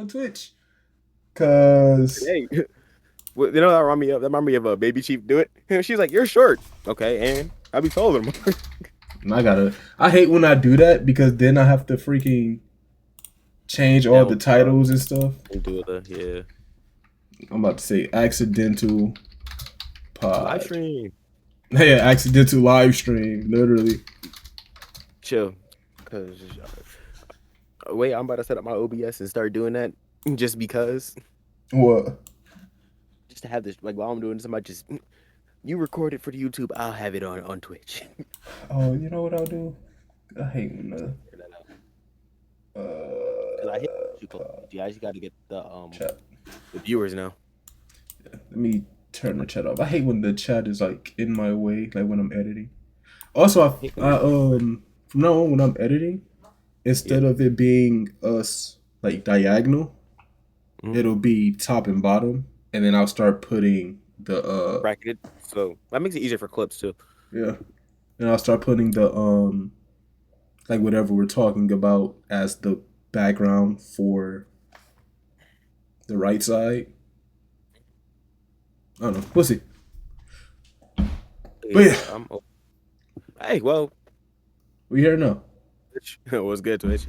on Twitch. Cause Hey, well, you know that remind me of Baby Chief do it. She's like, "You're short." Okay, and I'll be taller more. I hate when I do that because then I have to freaking change all the Down titles and stuff. and do the I'm about to say accidental live pod. stream. Yeah, accidental live stream, literally. Chill, cause wait, I'm about to set up my OBS and start doing that just because, What? just to have this like while I'm doing this, I might just you record it for the YouTube. I'll have it on Twitch. Oh, you know what I'll do? I hate when Cause I hit you close. pod I just got to get chat. the viewers now. Let me turn the chat off. I hate when the chat is like in my way, like when I'm editing. Also, from now on when I'm editing, instead of it being us like diagonal, it'll be top and bottom, and then I'll start putting the bracketed, so that makes it easier for clips too. yeah, and I'll start putting the like whatever we're talking about as the background for the right side. I don't know. We'll see. But yeah, Hey, well, we here now. it was good, Twitch.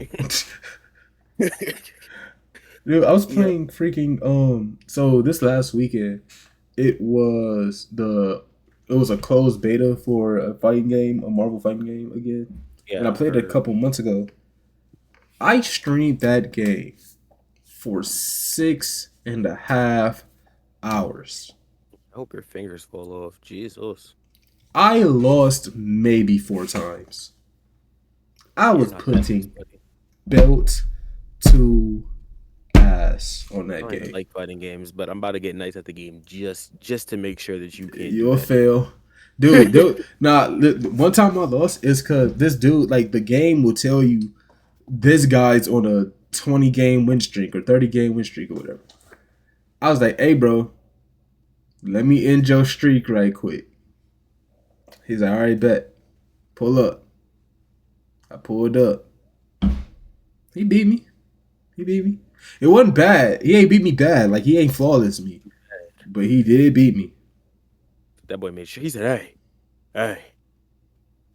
Dude, I was playing freaking so this last weekend it was a closed beta for a fighting game, a Marvel fighting game again. Yeah, and I played it a couple months ago. I streamed that game for 6.5 hours. I hope your fingers fall off. Jesus. I lost maybe 4 times. I was putting belt to ass on that game. I like fighting games, but I'm about to get nice at the game just to make sure that you can't. You'll fail. Dude, nah. One time I lost is because this dude, like, the game will tell you this guy's on a 20-game win streak or 30-game win streak or whatever. I was like, hey, bro, let me end your streak right quick. He's like, all right, bet. Pull up. I pulled up. He beat me. It wasn't bad. He ain't beat me bad. Like, he ain't flawless me. But he did beat me. That boy made sure. He said, hey,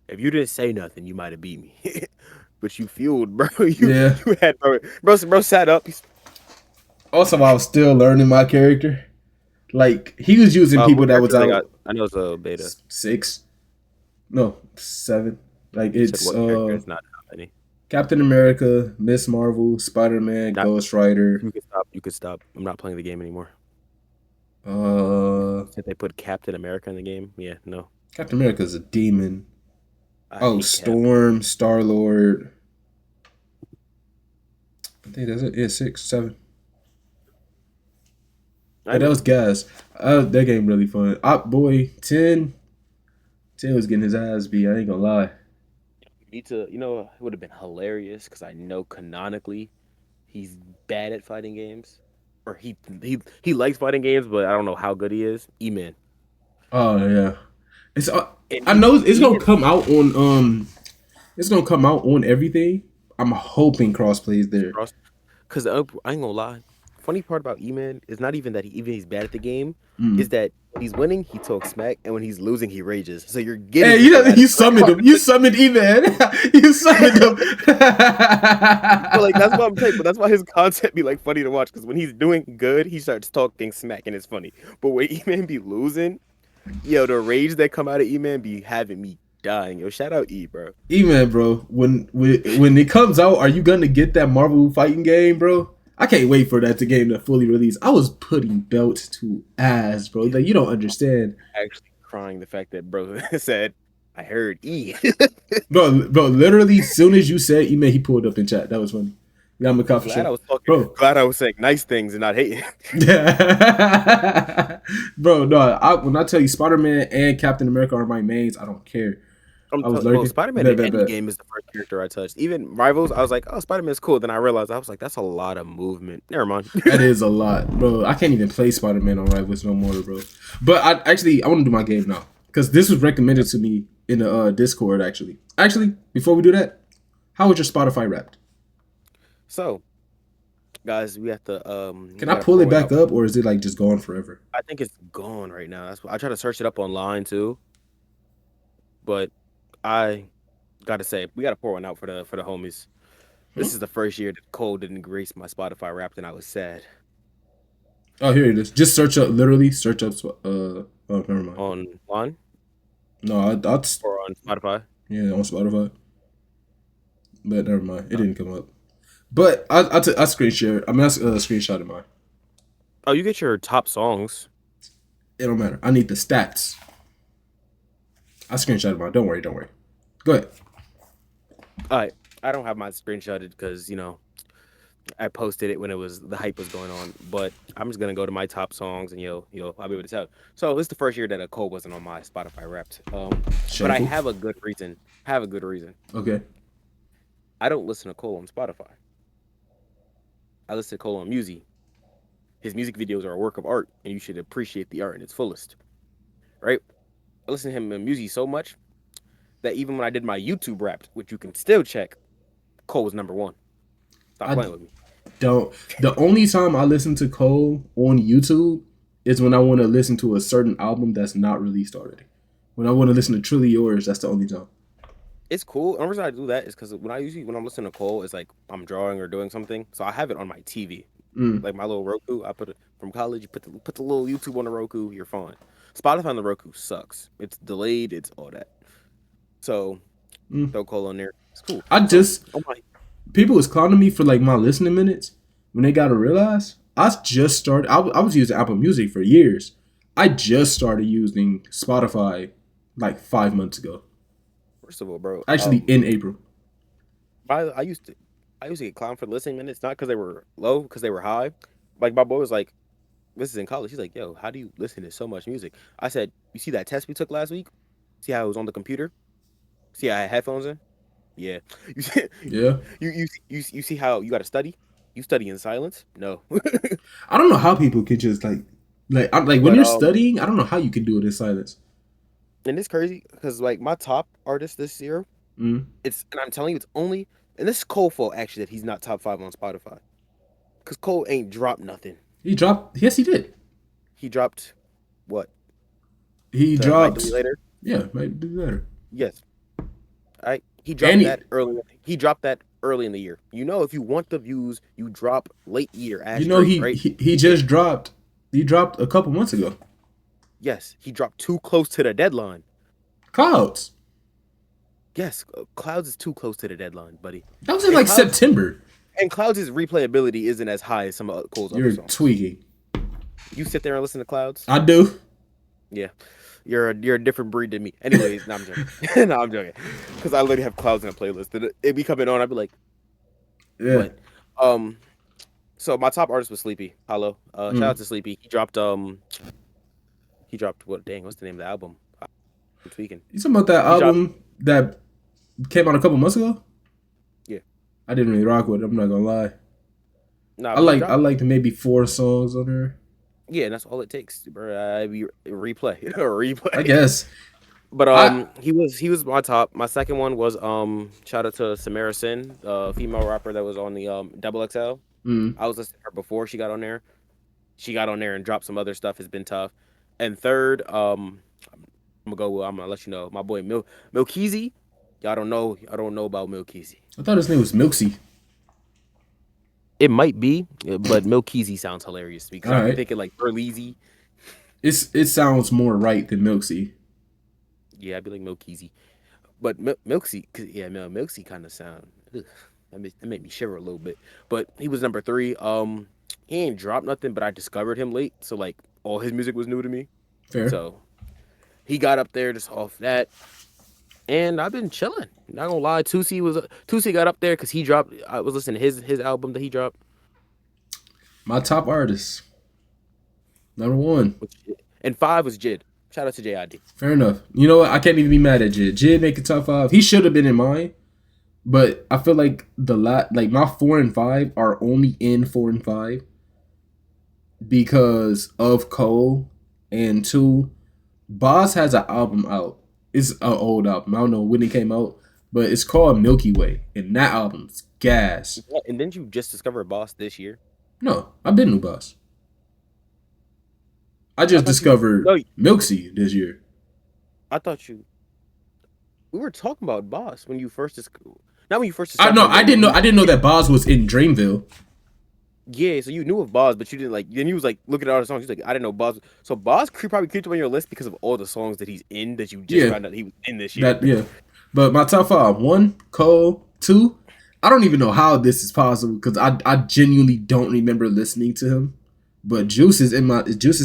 if you didn't say nothing, you might have beat me. But you fueled, bro. You had, bro sat up. Also, I was still learning my character. Like, he was using people that was out. I know it's a beta. 6. No, 7. Like, it's it's not how many. Captain America, Miss Marvel, Spider-Man, Ghost Rider. You could stop. I'm not playing the game anymore. If they put Captain America in the game, yeah, no. Captain America's a demon. Storm, Star-Lord. I think that's it. Yeah, 6, 7. That was gas. That game really fun. Boy, 10 was getting his ass beat. I ain't gonna lie. Need to, it would have been hilarious because I know canonically he's bad at fighting games, or he likes fighting games, but I don't know how good he is. E-Man. Oh yeah, it's. I know it's gonna come out on It's gonna come out on everything. I'm hoping crossplay is there. Because I ain't gonna lie. Funny part about E-Man is not even that he's bad at the game. Is that when he's winning, he talks smack, and when he's losing, he rages. So you're getting. Hey, you summoned him. You summoned E-Man. You summoned him. Well, like that's what I'm saying. But that's why his content be like funny to watch. Because when he's doing good, he starts talking smack, and it's funny. But when E-Man be losing, yo, the rage that come out of E-Man be having me dying. Yo, shout out E, bro. E-Man, bro. When it comes out, are you gonna get that Marvel fighting game, bro? I can't wait for that game to fully release. I was putting belts to ass, bro. Like, you don't understand. Actually crying the fact that bro said, I heard E. bro, literally, as soon as you said E-Man, he pulled up in chat. That was funny. Yeah, I'm a cop for sure. Glad I was saying nice things and not hating. Yeah. Bro, no, when I tell you Spider-Man and Captain America are my mains, I don't care. Spider-Man in Endgame is the first character I touched. Even Rivals, I was like, oh, Spider-Man's cool. Then I realized, I was like, that's a lot of movement. Never mind. That is a lot, bro. I can't even play Spider-Man on Rivals no more, bro. But I want to do my game now. Because this was recommended to me in the Discord, actually. Actually, before we do that, how was your Spotify Wrapped? So, guys, Can we I gotta pull it pour one back out. up, or is it like just gone forever? I think it's gone right now. That's why I try to search it up online too, but I gotta say we gotta pour one out for the homies. Huh? This is the first year that Cole didn't grace my Spotify Wrapped, and I was sad. Oh, here it is. Just search up. Literally search up. Oh, never mind. Online No, that's or on Spotify. yeah on Spotify. But never mind. It didn't come up. But I screen share. I mean, I screenshot of mine. Oh, you get your top songs. It don't matter. I need the stats. I screenshot mine. Don't worry. Don't worry. Go ahead. I don't have my screenshotted because I posted it when the hype was going on. But I'm just gonna go to my top songs and I'll be able to tell. So this is the first year that a Cole wasn't on my Spotify Wrapped. But I Shameful. have a good reason. Have a good reason. Okay. I don't listen to Cole on Spotify. I listen to Cole on Music. His music videos are a work of art, and you should appreciate the art in its fullest. Right? I listen to him in Music so much that even when I did my YouTube Wrapped, which you can still check, Cole was number one. Stop I playing with me. don't. The only time I listen to Cole on YouTube is when I want to listen to a certain album that's not released already. When I want to listen to Truly Yours, that's the only time. It's cool. The only reason I do that is because when I'm listening to Cole, it's like I'm drawing or doing something, so I have it on my TV, Mm. like my little Roku. I put it from college. You put the little YouTube on the Roku, you're fine. Spotify on the Roku sucks. It's delayed. It's all that. So Mm. throw Cole on there. It's cool. I So just oh my, people was clowning me for like my listening minutes when they got to realize I just started. I was using Apple Music for years. I just started using Spotify like 5 months ago. first of all, bro. Actually, in April. I used to get clowned for the listening minutes, not because they were low, because they were high. Like my boy was like, this is in college. He's like, yo, how do you listen to so much music? I said, you see that test we took last week? See how it was on the computer? See how I had headphones in? Yeah. You see, Yeah. you see how you got to study? You study in silence? No. I don't know how people could just like I'm like when But you're studying. I don't know how you can do it in silence. and it's crazy because like my top artist this year, Mm. and I'm telling you, it's only and this is Cole fault actually that he's not top five on Spotify because Cole ain't dropped nothing. He dropped. Yes, he did. He dropped what? He The Might Do Me dropped. Later. Yeah, might be better. Yes. All right. He And dropped that early. He dropped that early in the year. If you want the views, you drop late year you ash know Drake, he, right? he he You get just dropped. He dropped a couple months ago. yes. He dropped too close to the deadline. Clouds. Yes, Clouds is too close to the deadline, buddy. That was in And like Clouds September. and Clouds' replayability isn't as high as some of Cole's other You're songs. tweaking. You sit there and listen to Clouds. I do. Yeah, you're a different breed than me. Anyways, no, I'm joking. No, I'm joking. Because I literally have Clouds in a playlist. And it be coming on. I'd be like, Yeah. but so my top artist was Sleepy Hollow. Shout out Mm. to Sleepy. He dropped what? Dang, what's the name of the album? I'm tweaking. You talking about that He dropped. album that came out a couple months ago? Yeah. I didn't really rock with it. I'm not gonna lie. Nah, I but he like I dropped. liked maybe 4 songs on there. Yeah, and that's all it takes, bro. I be replay or I replay. guess. But I he was my top. My second one was shout out to Samara Sin, female rapper that was on the Double XL. mm, I was listening to her before she got on there. She got on there and dropped some other stuff. It's been tough. And third, I'm gonna let you know my boy Milkeezy. Y'all don't know. I don't know about Milkeezy. I thought his name was Milksy. It might be, but Milkeezy sounds hilarious because All I'd be right. thinking like Burleezy. It sounds more right than Milksy. Yeah, I'd be like Milkeezy. But Milksy, yeah, Milksy kind of sound. Ugh, that made me shiver a little bit. But he was number three. He ain't dropped nothing, but I discovered him late, so like all his music was new to me. Fair. So he got up there just off that, and I've been chilling. Not gonna lie, Tusi got up there because he dropped. I was listening to his album that he dropped. My top artist. Number one. And five was Jid. Shout out to JID. Fair enough. You know what? I can't even be mad at Jid. Jid make a top 5. He should have been in mine, but I feel like like my 4 and 5 are only in 4 and 5 because of Cole, and two, Boz has an album out. It's an old album. I don't know when it came out, but it's called Milky Way, and that album's gas. And didn't you just discover Boss this year? No, I've been New Boss. I I just thought you. discovered No, Milksy this year. I thought you. We were talking about Boss when you first not when you first I discovered no, him, but I didn't when know. you I didn't know that Boz was in Dreamville. yeah, so you knew of Boz, but you didn't like. Then you was like looking at all the songs. He's like, I didn't know Boz. So Boz probably creeped up on your list because of all the songs that he's in that you just Yeah, found out he was in this year. that yeah. But my top five: one, Cole; two. I don't even know how this is possible because I genuinely don't remember listening to him. But Juice is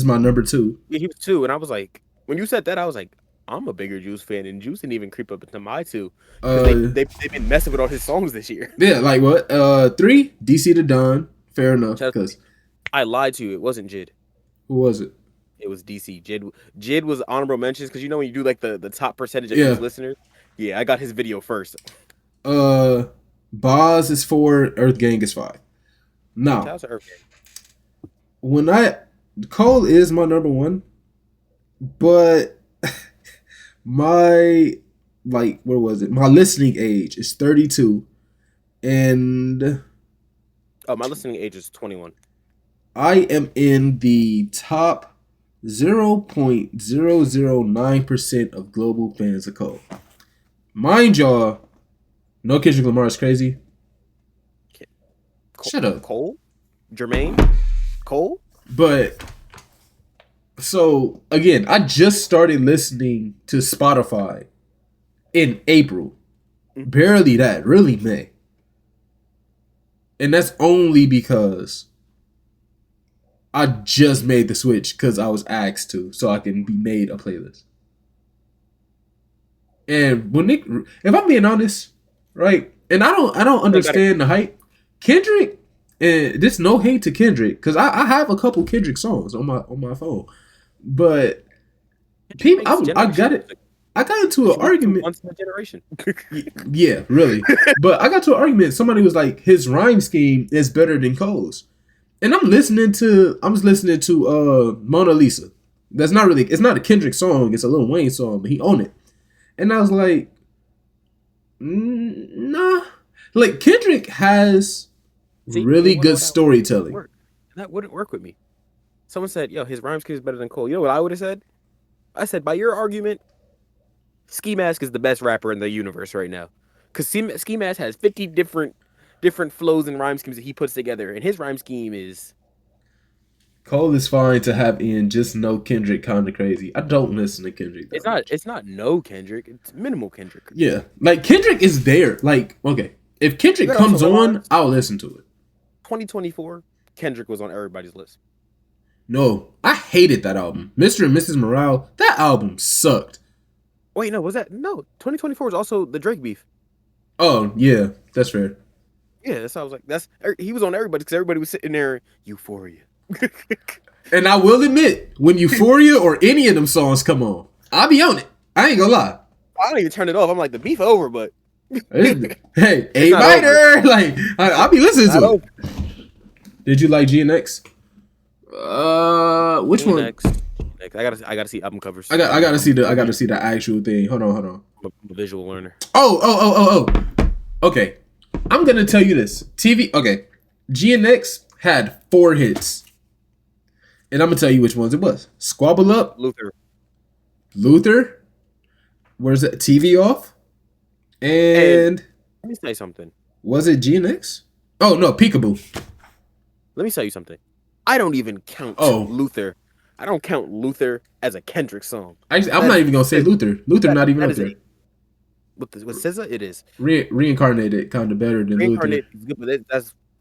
my number two. Yeah, he was two, and I was like, when you said that, I was like, I'm a bigger Juice fan, and Juice didn't even creep up into my two because Uh, they've been messing with all his songs this year. yeah, like what? Three, DC to Don. Fair enough. Trust me, Because I lied to you. It wasn't Jid. who was it? It was DC. Jid was honorable mentions because you know when you do like the top percentage of each Yeah. listener. Yeah, I got his video first. Uh, Boz is four. Earth Gang is five. Shout Now, out to Irv. when I Cole is my number one, but my what was it? My listening age is 32, and Oh, my listening age is 21. I am in the top 0.009% of global fans of Cole. Mind y'all, no Kendrick Lamar is crazy. Shut up. Cole? Jermaine? Cole? But so again, I just started listening to Spotify in April. Barely that, really May. And that's only because I just made the switch because I was asked to, so I can be made a playlist. And when Nick, if I'm being honest, right, and I don't understand the hype. Kendrick, and this no hate to Kendrick because I have a couple Kendrick songs on my phone, but people, I got into an argument. Once in a generation. Yeah, really. But I got to an argument. Somebody was like, his rhyme scheme is better than Cole's. And I was listening to Mona Lisa. That's not really, it's not a Kendrick song, it's a Lil Wayne song, but he owned it. And I was like, nah. Like Kendrick has really good storytelling. That wouldn't work with me. Someone said, yo, his rhyme scheme is better than Cole. You know what I would have said? I said, by your argument, Ski Mask is the best rapper in the universe right now. Because Ski Mask has 50 different flows and rhyme schemes that he puts together, and his rhyme scheme is Cole is fine to have in, just no Kendrick kind of crazy. I don't listen to Kendrick that much. It's not no Kendrick, it's minimal Kendrick. Yeah. Like Kendrick is there. Like, okay. If Kendrick comes on, I'll listen to it. 2024, Kendrick was on everybody's list. No, I hated that album. Mr. and Mrs. Morale, that album sucked. Wait, no, was that? No, 2024 is also the Drake beef. Oh, yeah, that's fair. Yeah, that's how I was like, he was on everybody because everybody was sitting there, Euphoria. And I will admit, when Euphoria or any of them songs come on, I'll be on it. I ain't gonna lie. I don't even turn it off. I'm like, the beef over, but hey, A minor. Like I'll be listening to it. Did you like GNX? Which one? Next. I gotta see album covers. I gotta see the actual thing. Hold on. I'm a visual learner. Oh. Okay. I'm gonna tell you this. Okay. GNX had 4 hits. And I'm gonna tell you which ones it was. Squabble Up. Luther. Where's it? TV Off. And let me say something. Was it GNX? Oh no, Peekaboo. Let me tell you something. I don't even count Luther. I don't count Luther as a Kendrick song. I'm not even gonna say Luther. Luther not even up there. With SZA, it is Reincarnated kind of better than Luther.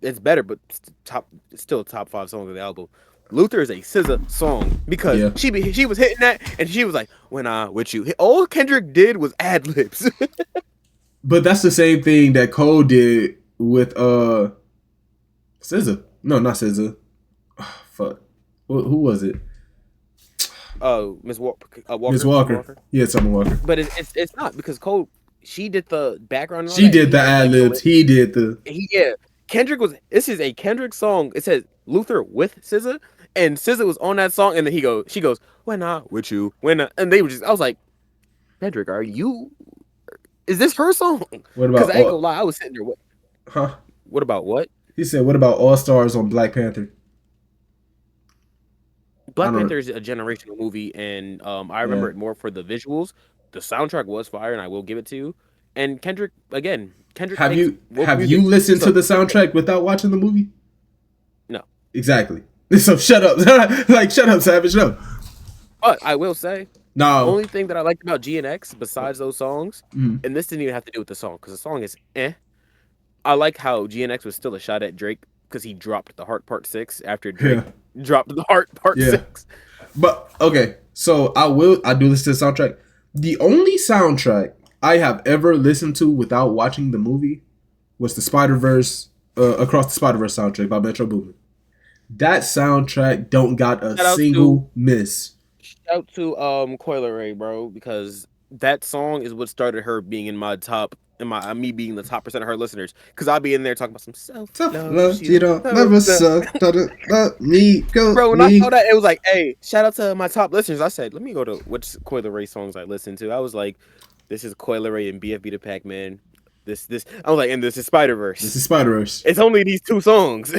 It's better, but it's still a top 5 song of the album. Luther is a SZA song because she was hitting that and she was like, "When I with you." All Kendrick did was ad libs. But that's the same thing that Cole did with SZA. No, not SZA. Oh, fuck. Who was it? Miss Walker. Miss Walker. Yeah, Summer Walker. But it's not because Cole. She did the background. She did the ad libs. He did the. Yeah. Kendrick was. This is a Kendrick song. It says Luther with SZA, and SZA was on that song, and then she goes, "When I with you, and they were just. I was like, Kendrick, are you? Is this her song? What about? Because I ain't gonna lie, I was sitting there. What? Huh? What about what? He said, "What about All Stars on Black Panther?" I Black don't. Panther is a generational movie, and I Yeah. remember it more for the visuals. The soundtrack was fire, and I will give it to you. And Kendrick, again, Kendrick Have makes you woke have you music, listened to so the he can- soundtrack without watching the movie? no. Exactly. So shut up. Like shut up, Savage. No. But I will say, No. only thing that I liked about GNX besides those songs, Mm. and this didn't even have to do with the song because the song is eh. I like how GNX was still a shot at Drake because he dropped the Heart Part 6 after Drake Yeah. dropped the Heart Part Yeah. 6. But okay. So I do listen to the soundtrack. The only soundtrack I have ever listened to without watching the movie was the Spider Verse Across the Spider Verse soundtrack by Metro Boomin. That soundtrack don't got a Shout out to single miss. Coil Ray, bro, because that song is what started her being in my top, in my me being the top percent of her listeners. Because I'll be in there talking about some self Tough love. love, She you don't don't know never the suck. Let me go, bro. When I me. saw that, it was like, hey, shout out to my top listeners. I said, let me go to which Coil Ray songs I listen to. I was like, this is Coil Ray and BFB the Pac Man. This. I was like, and this is Spider This Verse. is Spider Verse. It's only these two songs.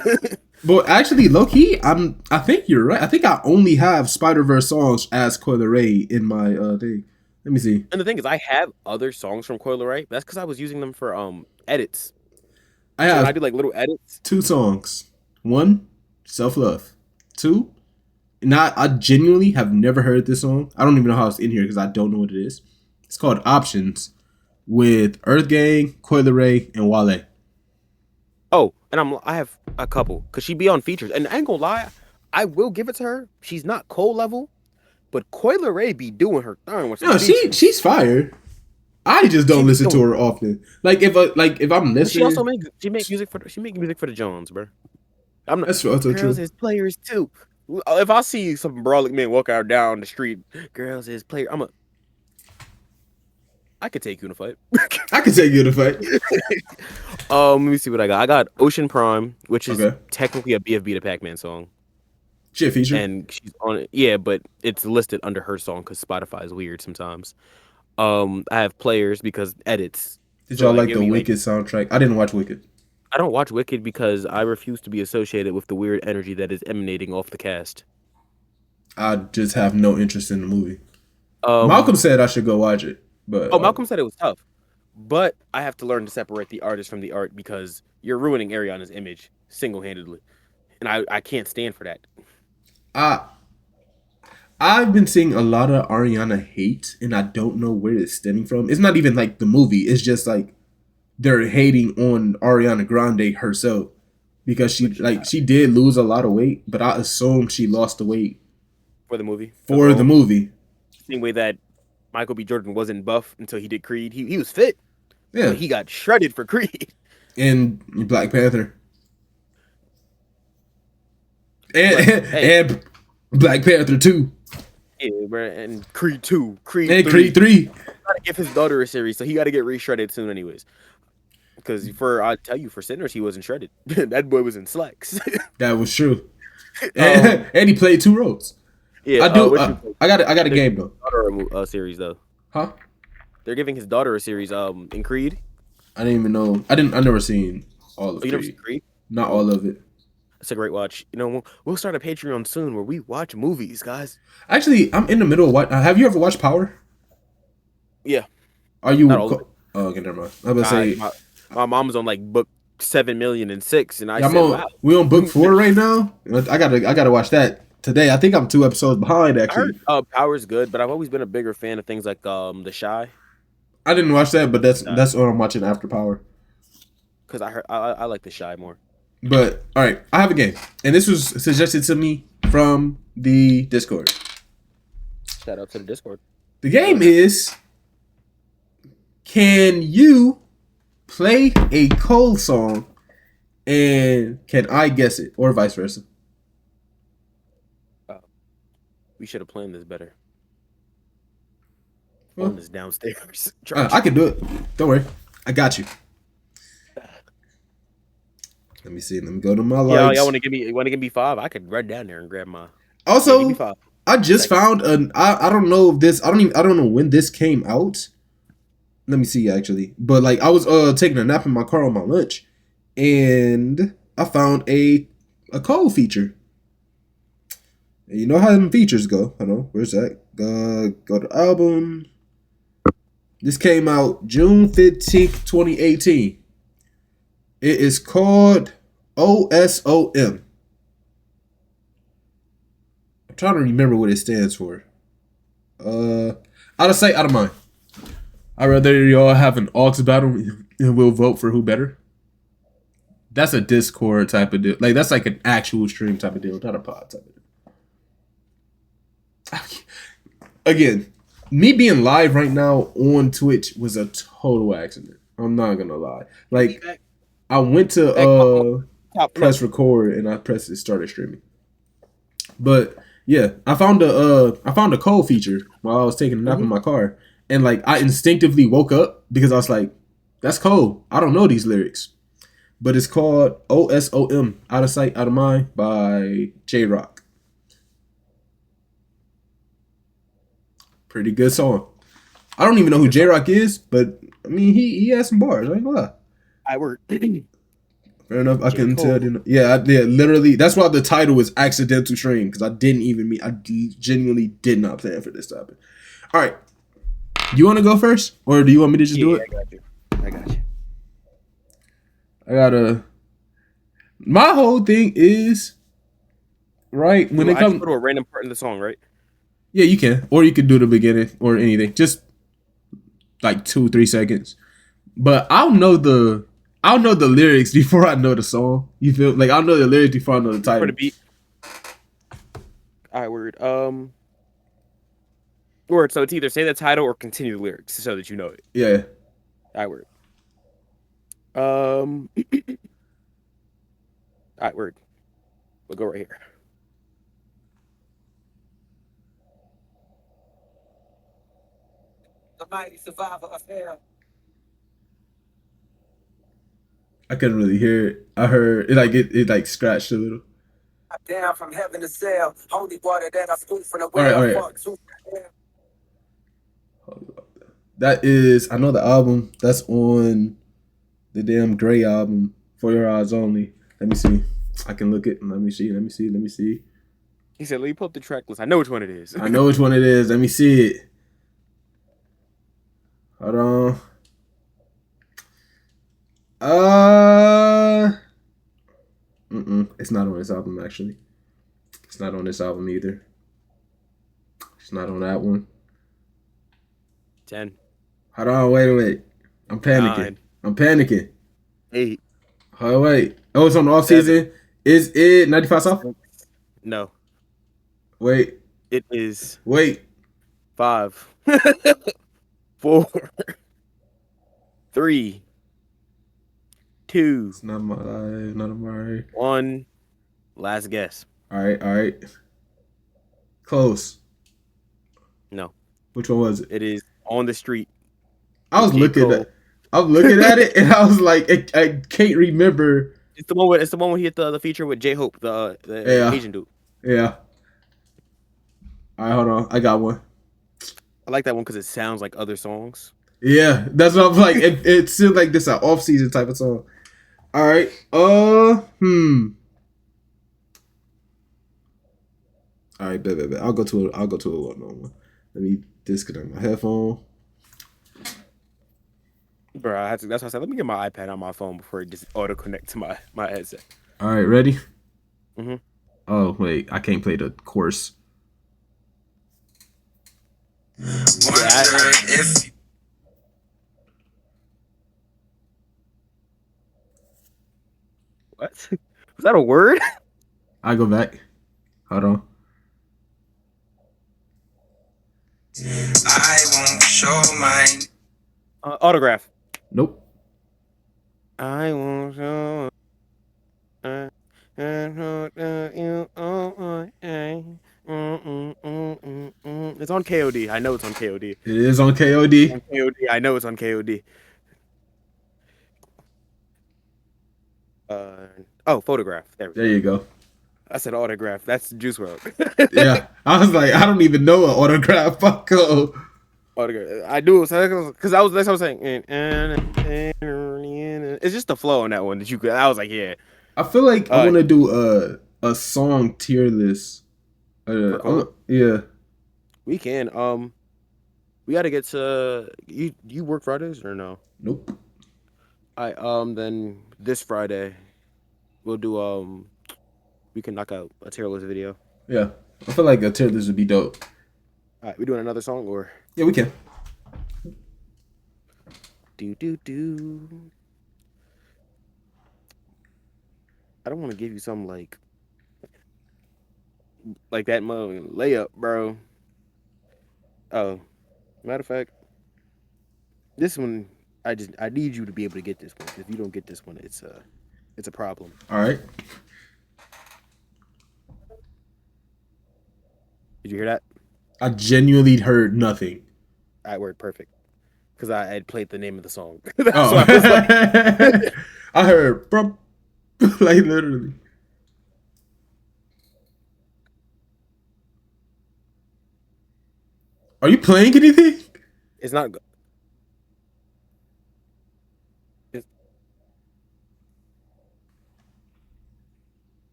But actually, low key, I think you're right. I think I only have Spider Verse songs as Coil Ray in my thing. Let me see. And the thing is, I have other songs from Coil Ray. That's because I was using them for edits. I So when I have do like little edits, two songs. One, Self Love. Two, not I genuinely have never heard this song. I don't even know how it's in here because I don't know what it is. It's called Options with Earth Gang, Coil Ray, and Wale. oh, and I have a couple because she be on features, and I ain't gonna lie, I will give it to her. She's not Cole level, but Coil Ray be doing her thing with some No, features. she's fire. I just She don't be listen to doing. her often. Like if I'm But she also listening, make music for the Jones, bro. I'm not that's also girls true. is players too. If I see some brawling men walk out down the street, girls is player. I could take you in a fight. I can take you to fight. Let me see what I got. I got Ocean Prime, which is Okay. technically a BFB the Pac-Man song. She a feature. And she's on it. Yeah, but it's listed under her song because Spotify is weird sometimes. I have players because edits. Did So y'all like like it'll the be like Wicked soundtrack? I didn't watch Wicked. I don't watch Wicked because I refuse to be associated with the weird energy that is emanating off the cast. I just have no interest in the movie. Um Malcolm said I should go watch it, but Malcolm said it was tough. But I have to learn to separate the artist from the art because you're ruining Ariana's image single-handedly. And I can't stand for that. I I've been seeing a lot of Ariana hate, and I don't know where it's stemming from. It's not even like the movie. It's just like they're hating on Ariana Grande herself because she Which like she did lose a lot of weight, but I assume she lost the weight for the movie for the overall. movie. Same way that Michael B. Jordan wasn't buff until he did Creed. He was fit, Yeah, but he got shredded for Creed. and Black Panther But and hey, and Black Panther 2 yeah, bro, and Creed 2, Creed and 3. Creed 3. Gotta give his daughter a series, so he got to get re-shredded soon, anyways. Because I tell you, for Sinners, he wasn't shredded. That boy was in slacks. That was true. um, And he played two roles. yeah. I do. What you I got a They're giving game his though. daughter a series though. Huh? They're giving his daughter a series. In Creed. I didn't even know. I never seen all of Oh, you never seen Creed. Creed? Not Oh, all of it. it's a great watch. You know, we'll start a Patreon soon where we watch movies, guys. Actually, I'm in the middle of what. Have you ever watched Power? Yeah, Are you? not all of it. Oh, okay, never mind. I was gonna say. My mom's on like book 7,000,006, and I Yeah, said, "Wow." we on book 4 right now. I gotta watch that today. I think I'm 2 episodes behind I heard actually. Power's good, but I've always been a bigger fan of things like The Shy, I didn't watch that, but that's what I'm watching after Power. because I like The Shy more. But all right, I have a game, and this was suggested to me from the Discord. Shout out to the Discord. The game is: can you play a Cole song, and can I guess it, or vice versa? We should have planned this better. Well, Phone is downstairs. I can do it. Don't worry, I got you. Let me see. Let me go to my lights. Y'all want to give me 5? I could run down there and grab my. Also, give me 5. I just found an. I don't know if this. I don't know when this came out. Let me see actually. But like I was taking a nap in my car on my lunch, and I found a Cole feature. And you know how them features go. I know. Where's that? Go to album. This came out June 15th, 2018. It is called OSOM. I'm trying to remember what it stands for. Out of sight, out of mind. I'd rather y'all have an aux battle and we'll vote for who better. That's a Discord type of deal. Like, that's like an actual stream type of deal, not a pod type of deal. Again, me being live right now on Twitch was a total accident. I'm not gonna lie. Like, I went to press record and I pressed it, started streaming. But yeah, I found a Cole feature while I was taking a nap in my car, and like I instinctively woke up because I was like, "That's Cole. I don't know these lyrics," but it's called OSOM, Out of Sight, Out of Mind by J Rock. Pretty good song. I don't even know who J Rock is, but I mean he has some bars. I ain't gonna lie. I work. Fair enough. I couldn't tell. Yeah, literally. That's why the title is accidental stream because I didn't even mean. I genuinely did not plan for this topic. All right, you want to go first, or do you want me to just do it? I got you. I gotta. My whole thing is right when it comes to a random part in the song, right? Yeah, you can, or you could do the beginning or anything, just like 2-3 seconds. But I'll know the lyrics before I know the song. You feel like I'll know the lyrics before I know the title. For the beat. All right, word. Word. So it's either say the title or continue the lyrics so that you know it. Yeah. All right, word. All right, word. We'll go right here. The mighty survivor of hell. I couldn't really hear it. I heard it like it like scratched a little. Down from heaven to sail, holy water that I scoop from the well. All right. That is, I know the album. That's on the damn Gray album, For Your Eyes Only. Let me see. I can look it. Let me see. He said, "Let me pull up the track list. I know which one it is." I know which one it is. Let me see it. Hold on. It's not on this album, actually. It's not on this album either. It's not on that one. 10. Hold on, wait. I'm panicking. 8. Oh, wait. Oh, it's on the off season. Is it 95 South? No. Wait. It is. Wait. 5. 4. 3. 2. It's not my life. Not my. 1. Last guess. All right. Close. No. Which one was it? It is On the Street. I was looking at it and I was like, I can't remember. It's the one where he hit the feature with J Hope, the Asian dude. Yeah. All right, hold on. I got one. I like that one because it sounds like other songs. Yeah, that's what I'm like. It seems like this an off season type of song. All right. All right, bet. I'll go to a well-known one. Let me disconnect my headphone. Bro, that's why I said, let me get my iPad on my phone before it just auto connect to my headset. All right, ready? Mm-hmm. Oh wait, I can't play the chorus. What? Was that a word? I go back. Hold on. I won't show mine. Autograph. Nope. I won't show. It's on KOD. I know it's on KOD. It is on KOD. I know it's on KOD. Photograph. There you go. I said autograph. That's Juice WRLD. Yeah, I was like, I don't even know an autograph. Fuck. Autograph. I do because that's what I was saying. It's just the flow on that one that you could. I was like, yeah. I feel like I Uh, want to do a song tier list. for Cole, Yeah. we can. We got to get to you. You work Fridays or no? Nope. I then this Friday we'll do we can knock out a tier list video. Yeah. I feel like a tier list would be dope. All right, we doing another song or Yeah, we can. do. I don't want to give you something like that layup, bro. Oh, matter of fact, this one I need you to be able to get this one. If you don't get this one, it's a problem. All right. Did you hear that? I genuinely heard nothing. All right, word perfect. Because I had played the name of the song. That's Oh. why I was like, I heard, bro, like literally. Are you playing anything? it's not. It's,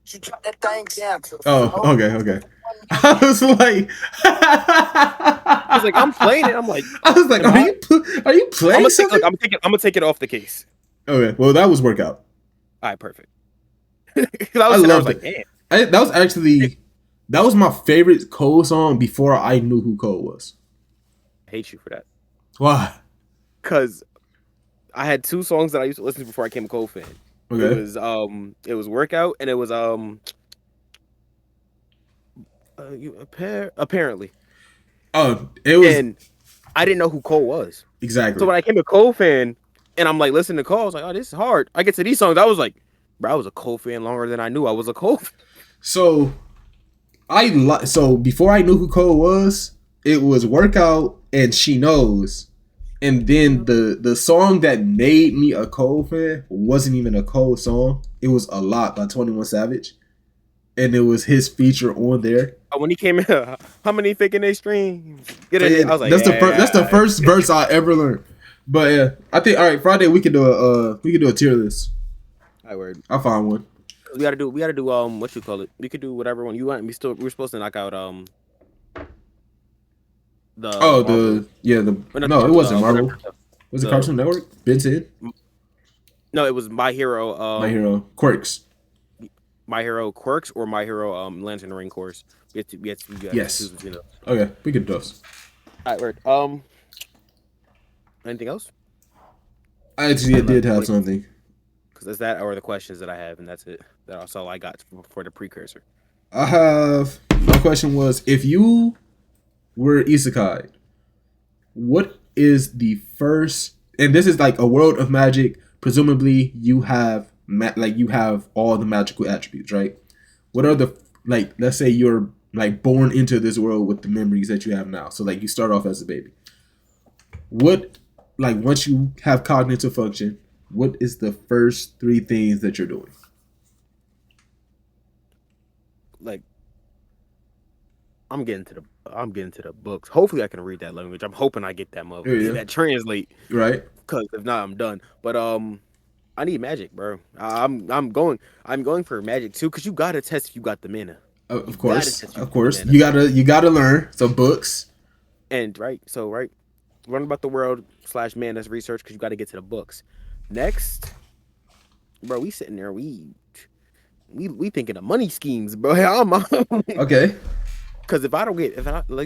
You drop that thing down to the Oh, floor. okay. I was like, I was like, I'm playing it. I'm like, I was like, am I? are you playing I'm something? gonna take it off the case. Okay, well that was workout. All right, perfect. I I was loved like, it. damn. That was my favorite Cole song before I knew who Cole was. I hate you for that. Why? Because I had two songs that I used to listen to before I became a Cole fan. Okay. It was Workout and it was apparently. Oh, it was And I didn't know who Cole was. exactly. So when I became a Cole fan and I'm like listening to Cole, I was like, oh, this is hard. I get to these songs, I was like, bro, I was a Cole fan longer than I knew I was a Cole fan. So so before I knew who Cole was, it was Workout and She Knows. And then the song that made me a Cole fan wasn't even a Cole song. It was A Lot by 21 Savage. And it was his feature on there. When he came in, how many faking they streams? Get in. I was like, that's the first verse I ever learned. But yeah, I think all right, Friday we could do a tier list. I word. I'll find one. We gotta do what you call it. We could do whatever one you want. We're supposed to knock out the Marvel. No, it wasn't Marvel. Whatever. Was it Cartoon Network? Ben 10? No, it was My Hero. My Hero Quirks. My Hero Quirks or My Hero Lantern Ring Course. We have to Yes. choose between those. Okay, we could do those. All right, word. Anything else? I actually did have something. Because that's that or the questions that I have, and that's it. That's all I got for the precursor. My question was, if you were isekai, what is the first, and this is like a world of magic, presumably you have you have all the magical attributes, right? What are the, like, let's say you're like born into this world with the memories that you have now. So like you start off as a baby. What, like, once you have cognitive function, what is the first three things that you're doing? Like, I'm getting to the books. Hopefully, I can read that language. I'm hoping I get that motherfucker that translate. Right. Because if not, I'm done. But I need magic, bro. I'm going for magic too. Because you gotta test if you got the mana. Of course. You gotta learn some books. And so learn about the world / mana's research because you got to get to the books. Next, bro, we sitting there, we thinking of money schemes, bro. Okay. Because like, you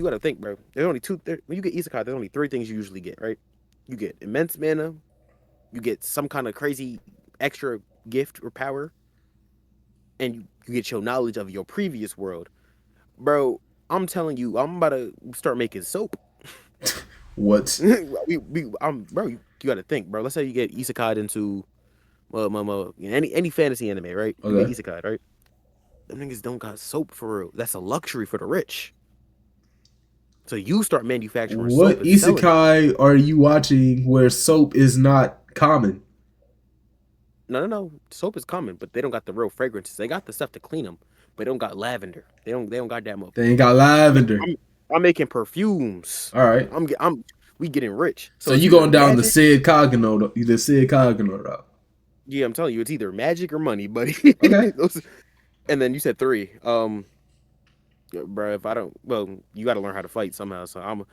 got to think, bro. There's only when you get isekai, there's only three things you usually get, right? You get immense mana, you get some kind of crazy extra gift or power, and you get your knowledge of your previous world, bro. I'm telling you, I'm about to start making soap. What? Bro, you got to think, bro. Let's say you get isekai into any fantasy anime, right? You get isekai, right? Them niggas don't got soap for real. That's a luxury for the rich. So you start manufacturing soap. What isekai are you watching where soap is not common? No. Soap is common, but they don't got the real fragrances. They got the stuff to clean them, but they don't got lavender. They don't got that much. They ain't got lavender. I'm making perfumes. All right. We getting rich. So you going down the Sid Kagano route. Yeah, I'm telling you, it's either magic or money, buddy. Okay. And then you said three. Yeah, bro, if I don't, well, you got to learn how to fight somehow. So I'm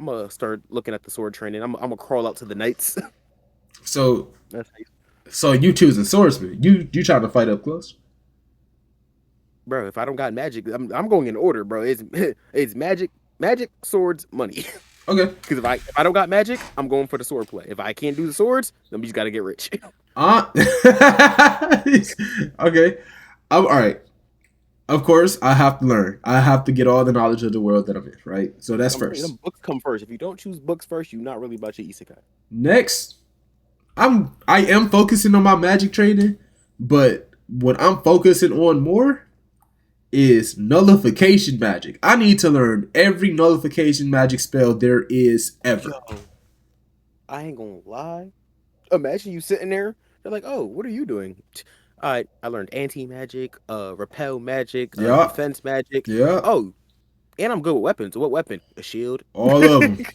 gonna start looking at the sword training. I'm gonna crawl out to the knights. So That's so you choosing swordsman. You trying to fight up close. bro. If I don't got magic, I'm going in order, bro. It's it's magic, swords, money. Okay. Because if I don't got magic, I'm going for the sword play. If I can't do the swords, then we just gotta get rich. Uh okay. All right. Of course, I have to learn. I have to get all the knowledge of the world that I'm in, right? So that's I'm telling you, them first. books come first. If you don't choose books first, you're not really about your isekai. Next, I am focusing on my magic training, but what I'm focusing on more is nullification magic. I need to learn every nullification magic spell there is ever. Yo, I ain't gonna lie. Imagine you sitting there. They're like, "Oh, what are you doing?" I learned anti magic, repel magic, Yeah, defense magic. yeah, Oh, and I'm good with weapons. What weapon? A shield. all of them.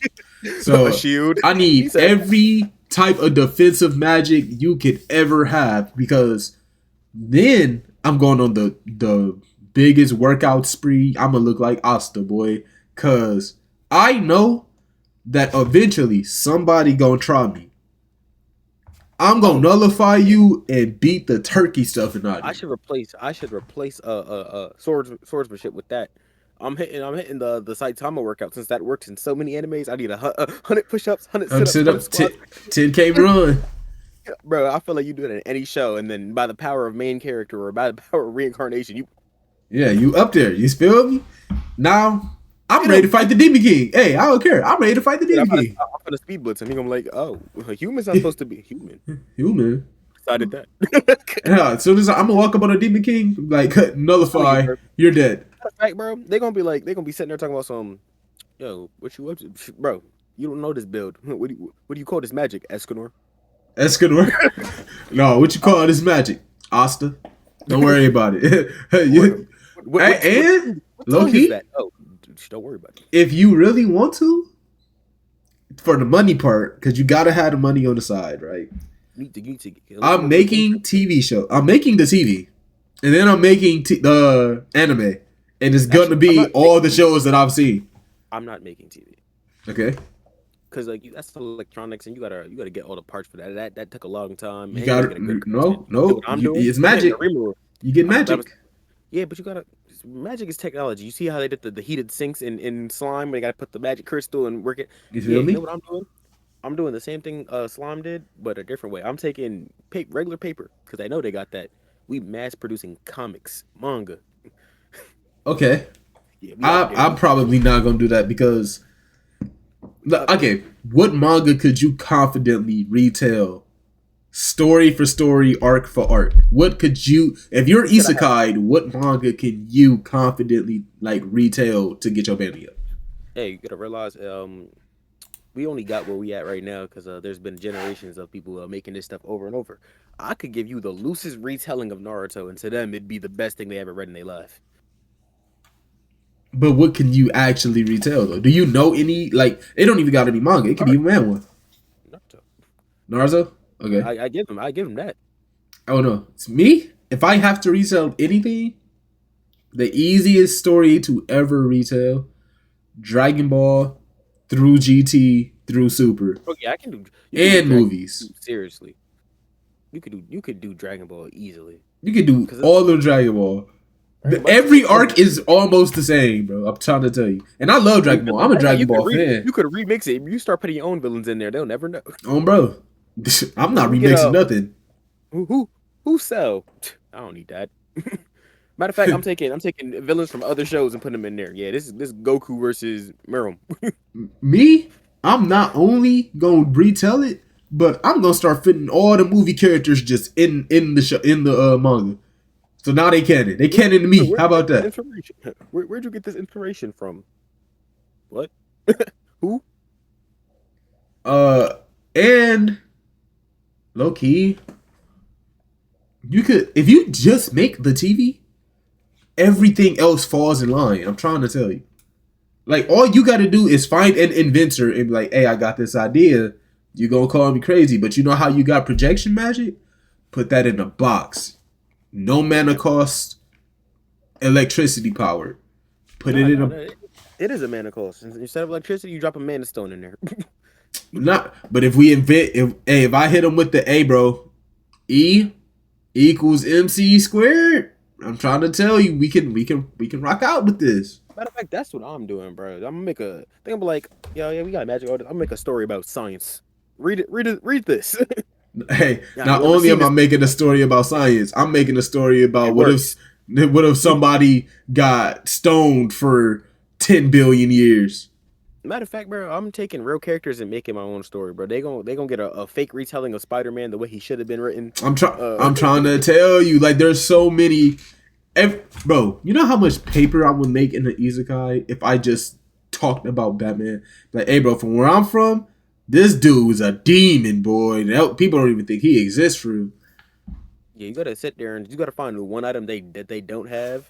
A So shield. I He need said, every type of defensive magic you could ever have because then I'm going on the biggest workout spree. I'm gonna look like Asta boy, cause I know that eventually somebody gonna try me. I'm gonna "Oh, nullify you and beat the turkey stuffing out of I you. should replace. I should replace swordsmanship with that." I'm hitting the Saitama workout since that works in so many animes. I need 100 push-ups, 100 I'm sit-ups, set 100 up squats. 10K run. Bro, I feel like you do it in any show, and then by the power of main character or by the power of reincarnation, you Yeah, you up there. You feel me? Now I'm hit ready to him. fight the Demon King. Hey, I don't care. I'm ready to fight the And Demon King. I'm gonna speed blitz him. He gonna be like, "Oh, a human's not supposed to be a human." Human. Decided that. Yeah, as soon as I'm gonna walk up on a Demon King, like Telling you, nullify, bro. you're dead. Matter of fact, bro, they gonna be sitting there talking about some, yo, what you up to, bro? You don't know this build. What do you call this magic, Escanor? Escanor. No, what you call this magic? Asta. Don't worry about it. What, You- what low tongue is key, that? Oh, don't worry about it. if you really want to, for the money part, because you gotta have the money on the side, right? You need to I'm making TV show. I'm making the TV, and then I'm making the anime, and it's gonna Actually, I'm be not all the making- shows that I've seen. I'm not making TV. Okay, Cause like that's electronics, and you gotta get all the parts for that. That took a long time. you And got gotta get a good no, content. no. What I'm doing? It's I'm hitting magic. the remover. You get That was- magic. Yeah, but you gotta. Magic is technology. You see how they did the heated sinks in slime? They gotta put the magic crystal and work it. You Yeah, feel you me? know what I'm doing? I'm doing the same thing slime did, but a different way. I'm taking regular paper because I know they got that. We mass producing comics, manga. Okay, Yeah, we out there. I'm probably not gonna do that because okay, what manga could you confidently retell story for story, arc for arc? What could you, if you're isekai, what manga can you confidently like retell to get your family up? Hey, you gotta realize, we only got where we at right now because there's been generations of people making this stuff over and over. I could give you the loosest retelling of Naruto, and to them, it'd be the best thing they ever read in their life. But what can you actually retell though? Do you know any like it don't even gotta be manga, it could be manhwa. Naruto. Naruto? Okay. I give him that. I don't know. It's me. If I have to retell anything, the easiest story to ever retell, Dragon Ball through GT through Super Oh yeah, I can do. You can do and Dragon movies. Ball, seriously. You could do Dragon Ball easily. You can do 'Cause it's- all of Dragon Ball. Dragon Ball- Every arc is almost the same, bro. I'm trying to tell you. And I love Dragon Ball. I'm a Hey, Dragon you could Ball fan. You could remix it. You start putting your own villains in there, they'll never know. Bro. I'm not You get, remixing nothing. Who sell? I don't need that. Matter of fact, I'm taking villains from other shows and putting them in there. Yeah, this is Goku versus Miram. Me, I'm not only gonna retell it, but I'm gonna start fitting all the movie characters just in the show in the manga. So now they canon. They canon to me. How about that? Information? Where'd you get this inspiration from? What? Who? And low key, you could if you just make the TV, everything else falls in line. I'm trying to tell you. Like all you got to do is find an inventor and be like, "Hey, I got this idea." You gonna call me crazy, but you know how you got projection magic? Put that in a box. No mana cost. Electricity powered. Put it in a it is a mana cost. Instead of electricity, you drop a mana stone in there. not. But if we invent, if I hit him with the A, bro, E equals MC squared. I'm trying to tell you, we can rock out with this. Matter of fact, that's what I'm doing, bro. I'm gonna make a. I think I'm like, yeah, we got magic. I'm gonna make a story about science. Read this. Hey, Yeah, not only am I making a story about science, I'm making a story about what if somebody got stoned for 10 billion years. Matter of fact, bro, I'm taking real characters and making my own story, bro. They gonna get a fake retelling of Spider-Man the way he should have been written. I'm trying to tell you, like, there's so many. Bro, you know how much paper I would make in the isekai if I just talked about Batman? Like, hey, bro, from where I'm from, this dude is a demon, boy. People don't even think he exists for real. Yeah, you gotta sit there and you gotta find the one item that they don't have,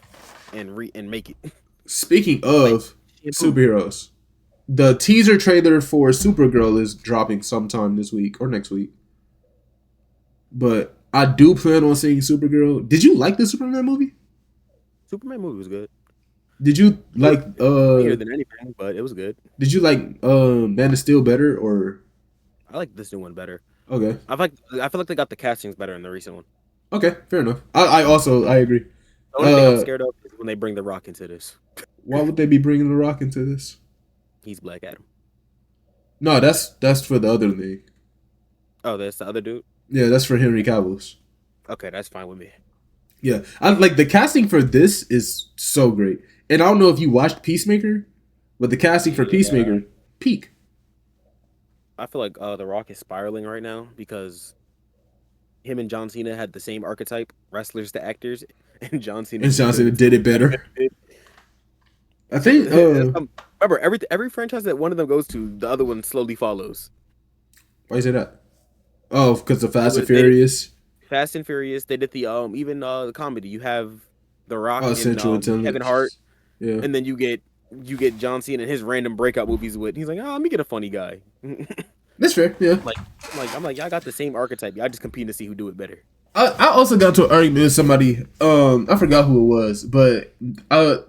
and make it. Speaking of superheroes, the teaser trailer for Supergirl is dropping sometime this week or next week. But I do plan on seeing Supergirl. Did you like the Superman movie? Superman movie was good. Did you like better than anything, but it was good. Did you like Man of Steel better, or I like this new one better. Okay. I feel like they got the castings better in the recent one. Okay, fair enough. I agree. The only thing I'm scared of is when they bring The Rock into this. Why would they be bringing The Rock into this? He's Black Adam. No, that's for the other thing. Oh, that's the other dude? Yeah, that's for Henry Cavill's. Okay, that's fine with me. Yeah, I like the casting for this is so great. And I don't know if you watched Peacemaker, but the casting for Peacemaker, peak. I feel like The Rock is spiraling right now because him and John Cena had the same archetype, wrestlers to actors, and John Cena did it better. I think. Remember, every franchise that one of them goes to, the other one slowly follows. Why is it that? Oh, because of Fast and Furious. Fast and Furious. They did the even the comedy. You have The Rock and Kevin Hart. Yeah. And then you get John Cena and his random breakout movies with. He's like, oh, let me get a funny guy. That's fair. Yeah. I'm like, y'all got the same archetype. Y'all just compete to see who do it better. I also got to an argument with somebody. I forgot who it was, but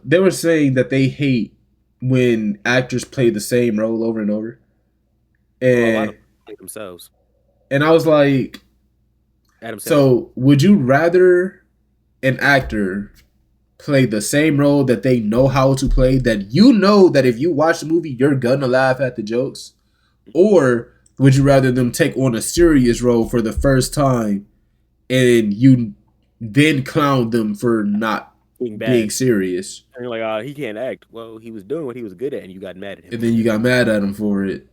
they were saying that they hate when actors play the same role over and over. And a lot of them play themselves. And I was like, so would you rather an actor play the same role that they know how to play, that you know that if you watch the movie you're gonna laugh at the jokes, or would you rather them take on a serious role for the first time and you then clown them for not being serious? And you're like, he can't act. Well, he was doing what he was good at, and you got mad at him. And then you got mad at him for it.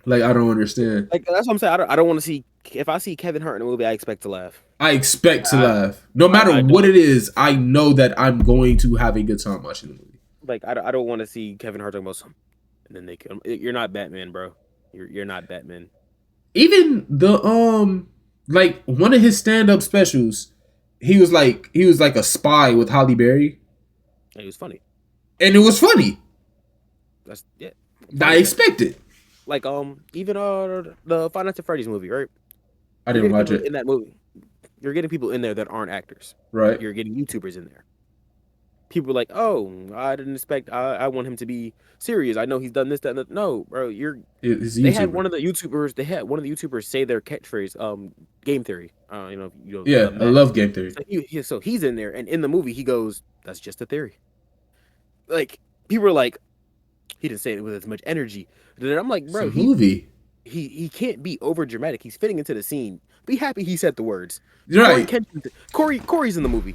Like, I don't understand. Like, that's what I'm saying. I don't want to see. If I see Kevin Hart in a movie, I expect to laugh. I expect to laugh. No matter what it is, I know that I'm going to have a good time watching the movie. Like, I don't want to see Kevin Hart talking about something, and then you're not Batman, bro. You're not Batman. Even the like one of his stand-up specials, he was like a spy with Halle Berry. And it was funny. And it was funny. That's yeah. I expected. Like even the Five Nights at Freddy's movie, right? I didn't watch it. In that movie, you're getting people in there that aren't actors. Right. You're getting YouTubers in there. People are like, oh, I didn't expect. I want him to be serious. I know he's done this, that, and that. No, bro, They had one of the YouTubers say their catchphrase, game theory. Yeah, I love game theory. So he's in there, and in the movie, he goes, "That's just a theory." Like, people are like, he didn't say it with as much energy. And I'm like, bro, movie. He can't be over dramatic. He's fitting into the scene. Be happy he said the words. Right. Corey's in the movie.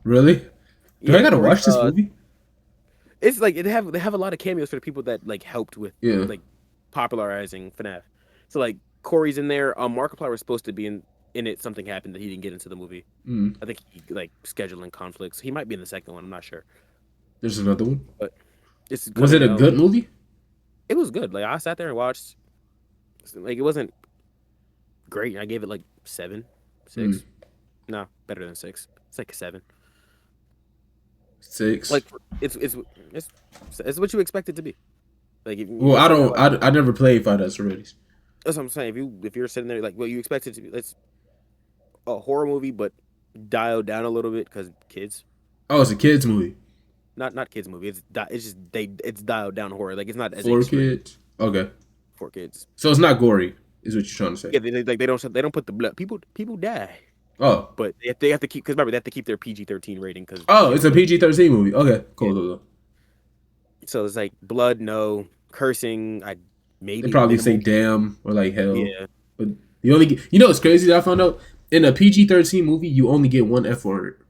Really? I gotta watch this movie? It's like they have a lot of cameos for the people that like helped with like popularizing FNAF. So like Corey's in there. Markiplier was supposed to be in it. Something happened that he didn't get into the movie. I think he like scheduling conflicts. He might be in the second one. I'm not sure. There's another one. But was it a good movie? It was good. Like I sat there and watched. Like it wasn't great. I gave it like 7, 6. No, better than 6. It's like a 7. 6. Like it's what you expect it to be. Like I never played Five Nights at Freddy's. That's what I'm saying. If you're sitting there like what you expect it to be, a horror movie, but dialed down a little bit because kids. Oh, it's a kids movie Not kids movie. It's just it's dialed down horror. Like it's not as for X rated kids. Okay, for kids. so it's not gory, is what you're trying to say? Yeah, they don't put the blood. People die, Oh, but they have to keep because remember they have to keep their PG-13 rating because oh, it's a PG-13 movie. Okay, yeah. cool. So it's like blood, no cursing. I They maybe probably say minimal. damn or like hell, Yeah, but you only get, you know what's crazy that I found out in a PG-13 movie you only get one F word.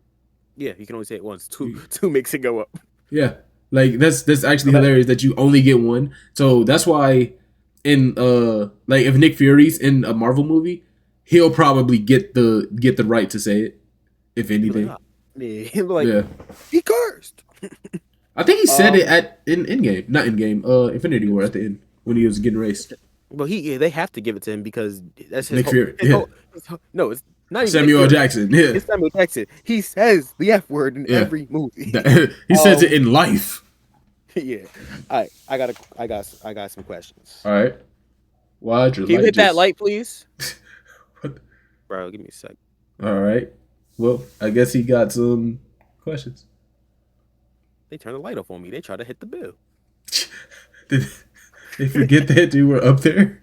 yeah. You can only say it once. Two makes it go up. Yeah, like that's actually Okay. hilarious that you only get one. So that's why in like if Nick Fury's in a Marvel movie, he'll probably get the right to say it, if Be like, anything. ah, yeah. He'll be like Yeah, he cursed. I think he said it Um, at in Endgame, not Endgame, Infinity War at the end when he was getting raced. Well, they have to give it to him because that's Nick Fury, yeah, no, it's not even Nick Samuel L. Fury. Jackson, yeah, It's Samuel Jackson. He says the F word in yeah. every movie. He says it in life. Yeah. All right, I got some questions. All right, why'd your Can you light hit that just? light, please? What? Bro, give me a sec. All right, well, I guess he got some questions. They turned the light off on me. They tried to hit the bell. Did they forget that you were up there?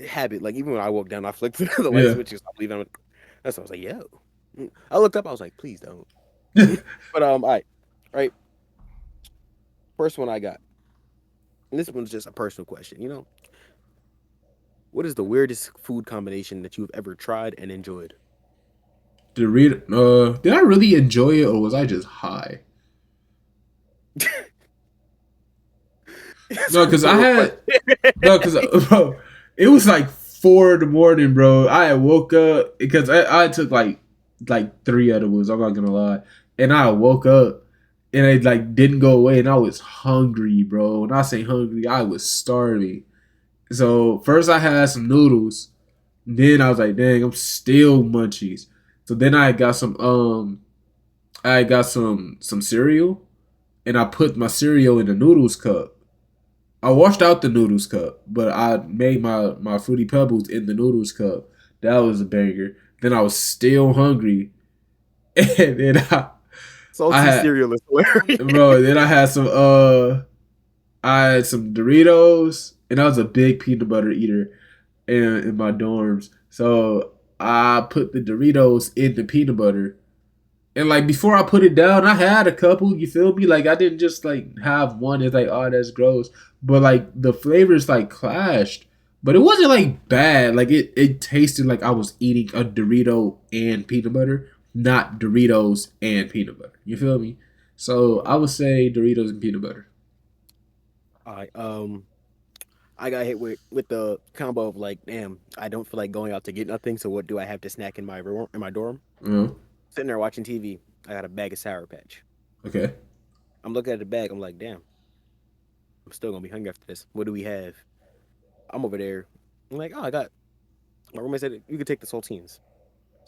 Habit. Like even when I walk down, I flick the light Yeah. switch and stop leaving. That's what I was like, yo. I looked up. I was like, please don't. But all right. First one I got. And this one's just a personal question. What is the weirdest food combination that you've ever tried and enjoyed? Did I really enjoy it or was I just high? No, because I had no, because bro, it was like 4 in the morning, bro. I had woke up because I took like 3 edibles. I'm not gonna lie, and I woke up and it like didn't go away, and I was hungry, bro. When I say hungry, I was starving. So first I had some noodles, then I was like, dang, I'm still munchies. So then I got some cereal, and I put my cereal in the noodles cup. I washed out the noodles cup, but I made my fruity pebbles in the noodles cup. That was a banger. Then I was still hungry, and then I Salty had cereal is hilarious. bro. Then I had some Doritos, and I was a big peanut butter eater in my dorms. So I put the Doritos in the peanut butter. And like before I put it down, I had a couple. You feel me? Like I didn't just like have one. It's like, oh, that's gross. But like the flavors like clashed. But it wasn't like bad. Like it tasted like I was eating a Dorito and peanut butter, not Doritos and peanut butter. You feel me? So I would say Doritos and peanut butter. All right. I got hit with the combo of like, damn, I don't feel like going out to get nothing. So what do I have to snack in my dorm? Uh, Sitting there watching TV. I got a bag of Sour Patch. okay. I'm looking at the bag. I'm like, damn, I'm still gonna be hungry after this. What do we have? I'm over there. I'm like, oh, I got. My roommate said you could take the saltines.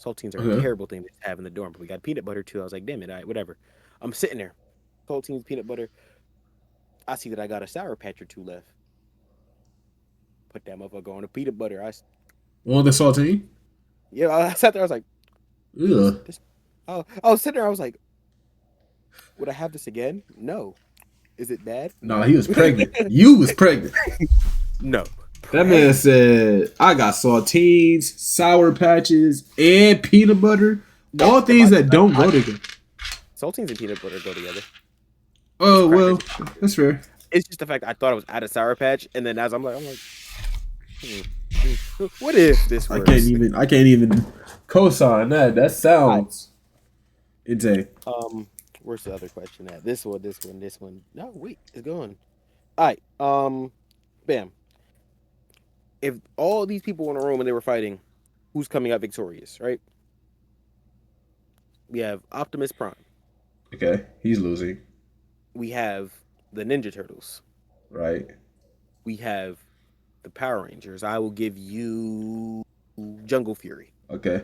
Saltines are a Okay. terrible thing to have in the dorm, but we got peanut butter too. I was like, damn it, all right, whatever. I'm sitting there, saltines, peanut butter. I see that I got a Sour Patch or two left. Put that motherfucker on the peanut butter. On the saltine? Yeah, I sat there. I was like, Ugh. this. Oh, I was sitting there. I was like, would I have this again? No. Is it bad? No, No. he was pregnant. You was pregnant. No. That man said, I got saltines, sour patches, and peanut butter. All things that don't go together. Saltines and peanut butter go together. Oh, well, Crackers. that's fair. It's just the fact I thought I was at a Sour Patch, and then as I'm like, what if this I works? can't even co-sign that. That sounds insane. Where's the other question at? This one. No, wait, it's gone. All right. Bam. If all these people were in a room and they were fighting, who's coming out victorious, right? We have Optimus Prime. Okay, he's losing, We have the Ninja Turtles. right? We have the Power Rangers. I will give you Jungle Fury. Okay.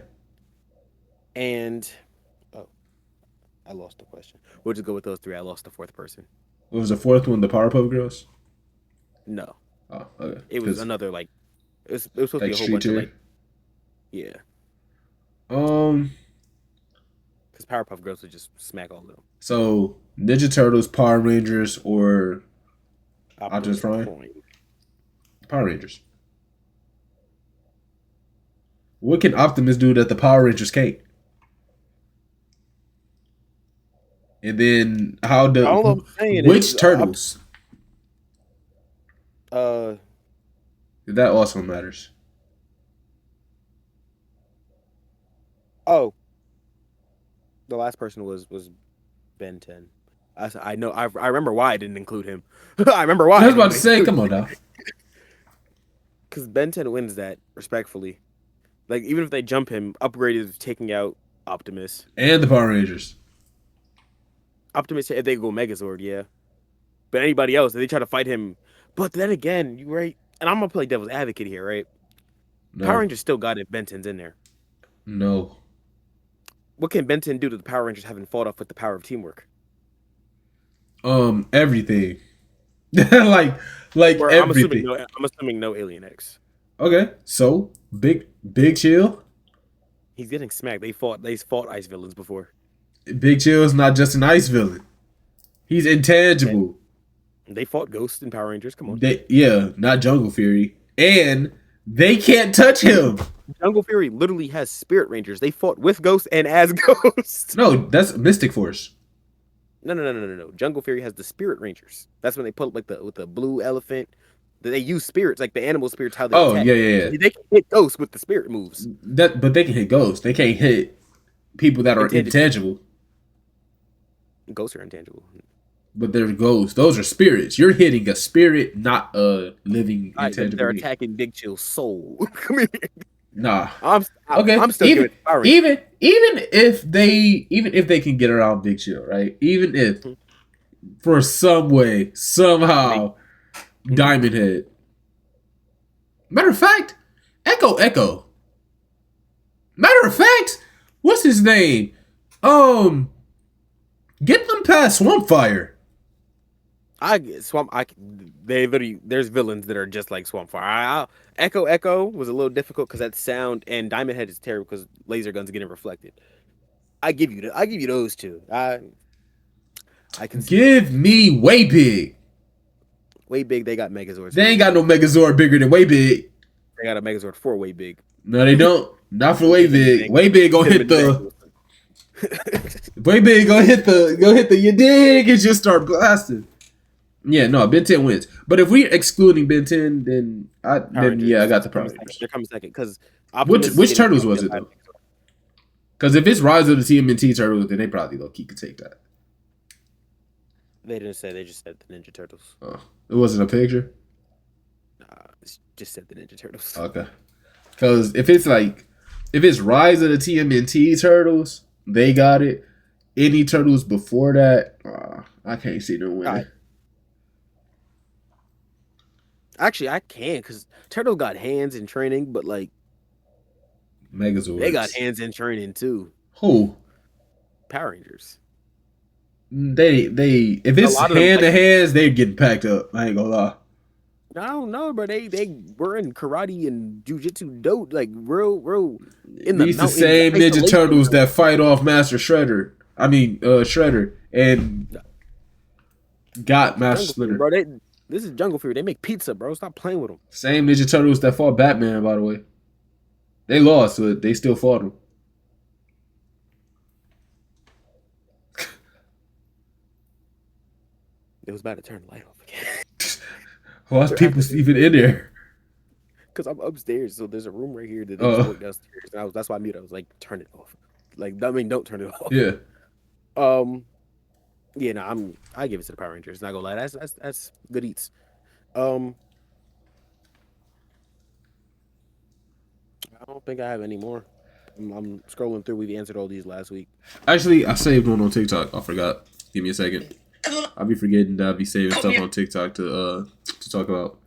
And oh, I lost the question. We'll just go with those three. I lost the fourth person. What was the fourth one? The Powerpuff Girls? No, Oh, okay. it was another like it was supposed to like be a whole Street bunch of Tier? like yeah. Um. Because Powerpuff Girls would just smack all of them. So Ninja Turtles, Power Rangers, or Optimus Optimus Prime. Prime. Power Rangers. What can Optimus do that the Power Rangers can't? And then All I'm saying which is, turtles? uh, That also matters. oh, the last person was Ben 10. I know. I remember why I didn't include him. I remember why I I was about to didn't say, include come on now. because Ben 10 wins that respectfully. Like even if they jump him, Upgrade is taking out Optimus. And the Power Rangers. Optimus, if they go Megazord, yeah. But anybody else, they try to fight him. But then again, you right, and I'm gonna play devil's advocate here, right? Power No. Rangers still got it. Benton's in there. No. What can Benton do to the Power Rangers having fought off with the power of teamwork? Everything. like Or everything. I'm assuming no Alien X. Okay. So Big Chill. He's getting smacked. They fought ice villains before. Big Chill is not just an ice villain. He's intangible. They fought Ghost and Power Rangers. Come on. Not Jungle Fury. And they can't touch him. Jungle Fury literally has Spirit Rangers. They fought with Ghost and as Ghost. No, that's Mystic Force. No. Jungle Fury has the Spirit Rangers. That's when they put like with the blue elephant. They use spirits, like the animal spirits, how they attack. Yeah. They can hit Ghost with the spirit moves. But they can hit ghosts. They can't hit people that are intangible. Ghosts are intangible. But they're ghosts. Those are spirits. You're hitting a spirit, not a living intangible. They're attacking Big Chill's soul. Come here. Nah. Okay. I'm still even if they can get around Big Chill, right? Even if for some way, somehow, Diamond Head. Matter of fact, Echo. Matter of fact, what's his name? Get them past Swamp Fire. There's villains that are just like Swamp Fire. Echo was a little difficult because that sound, and Diamond Head is terrible because laser guns getting reflected. I give you those two. I can give me Way Big. Way Big. They got Megazords. They ain't got no Megazord bigger than Way Big. They got a Megazord for Way Big. No, they don't. Not for Way Big. Way Big gonna hit the. Way Big gonna hit the. You dig? And just start blasting. Yeah, no, Ben 10 wins. But if we're excluding Ben 10, then I got the Power Rangers. They're coming second because which turtles was it though? Because if it's Rise of the TMNT Turtles, then they probably low-key could take that. They didn't say. They just said the Ninja Turtles. Oh, it wasn't a picture. It just said the Ninja Turtles. Okay. Because if it's Rise of the TMNT Turtles, they got it. Any turtles before that, I can't see them winning. Actually, I can because Turtle got hands in training, but like Megazords. They got hands in training too. Who? Power Rangers. They if it's hand to hands, they're getting packed up. I ain't gonna lie. I don't know, but they were in karate and jujitsu dope, like real in the These the same Ninja Turtles that fight off Master Shredder. I mean Shredder and got Master Splinter. Bro, this is Jungle Fury. They make pizza, bro. Stop playing with them. Same Ninja Turtles that fought Batman, by the way. They lost, but they still fought him. It was about to turn the light off again. Why are people even in there? Because I'm upstairs, so there's a room right here that they just walked downstairs. And that's why I muted. I was like, turn it off. Like, I mean, don't turn it off. Yeah. Yeah, no, I give it to the Power Rangers. Not gonna lie, that's good eats. I don't think I have any more. I'm scrolling through. We've answered all these last week. Actually, I saved one on TikTok. I forgot. Give me a second. I'll be forgetting that I'll be saving stuff on TikTok to talk about.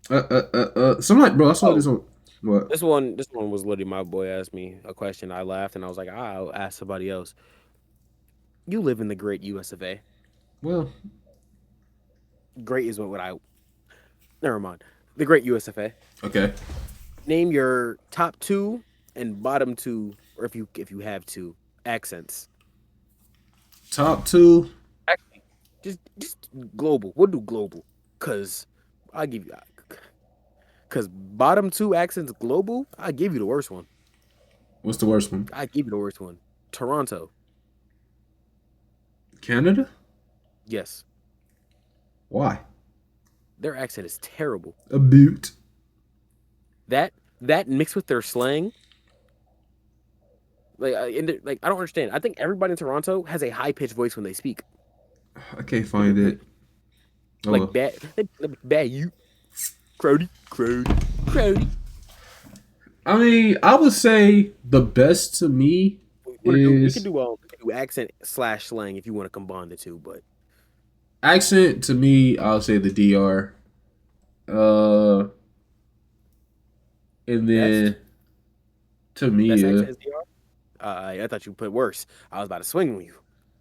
Bro, I saw this one. What? This one was literally my boy asked me a question. I laughed and I was like, I'll ask somebody else. You live in the great US of A. Well, great is what I. Never mind. The great US of A. Okay. Name your top 2 and bottom 2 or if you have to accents. Top two. Actually, just global. We'll do global, cause I give you, cause bottom two accents global. I give you the worst one. What's the worst one? I give you the worst one. Toronto. Canada. Yes, Why? their accent is terrible. A butte. That that mixed with their slang, like I don't understand. I think everybody in Toronto has a high pitched voice when they speak. I can't find it. Oh Like well. bad you, crowdy. I mean, I would say the best to me We can is do accent slash slang if you want to combine the two, but accent. To me, I'll say the DR. Uh, and best then to me, best accent is DR. I thought you put worse. I was about to swing on you.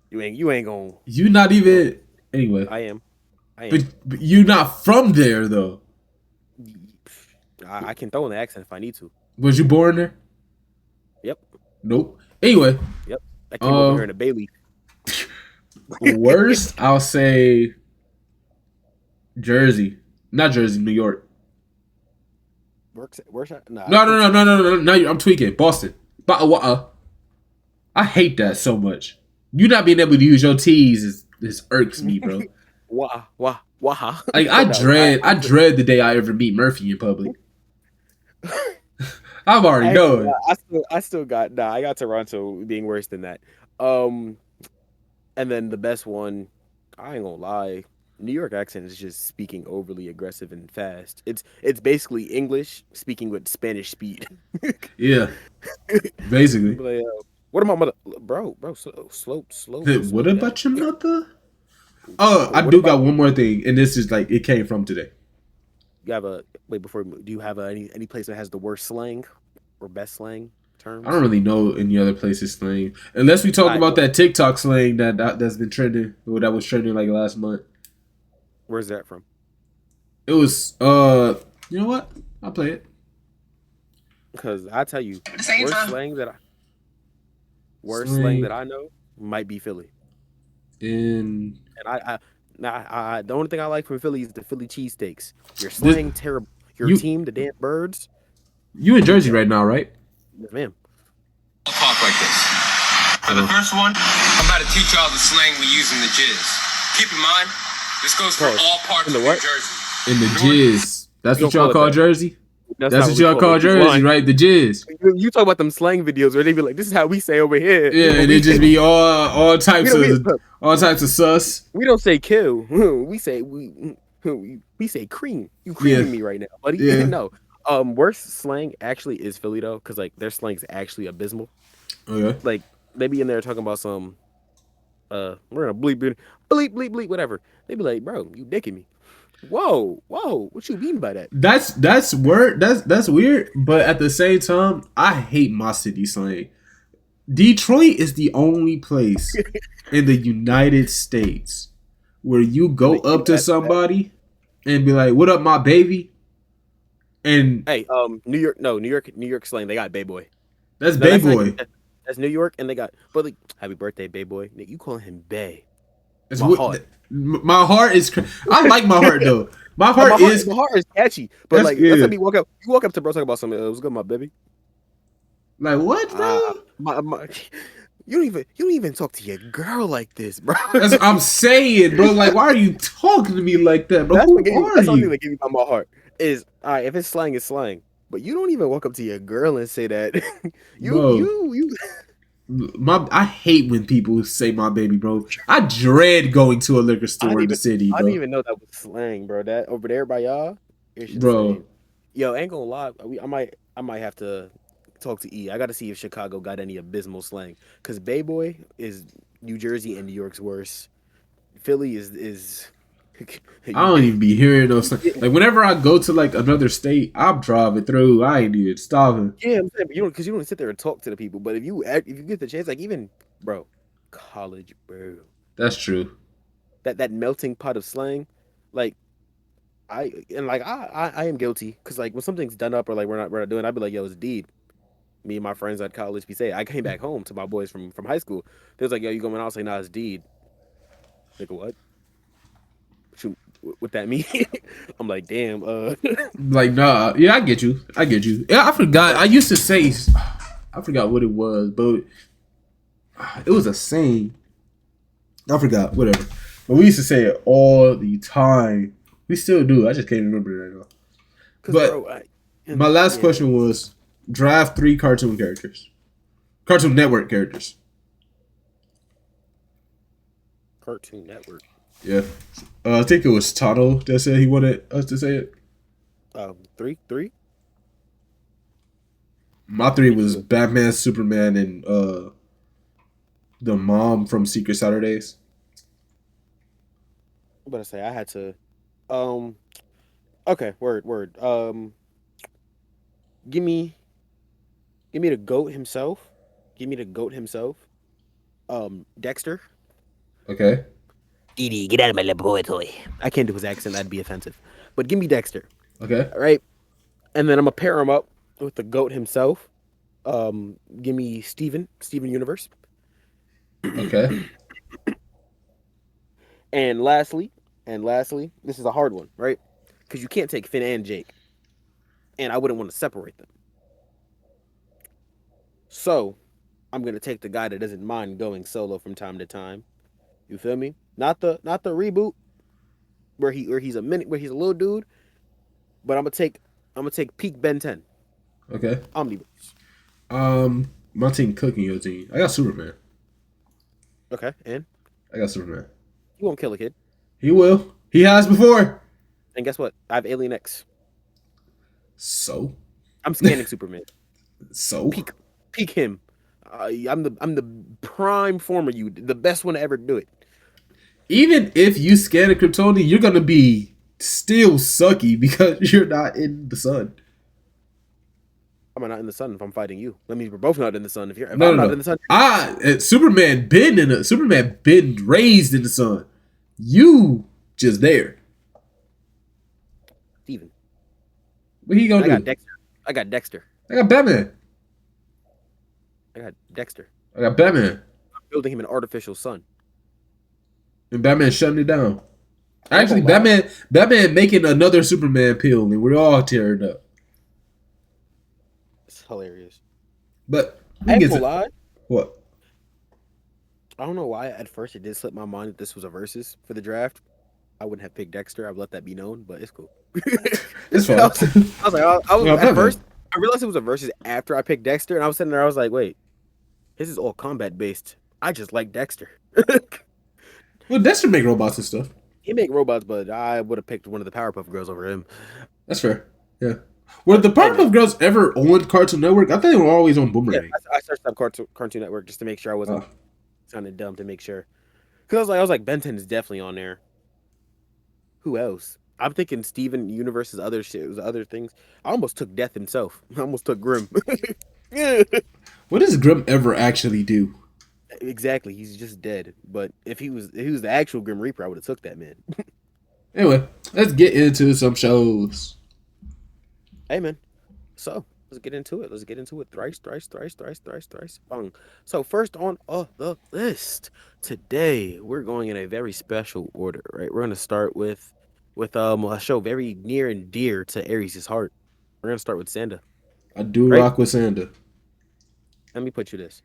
You ain't gonna. you not No, even anyway. I am. I But, am. but you not from there though. I can throw in the accent if I need to. Was you born there? Yep. Nope. Anyway, Yep. I came over here in um, a Bailey. worst I'll say Jersey, not Jersey, New York. Works. Nah, I No, think no, no, no, no, no, no. No, I'm tweaking. Boston. But I hate that so much. You not being able to use your T's is irks me, bro. wah. Like No, I dread the day I ever meet Murphy in public. I'm already I, knowing. I still got nah. I got Toronto being worse than that. Um, and then the best one, I ain't gonna lie. New York accent is just speaking overly aggressive and fast. It's basically English speaking with Spanish speed. Yeah, basically. Like, what about mother, bro? What Slow down. about your mother? Oh, I What do got about one more thing, and this is like it came from today. you have a wait before we move, do you have any place that has the worst slang or best slang I don't terms? really know any other places slang, unless we talk All right, about that TikTok slang that's been trending, or that was trending like last month. where's that from? It was you know what? I'll play it. Because I tell you, At the same time, worst slang that Slang I know might be Philly. in And the only thing I like from Philly is the Philly cheesesteaks. Your this slang terrible. Your you team, the damn birds, you in Jersey yo, right now, right? yes, ma'am. Talk like this. For the first one, I'm about to teach y'all the slang we use in the jizz. Keep in mind, this goes for Pause. all parts In the of what? New Jersey. In the North, jizz. That's We what don't call y'all it call that. Jersey. That's That's not what what we y'all call call it. You Jersey, lying. right? The jizz. You talk about them slang videos where they be like, "This is how we say over here." Yeah, But and it just be all types we of don't sus. we don't say kill. We say cream. You Yeah, creaming me right now, buddy. yeah. No. Worst slang actually is Philly though, because like their slang is actually abysmal. Okay. Like they be in there talking about some we're gonna bleep, whatever. They be like, bro, you dicking me. Whoa, what you mean by that? That's word. That's weird. But at the same time, I hate my city slang. Detroit is the only place in the United States where you When go they up do to that, somebody and be like, "What up, my baby?" And hey, New York slang, they got Bay Boy. that's No, Bay Boy. that's New York, and they got, but like, happy birthday, Bay Boy. Nigga, you calling him Bay? It's My what heart. my heart is. I like my heart though. My No, heart is. my heart is catchy, but That's like, let's say good. you walk up to bro, talk about something. It was good, my baby. Like what, bro? My, you don't even talk to your girl like this, bro. That's what I'm saying, bro. Like, why are you talking to me like that, bro? Who are That's the only thing you, that gave me by my heart is all right. If it's slang, it's slang. But you don't even walk up to your girl and say that. bro? You. I hate when people say my baby, bro. I dread going to a liquor store in the city, I didn't bro. even know that was slang, bro. That over there by y'all, it's Bro, insane. Yo, ain't gonna lie. I might have to talk to E. I got to see if Chicago got any abysmal slang. Cause Bay Boy is New Jersey and New York's worse. Philly is I don't even be hearing those. Like, whenever I go to like another state, I'm driving through. I ain't even stopping. yeah. I'm saying, but you don't sit there and talk to the people. But if you get the chance, like even bro, college bro, That's true. that melting pot of slang, like I am guilty because like when something's done up or like we're not doing, I'd be like, yo, it's a deed. Me and my friends at college be saying. I came back home to my boys from high school. They was like, "Yo, you going out?" I was like, "Nah, it's Deed." Nigga, what? What that mean? I'm like, damn. Like, nah, yeah, I get you. Yeah, I forgot. I used to say, I forgot what it was, but it was a saying. I forgot, whatever. But we used to say it all the time. We still do. I just can't remember it right now. But bro, my last question was draft 3 Cartoon characters, Cartoon Network characters. Cartoon Network. Yeah, I think it was Tano that said he wanted us to say it. 3. My 3 was Batman, Superman, and the mom from Secret Saturdays. I'm about to say I had to. Okay, word. Give me the goat himself. Give me the goat himself. Dexter. Okay. Edie, get out of my laboratory. I can't do his accent. That'd be offensive. But give me Dexter. Okay. All right. And then I'm gonna pair him up with the goat himself. Give me Steven Universe. Okay. And lastly, this is a hard one, right? Because you can't take Finn and Jake, and I wouldn't want to separate them. So I'm gonna take the guy that doesn't mind going solo from time to time. You feel me? Not the reboot where he's a little dude, but I'm gonna take peak Ben 10. Okay. Omniverse. My team cooking your team. I got Superman. Okay, and I got Superman. he won't kill a kid. He will. He has before. And guess what? I have Alien X. So. I'm scanning Superman. So. Peak him. I'm the prime former you, the best one to ever do it. Even if you scan a Kryptonian, you're gonna be still sucky because you're not in the sun. I'm not in the sun if I'm fighting you. That means we're both not in the sun. If No, I'm not in the sun, Superman been raised in the sun. You just there. Steven. What he gonna do? I got Dexter. I got Batman. I got Dexter. I got Batman. I'm building him an artificial sun. And Batman shutting it down. Actually, Batman making another Superman pill, and we're all tearing up. It's hilarious. But I ain't gonna lie. What? I don't know why at first it did slip my mind that this was a versus for the draft. I wouldn't have picked Dexter. I've let that be known, but it's cool. It's fine. I was like, at first, I realized it was a versus after I picked Dexter, and I was sitting there, I was like, wait, this is all combat based. I just like Dexter. Well, Dexter make robots and stuff. He make robots, but I would have picked one of the Powerpuff Girls over him. That's fair. Yeah. Were the Powerpuff Girls ever on Cartoon Network? I thought they were always on Boomerang. Yeah, I searched up Cartoon Network just to make sure I wasn't sounding dumb to make sure. Because I was like, Ben 10 is definitely on there. Who else? I'm thinking Steven Universe's other shit, other things. I almost took Death himself. I almost took Grimm. What does Grimm ever actually do? Exactly, he's just dead. But if he was the actual Grim Reaper, I would have took that man. Anyway, let's get into some shows. Hey man, so let's get into it. Thrice. Bang. So first on the list today, we're going in a very special order. Right, we're gonna start with a show very near and dear to Aries' heart. We're gonna start with Sanda. I do rock with Sanda. Let me put you this.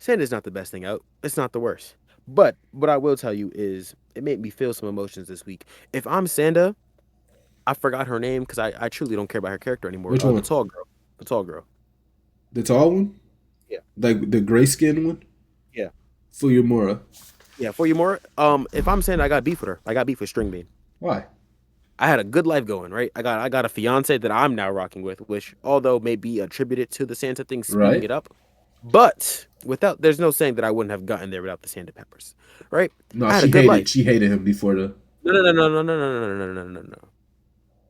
Sanda's not the best thing out. It's not the worst. But what I will tell you is it made me feel some emotions this week. If I'm Sanda, I forgot her name because I truly don't care about her character anymore. Which one? The tall girl. The tall girl. The tall one? Yeah. Like the gray skin one? Yeah. Fuyumura. Yeah, Fuyumura. If I'm Sanda, I got beef with her. I got beef with Stringbean. Why? I had a good life going, right? I got a fiance that I'm now rocking with, which although may be attributed to the Santa thing speeding it up. But there's no saying that I wouldn't have gotten there without the Santa Peppers, right? No, she hated him before the. No.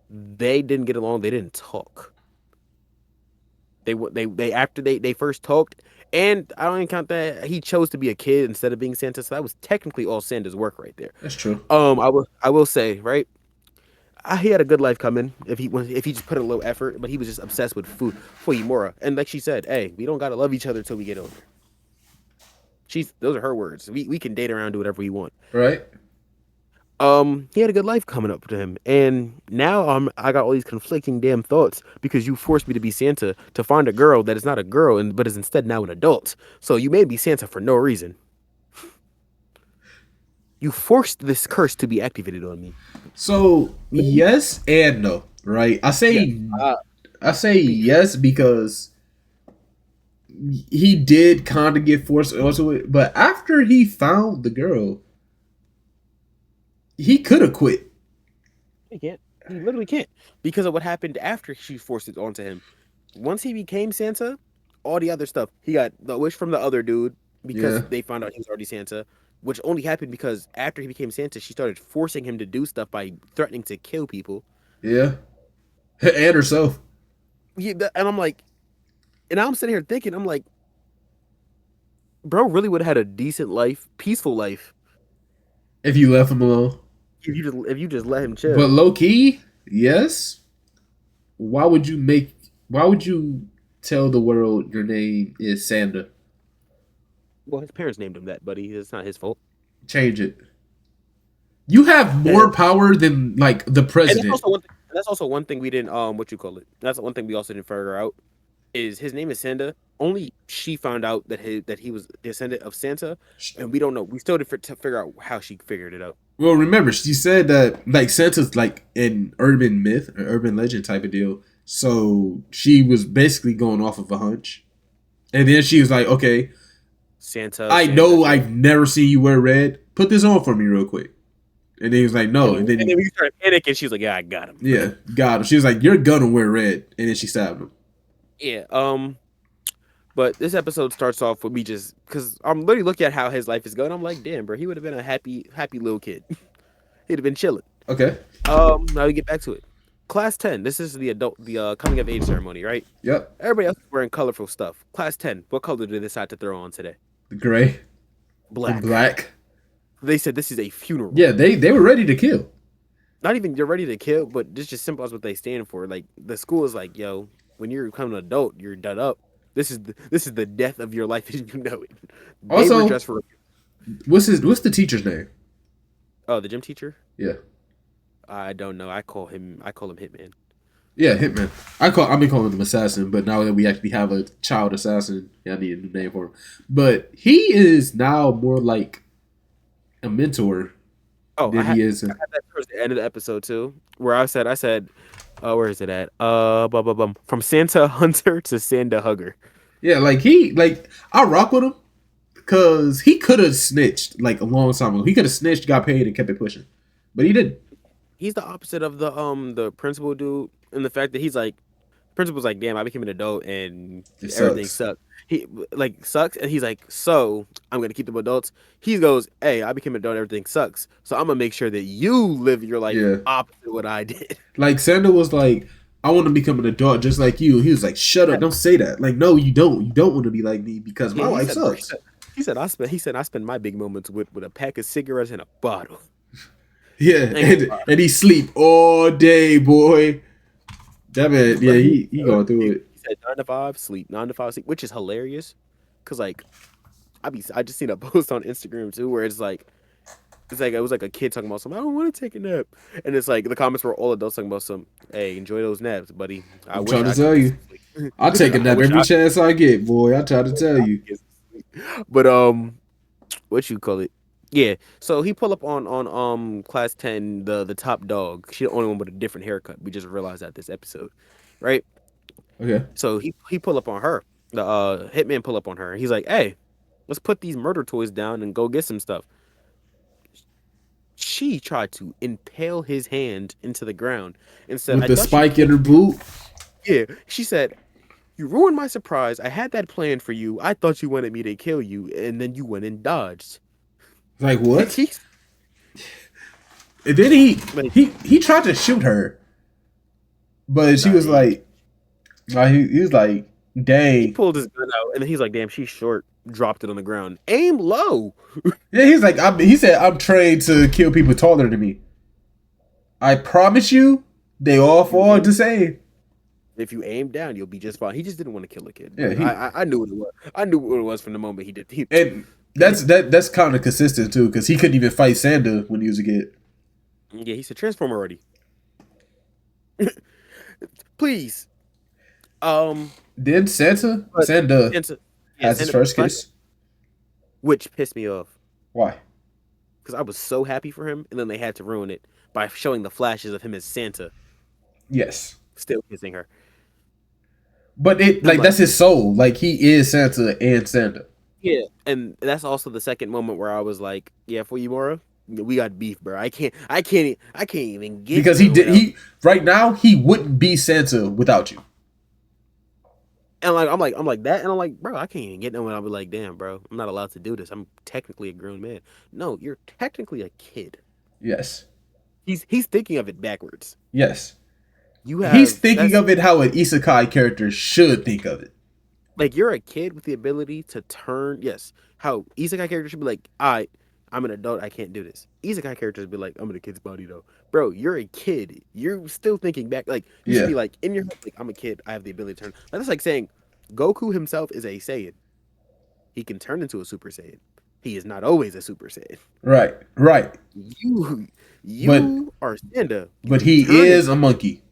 They didn't get along. They didn't talk. They after they first talked, and I don't even count that he chose to be a kid instead of being Santa. So that was technically all Santa's work right there. That's true. I will say right. he had a good life coming if he just put a little effort, but he was just obsessed with food for Yumura. And like she said, hey, we don't gotta love each other until we get older. Those are her words. We can date around, do whatever we want. Right. He had a good life coming up to him, and now I got all these conflicting damn thoughts because you forced me to be Santa to find a girl that is not a girl but is instead now an adult. So you made me Santa for no reason. You forced this curse to be activated on me. So yes and no, right? I say yes because he did kind of get forced onto it, but after he found the girl, he could have quit. He can't. He literally can't because of what happened after she forced it onto him. Once he became Santa, all the other stuff he got the wish from the other dude because they found out he was already Santa, which only happened because after he became Santa, she started forcing him to do stuff by threatening to kill people. Yeah, and herself. Yeah, and I'm like, and I'm sitting here thinking, I'm like, bro, really would have had a decent life, peaceful life If you left him alone. if you just let him chill. But low key, yes. Why would you tell the world your name is Santa? Well, his parents named him that, buddy. It's not his fault. Change it. You have more power than like the And president. that's also one thing we didn't what you call it. That's one thing we also didn't figure out is his name is Santa. Only she found out that he was descendant of Santa, and we don't know. We still didn't to figure out how she figured it out. Well, remember, she said that like Santa's like an urban myth or urban legend type of deal. So she was basically going off of a hunch. And then she was like, okay, I know I've never seen you wear red. Put this on for me real quick. And then he was like, no. And then we started panicking. She was like, yeah, I got him. Yeah, got him. She was like, you're gonna wear red. And then she stabbed him. Yeah. But this episode starts off with me just because I'm literally looking at how his life is going. I'm like, damn, bro, he would have been a happy little kid. He'd have been chilling. Okay. Now we get back to it. Class 10. This is the coming of age ceremony, right? Yep. Everybody else is wearing colorful stuff. Class 10. What color did they decide to throw on today? The gray. Black. Black. They said this is a funeral. Yeah, they were ready to kill. Not even you're ready to kill, but this just simple as what they stand for. Like the school is like, yo, when you're becoming an adult, you're done up. This is the death of your life as you know it. They Also, were dressed for what's the teacher's name? Oh, the gym teacher? Yeah. I don't know. I call him Hitman. Yeah, Hitman. I've been calling him Assassin, but now that we actually have a child assassin, I need a new name for him. But he is now more like a mentor. Oh, he is. I had that towards the end of the episode too, where I said, where is it at? From Santa Hunter to Santa Hugger. Yeah, I rock with him because he could have snitched like a long time ago. He could have snitched, got paid, and kept it pushing, but he didn't. He's the opposite of the principal dude in the fact that he's like, principal's like, damn, I became an adult and everything sucks. He like sucks, and he's like, so I'm gonna keep them adults. He goes, hey, I became an adult, everything sucks, so I'm gonna make sure that you live your life opposite what I did. Like Santa was like, I want to become an adult just like you. He was like, shut up, don't say that. Like, no, you don't. You don't want to be like me because my life sucks. He said I spend my big moments with a pack of cigarettes and a bottle. Yeah, and he sleep all day, boy. That man, yeah, he going through it. He said 9 to 5 sleep, 9 to 5 sleep, which is hilarious, cause like I just seen a post on Instagram too where it was like a kid talking about something. I don't want to take a nap, and it's like the comments were all adults talking about some. Hey, enjoy those naps, buddy. I'm trying to tell you, I take a nap every chance I get, boy. I try to tell you. But what you call it? Yeah, so he pull up on class 10, the top dog. She the only one with a different haircut. We just realized that this episode, right? Okay. So he pull up on her. The hitman pull up on her. He's like, hey, let's put these murder toys down and go get some stuff. She tried to impale his hand into the ground and said, with the spike in her boot. Yeah, she said, you ruined my surprise. I had that plan for you. I thought you wanted me to kill you, and then you went and dodged. Like what? And then he tried to shoot her, but she was like, he was like, dang. He pulled his gun out, and then he's like, damn, she's short. Dropped it on the ground. Aim low. Yeah, he's like, he said, I'm trained to kill people taller than me. I promise you, they all fall the same. If you aim down, you'll be just fine. He just didn't want to kill a kid. Yeah, Bro. I knew what it was. I knew what it was from the moment he did. and that's kind of consistent too, because he couldn't even fight Santa when he was a kid. Yeah, he said transform already. Please. Then Santa Santa has his first kiss. Which pissed me off. Why? Because I was so happy for him, and then they had to ruin it by showing the flashes of him as Santa Yes, still kissing her. but it like that's his soul. Like he is Santa and Santa. Yeah, and that's also the second moment where I was like, "Yeah, for Yumura, we got beef, bro. I can't even get Because he right now he wouldn't be Santa without you. And like I'm like that, and I'm like, bro, I can't even get no one. I'll be like, damn, bro, I'm not allowed to do this. I'm technically a grown man. No, you're technically a kid. Yes. He's thinking of it backwards. Yes. He's thinking of it how an isekai character should think of it. Like you're a kid with the ability to turn. Yes, how isekai characters should be like, I'm an adult. I can't do this. Isekai characters be like, I'm in a kid's body though, bro. You're a kid. You're still thinking back. Like you should be like in your head, like I'm a kid. I have the ability to turn. Like, that's like saying Goku himself is a Saiyan. He can turn into a Super Saiyan. He is not always a Super Saiyan. Right. You are Sanda. But he is a monkey.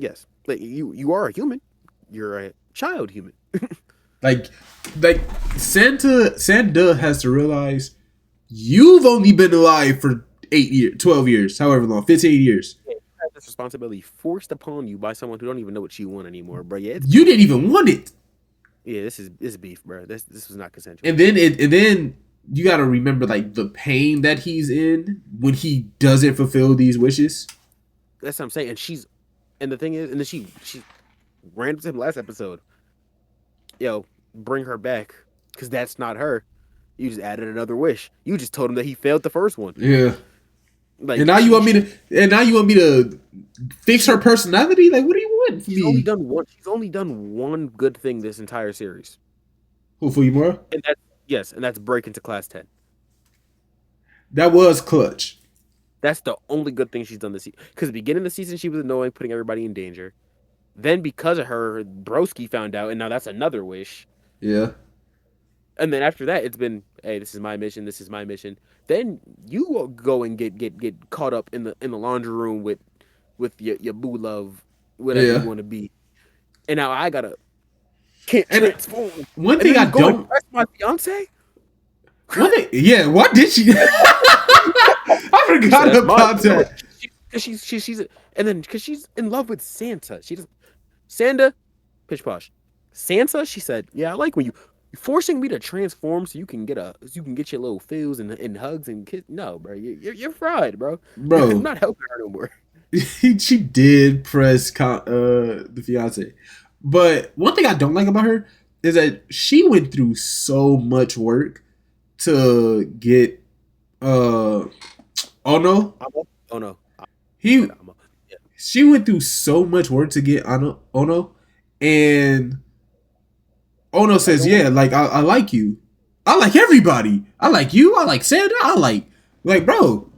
Yes, like you are a human. You're a child human. like Santa has to realize you've only been alive for 8 years, 12 years, however long, 15 years. This responsibility forced upon you by someone who don't even know what you want anymore, bro. Yeah, you didn't even want it. Yeah, this is beef, bro. This was not consensual. And then you got to remember like the pain that he's in when he doesn't fulfill these wishes. That's what I'm saying. And the thing is, and then she ran up to him last episode. Yo, bring her back, because that's not her. You just added another wish. You just told him that he failed the first one. Yeah. Like, and now you want me to fix her personality? Like, what do you want from me? She's only done one good thing this entire series. Who, Fuyumura? And that's break into class 10. That was clutch. That's the only good thing she's done this season. Because at the beginning of the season, she was annoying, putting everybody in danger. Then because of her, Broski found out, and now that's another wish. Yeah. And then after that, it's been, hey, this is my mission. This is my mission. Then you go and get caught up in the laundry room with your boo love, whatever you want to be. And now I can't transform. One thing I don't. That's my fiance. What did she? I forgot about that. Because she's in love with Santa. She doesn't. Santa, pitch posh. Santa, she said, yeah, I like when you're forcing me to transform so you can get your little feels and hugs and kiss. No, bro, you're fried, bro. I'm not helping her no more. She did press the fiance, but one thing I don't like about her is that she went through so much work to get Oh no. She went through so much work to get Ono, and Ono says, "Yeah, like I like you, I like everybody, I like you, I like Santa, I like bro,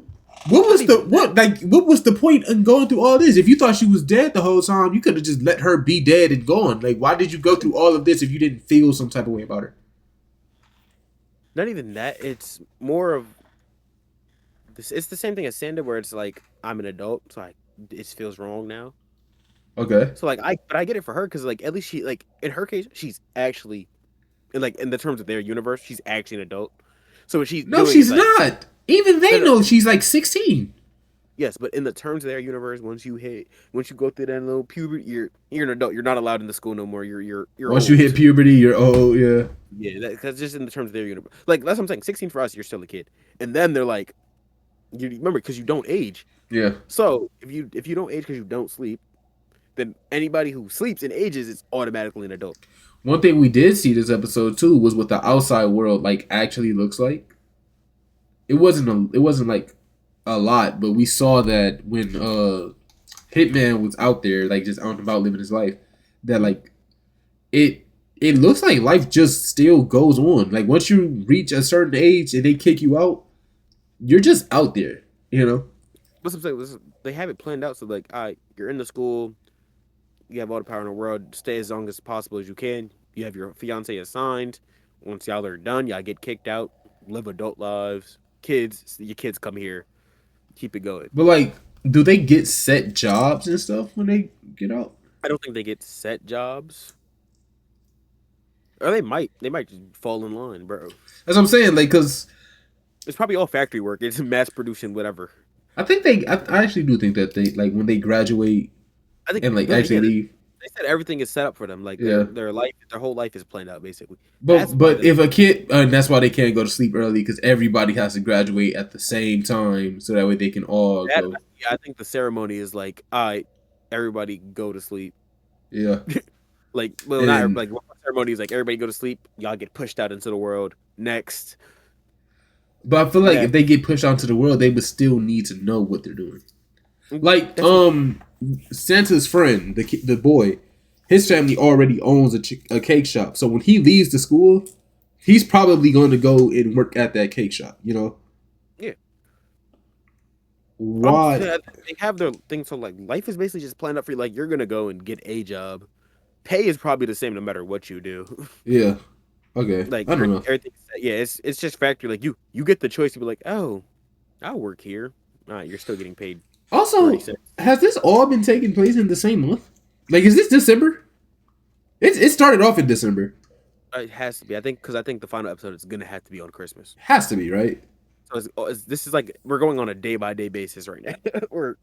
what was the point in going through all this? If you thought she was dead the whole time, you could have just let her be dead and gone. Like, why did you go through all of this if you didn't feel some type of way about her?" Not even that. It's more of this. It's the same thing as Santa, where it's like I'm an adult, so it feels wrong now. Okay. So I get it for her because at least she in her case she's actually in the terms of their universe she's actually an adult. So what she's she's not. Even they know she's 16. Yes, but in the terms of their universe, once you go through that little puberty, you're an adult. You're not allowed in the school no more. You're once old. You hit puberty, you're old. Yeah. Yeah, because just in the terms of their universe, that's what I'm saying. 16 for us, you're still a kid, and then they're like, you remember because you don't age. Yeah. So if you don't age because you don't sleep, then anybody who sleeps and ages is automatically an adult. One thing we did see this episode too was what the outside world actually looks like. It wasn't a lot, but we saw that when Hitman was out there, just out and about living his life, that it looks like life just still goes on. Once you reach a certain age and they kick you out, you're just out there, you know. What's I'm saying? They have it planned out. So like, all right, you're in the school. You have all the power in the world. Stay as long as possible as you can. You have your fiance assigned. Once y'all are done, y'all get kicked out. Live adult lives. Kids, your kids come here. Keep it going. But like, do they get set jobs and stuff when they get out? I don't think they get set jobs. Or they might. They might just fall in line, bro. That's what I'm saying. Like, cause It's probably all factory work. It's mass producing, whatever. I think they. I actually do think that they like when they graduate I think and like then actually again, leave. they said everything is set up for them. Like Yeah. their life, their whole life is planned out basically. But if a kid, and that's why they can't go to sleep early because everybody has to graduate at the same time, so that way they can all go. Yeah, I think the ceremony is like, all right, everybody go to sleep. Yeah, Like, well, and not like one ceremony is like everybody go to sleep. Y'all get pushed out into the world. Next, but I feel like Yeah. if they get pushed onto the world, they would still need to know what they're doing. Like, That's Santa's friend, the boy, his family already owns a cake shop. So when he leaves the school, he's probably going to go and work at that cake shop. You know? Yeah. Why? They have their thing. So like, life is basically just planned up for you. Like, you're gonna go and get a job. Pay is probably the same no matter what you do. Yeah. Okay. Like, I don't know. everything. Yeah, it's just factory. Like you get the choice to be like, oh, I'll work here. All right, you're still getting paid Also, 30 cents. has this all been taking place in the same month? Like, is this December? It started off in December. It has to be. I think because I think the final episode is gonna have to be on Christmas. Has to be, right? So this is like we're going on a day by day basis right now, or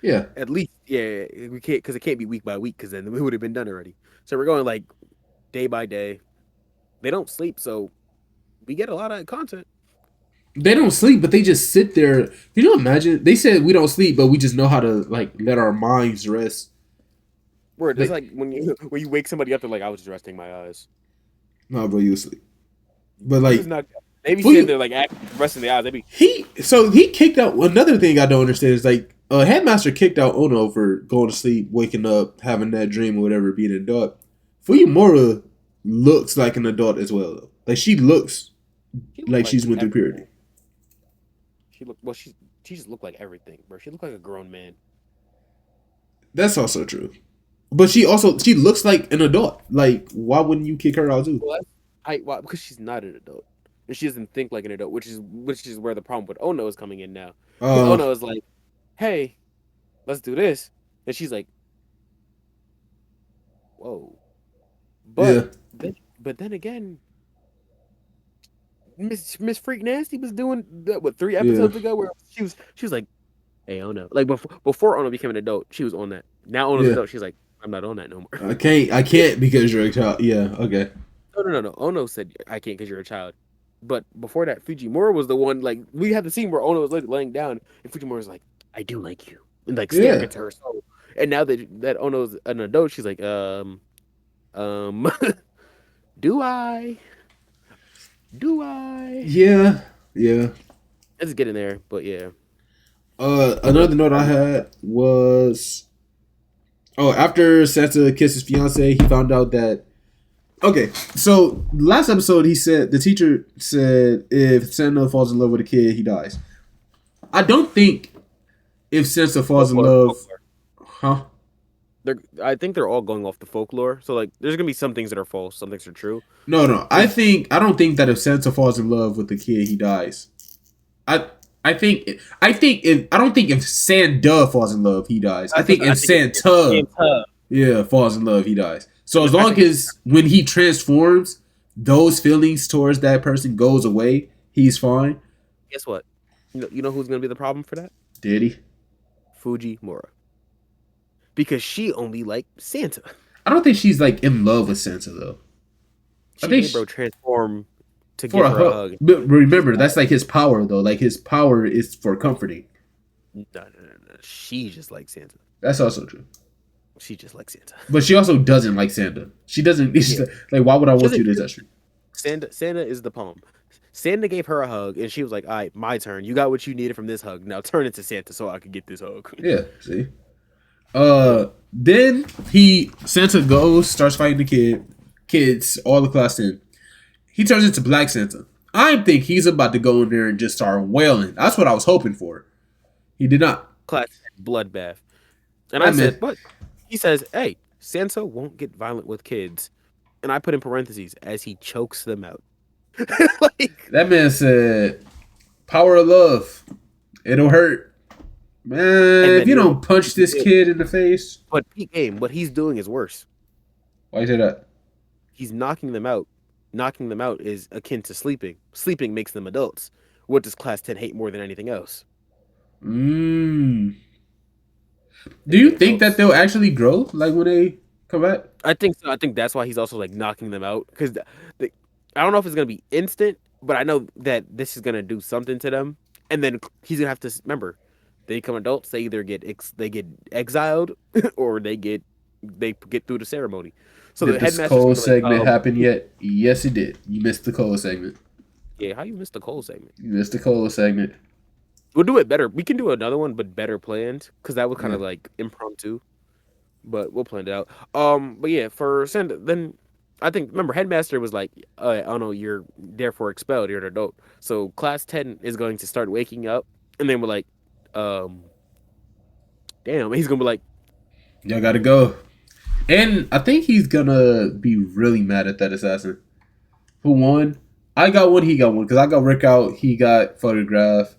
Yeah. at least we can't because it can't be week by week because then it would have been done already. So we're going like day by day. They don't sleep, so we get a lot of content. They don't sleep, but they just sit there. Can you imagine? They said we don't sleep, but we just know how to like let our minds rest. Word, it's like when you wake somebody up, they're like, I was just resting my eyes. No, bro, you asleep. But like It's not. Maybe Well, sitting there like resting the eyes. They be he kicked out. Another thing I don't understand is like Headmaster kicked out Ono for going to sleep, waking up, having that dream or whatever, being an adult. Fuyumura looks like an adult as well, though. Like she looks she look like she's went through everything. puberty. She look well. She just looked like everything, bro. She looked like a grown man. That's also true. But she looks like an adult. Like, why wouldn't you kick her out too? Well, why? Because she's not an adult, and she doesn't think like an adult, which is where the problem with Ono is coming in now. 'Cause Ono is like, "Hey, let's do this," and she's like, "Whoa," Yeah. but then again, Miss Freak Nasty was doing that 3 episodes ago, where she was like, "Hey, Ono," like before Ono became an adult, she was on that. Now Ono's an adult, she's like, "I'm not on that no more." I can't because you're a child. Yeah, okay. No. Ono said I can't because you're a child. But before that, Fujimura was the one. Like we had the scene where Ono was laying down, and Fujimura was like, "I do like you," and like staring into her soul. And now that Ono's an adult, she's like, do I? Do I? Yeah. It's getting there, but yeah. Another note I had was, after Santa kissed his fiance, he found out that. Okay, so last episode he said the teacher said if Santa falls in love with a kid, he dies. I don't think if Santa falls in love, huh? I think they're all going off the folklore. So like, there's gonna be some things that are false, some things are true. No. I don't think that if Santa falls in love with the kid, he dies. I don't think if Santa falls in love, he dies. I think if Santa falls in love, he dies. So as long as when he transforms, those feelings towards that person goes away, he's fine. Guess what? You know who's gonna be the problem for that? Did he? Fujimura. Because she only liked Santa. I don't think she's like in love with Santa though. I think bro transform to for give her a hug. But remember, that's like his power though. Like his power is for comforting. No. She just likes Santa. That's also true. She just likes Santa. But she also doesn't like Santa. She doesn't. Like, why would I want you to touch me? Santa is the palm. Santa gave her a hug, and she was like, "All right, my turn. You got what you needed from this hug. Now turn it to Santa so I can get this hug." Yeah. See. Then Santa goes, starts fighting the kids, all the class in. He turns into Black Santa. I think he's about to go in there and just start wailing. That's what I was hoping for. He did not. Class bloodbath. And That I said, man, but he says, hey, Santa won't get violent with kids. And I put in parentheses as he chokes them out. Like, that man said, "Power of love. It'll hurt, man. and If then you you know don't punch this kid in the face, but peak game, what he's doing is worse. why you say that? He's knocking them out. Knocking them out is akin to sleeping. Sleeping makes them adults. What does class 10 hate more than anything else? Mm. Do you think that they'll actually grow like when they come back? I think so. I think that's why he's also like knocking them out because I don't know if it's gonna be instant, but I know that this is gonna do something to them, and then he's gonna have to remember they become adults. They either get they get exiled or they get through the ceremony. So Did the this headmaster's Cole gonna be like, segment happen yet? Yes, it did. You missed the Cole segment. yeah, how you missed the Cole segment? You missed the Cole segment. We'll do it better. We can do another one, but better planned because that was kind of Yeah. like impromptu. But we'll plan it out. But yeah, for send then I think remember headmaster was like, oh no, you're therefore expelled. You're an adult. So class 10 is going to start waking up, and then we're like, damn, he's gonna be like, Y'all gotta go. And I think he's gonna be really mad at that assassin. Who won? I got one, he got one. Because I got Rick out, he got photograph.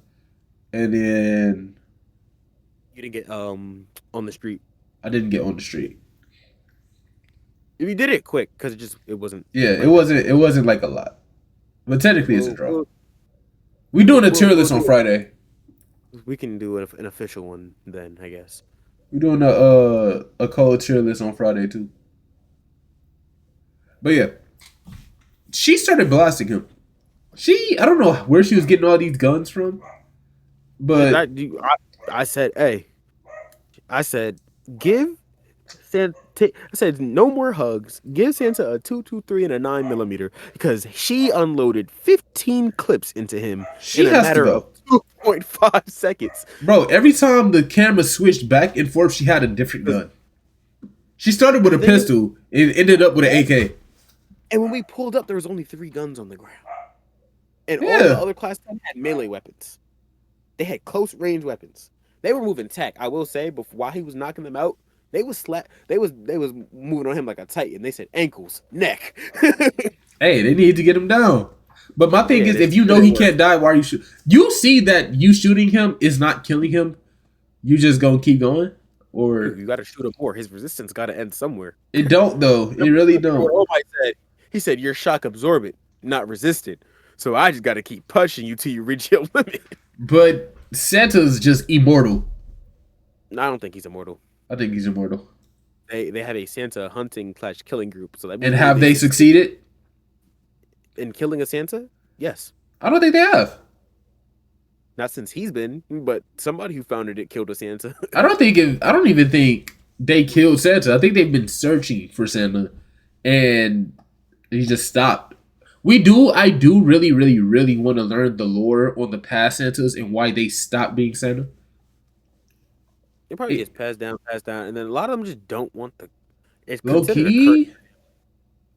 And then you didn't get on the street. I didn't get on the street. If you did it quick, because it wasn't. Yeah, it wasn't like a lot. But technically it's a draw. We doing a we'll- tier list we'll on do- Friday. We can do an official one then, I guess. We're doing a cold tier list on Friday too. But yeah. She started blasting him. I don't know where she was getting all these guns from. But I said, hey, I said, give Santa. I said, no more hugs. Give Santa a 223 and a 9mm because she unloaded 15 clips into him She in a has to matter go. of 2.5 seconds. Bro, every time the camera switched back and forth, she had a different gun. She started with a pistol and ended up with an AK. And when we pulled up, there was only 3 guns on the ground. And all Yeah. the other class 10 had melee weapons. They had close range weapons. They were moving tech. I will say, but while he was knocking them out, they was moving on him like a titan. They said ankles, neck. Hey, they need to get him down. But my thing Yeah, is, they- if you know he can't die, why are you shoot? You see that you shooting him is not killing him. You just gonna keep going, or You got to shoot him more. His resistance got to end somewhere. it don't though. It really don't. What Omai said, he said, you're shock absorbent, not resistant. So I just got to keep punching you till you reach your limit. But Santa's just immortal. No, I don't think he's immortal. I think he's immortal. They have a Santa hunting / killing group. So that And have they succeeded? in killing a Santa? Yes. I don't think they have. Not since he's been, but somebody who founded it killed a Santa. I don't even think they killed Santa. I think they've been searching for Santa, and he just stopped. I do really, really, really want to learn the lore on the past Santas and why they stopped being Santa. It probably gets passed down, and then a lot of them just don't want the. It's Low considered a key,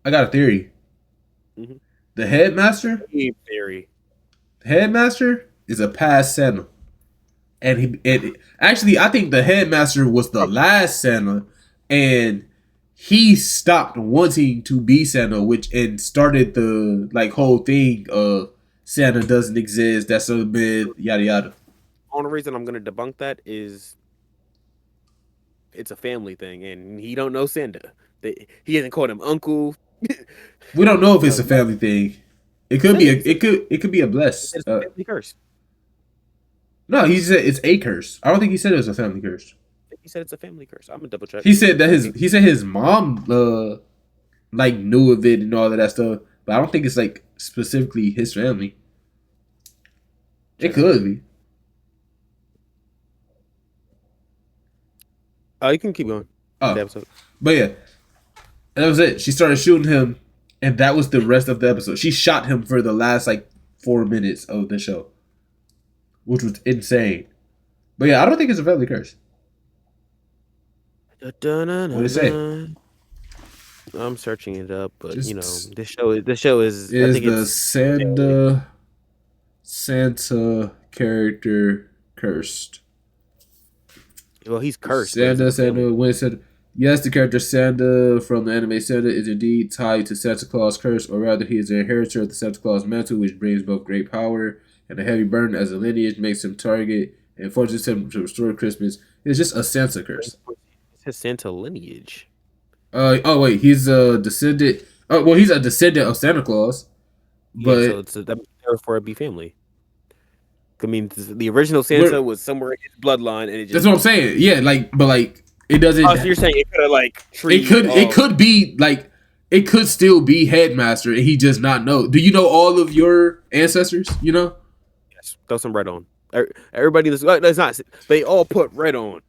I got a theory. Mhm. The headmaster theory. is a past Santa, and actually I think the headmaster was the last Santa, and he stopped wanting to be Santa, and started the whole thing of Santa doesn't exist. That's a myth. Yada yada. Only reason I'm gonna debunk that is it's a family thing, and he don't know Santa. He hasn't called him uncle. We don't know if it's a family thing. It could be it could be a bless. It's a family curse. No, he said it's a curse. I don't think he said it was a family curse. He said it's a family curse. I'm gonna double check. He said that his mom knew of it and all of that stuff, but I don't think it's specifically his family. It could be. You can keep going. Oh. The episode. But yeah, that was it. She started shooting him, and that was the rest of the episode. She shot him for the last 4 minutes of the show, which was insane. But yeah, I don't think it's a family curse. What did it say? I'm searching it up, but Just- this show is. I Is think the it's Santa character cursed? Well, he's cursed, but Santa, Santa, when Santa. Yes, the character Santa from the anime Santa is indeed tied to Santa Claus' curse, or rather, he is an inheritor of the Santa Claus mantle, which brings both great power and a heavy burden as a lineage, makes him target and forces him to restore Christmas. It's just a Santa curse. It's his Santa lineage. Oh wait, he's a descendant. Oh well, he's a descendant of Santa Claus, Yeah, so but therefore it'd be family. I mean, the original Santa was somewhere in his bloodline, and it just. That's what I'm saying. Yeah, but it doesn't. Oh, so you're saying it could have It could be it could still be Headmaster, and he just not know. Do you know all of your ancestors? You know. Yes, throw some red on. Everybody in this. That's not. They all put red on.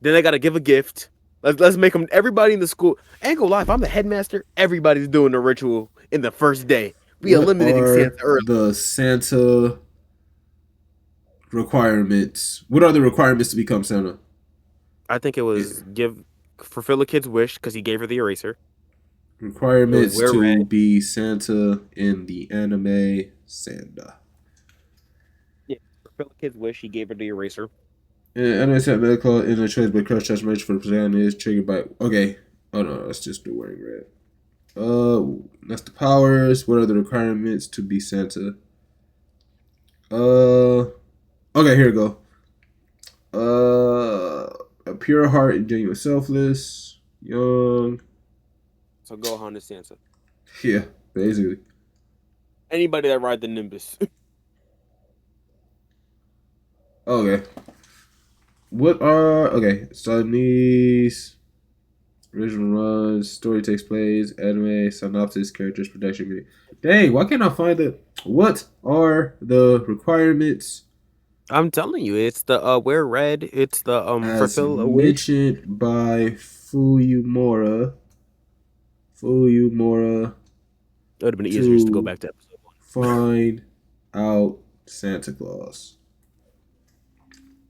Then they got to give a gift. Let's make them. Everybody in the school. Ain't gonna lie. If I'm the headmaster, everybody's doing the ritual in the first day. We eliminating Santa early. The Santa requirements. What are the requirements to become Santa? I think it was fulfill a kid's wish because he gave her the eraser. Requirements to be Santa in the anime Santa. Yeah, fulfill a kid's wish. He gave her the eraser. And I said medical in a choice by crush transformation for the Santa is triggered by. Okay. Oh no, that's just the wearing red. That's the powers. What are the requirements to be Santa? Okay, here we go. A pure heart and genuine selfless, young. So Gohan is Santa. Yeah, basically. Anybody that ride the Nimbus. Okay. Sunny's original runs, story takes place, anime, synopsis, characters, production. Dang, why can't I find it? What are the requirements? I'm telling you, it's the wear red. It's the fulfill a wish. Mentioned by Fuyumura. It would have been easier just to go back to episode 1. Find out Santa Claus.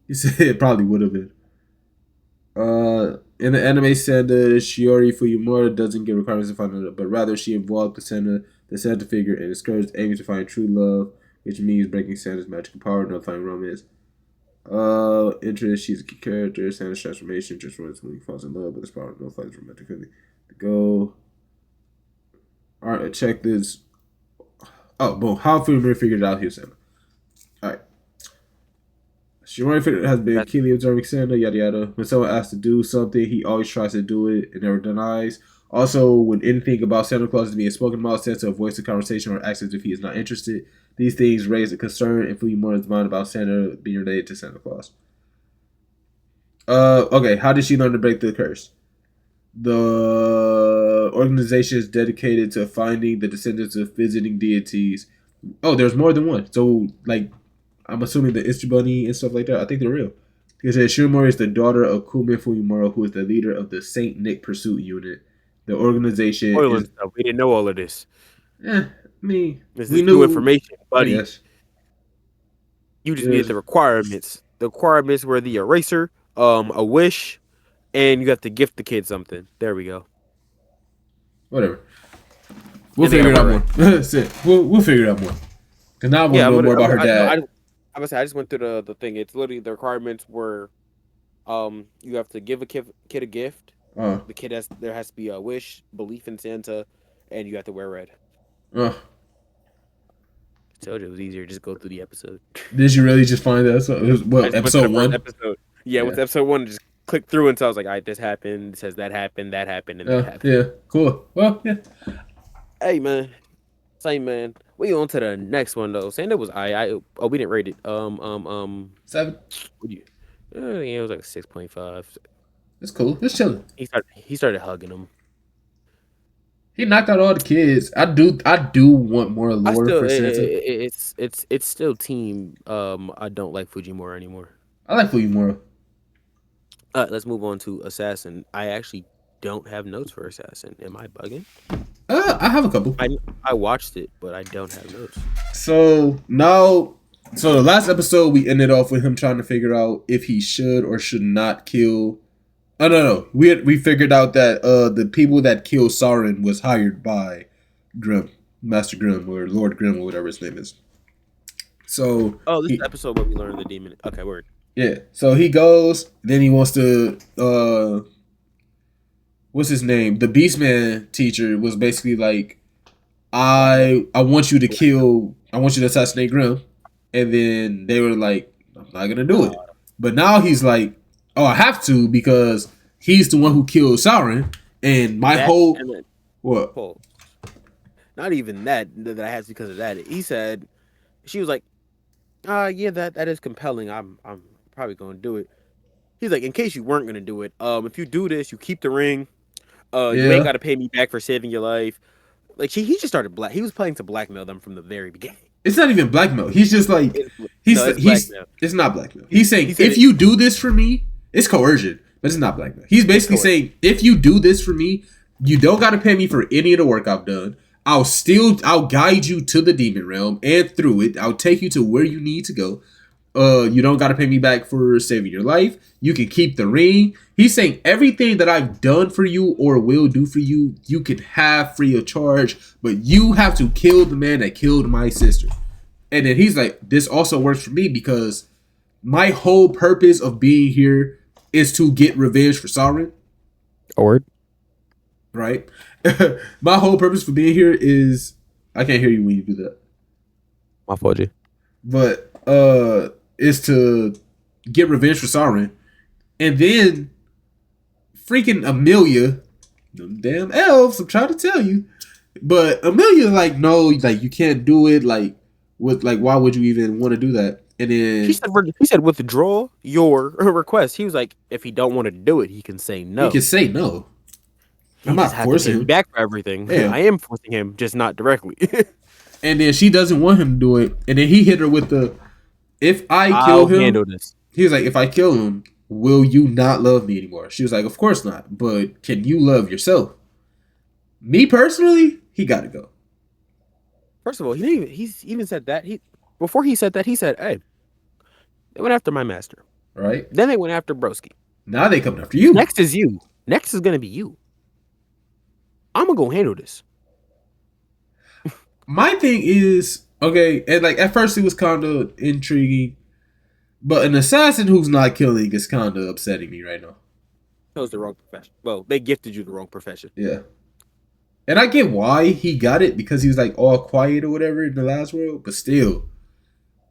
He said it probably would have been. In the anime Santa, Shiori Fuyumura doesn't get requirements to find out, but rather she involved the Santa figure, and discouraged aiming to find true love, which means breaking Santa's magical power, not finding romance. Interest, she's a key character. Santa's transformation just runs when he falls in love, but this power no finds romantic feeling. The goal. Alright, check this. Oh, boom. How Fuyumura figured it out here, Santa. Alright. Shiori has been keenly observing Santa, yada yada. When someone asks to do something, he always tries to do it and never denies. Also, when anything about Santa Claus is being spoken about, Santa avoids the conversation or acts as if he is not interested. These things raise a concern in Fuyumura's mind about Santa being related to Santa Claus. Okay, how did she learn to break the curse? The organization is dedicated to finding the descendants of visiting deities. Oh, there's more than one. So, I'm assuming the Easter Bunny and stuff like that, I think they're real. Because Shinomori is the daughter of Kume Fuyumura, who is the leader of the Saint Nick Pursuit Unit. The organization we didn't know all of this. This we is new information, buddy. Yes. You just needed the requirements. The requirements were the eraser, a wish, and you have to gift the kid something. There we go. Whatever. We'll figure it out more. That's it. We'll figure it out more. Because now I want to know more about her dad. I just went through the thing. It's literally the requirements were, you have to give a kid a gift. The kid there has to be a wish, belief in Santa, and you have to wear red. I told you it was easier. Just go through the episode. Did you really just find that? So it was, episode 1? Yeah, with episode 1, just click through until I was like, all right, this happened. It says that happened, and that happened. Yeah, cool. Well, yeah. Hey, man. Same, man. We on to the next one though. Santa was we didn't rate it. 7. Yeah, it was like a 6.5. It's cool. It's chilling. He started hugging him. He knocked out all the kids. I do want more lore for Santa. It's still team. I don't like Fujimura anymore. I like Fujimura. Let's move on to Assassin. I actually don't have notes for Assassin. Am I bugging? I have a couple. I watched it, but I don't have notes. So the last episode we ended off with him trying to figure out if he should or should not kill. Oh no. We figured out that the people that killed Sauron was hired by Grimm, Master Grimm, or Lord Grimm, or whatever his name is. So this is the episode where we learned the demon. Okay, word. Yeah. So he goes. Then he wants to. What's his name? The Beastman teacher was basically like, I want you to kill. I want you to assassinate Grim. And then they were like, I'm not gonna do No, it. But now he's like, oh, I have to because he's the one who killed Sauron. And my that whole and then what? well, not even that I had to because of that. He said she was like, yeah, that is compelling. I'm probably gonna do it. He's like, in case you weren't gonna do it, if you do this, you keep the ring. You ain't Yeah. got to pay me back for saving your life. Like he just started black. He was playing to blackmail them from the very beginning. It's not even blackmail. He's just like No, it's he's blackmail. it's not blackmail. He's He saying said if it. you do this for me, it's coercion, but it's not blackmail. He's basically coercion. saying if you do this for me, you don't got to pay me for any of the work I've done. I'll guide you to the demon realm and through it. I'll take you to where you need to go. You don't got to pay me back for saving your life. You can keep the ring. He's saying everything that I've done for you or will do for you, you can have free of charge, but you have to kill the man that killed my sister. And then he's like, this also works for me because my whole purpose of being here is to get revenge for Sauron, A word. right? My whole purpose for being here is I can't hear you when you do that. My fault, G. But is to get revenge for Sauron. And then freaking Amelia, them damn elves, I'm trying to tell you. But Amelia, like, no, like you can't do it. Like, why would you even want to do that? And then He said withdraw your request. He was like, if he don't want to do it, he can say he no. can say no. He I'm just not has to forcing pay me him. back for everything. Yeah. I am forcing him, just not directly. And then she doesn't want him to do it. And then he hit her with the, if I kill I'll him, handle this. he was like, if I kill him, will you not love me anymore? She was like, of course not. But can you love yourself? Me personally, he got to go. First of all, he's even said that before he said that he said, "Hey, they went after my master. Right? Then they went after Broski. Now they coming after you. Next is you. Next is gonna be you. I'm gonna go handle this." My thing is, okay, and like at first it was kind of intriguing, but an assassin who's not killing is kind of upsetting me right now. Chose the wrong profession. Well, they gifted you the wrong profession. Yeah. And I get why he got it because he was like all quiet or whatever in the last world, but still,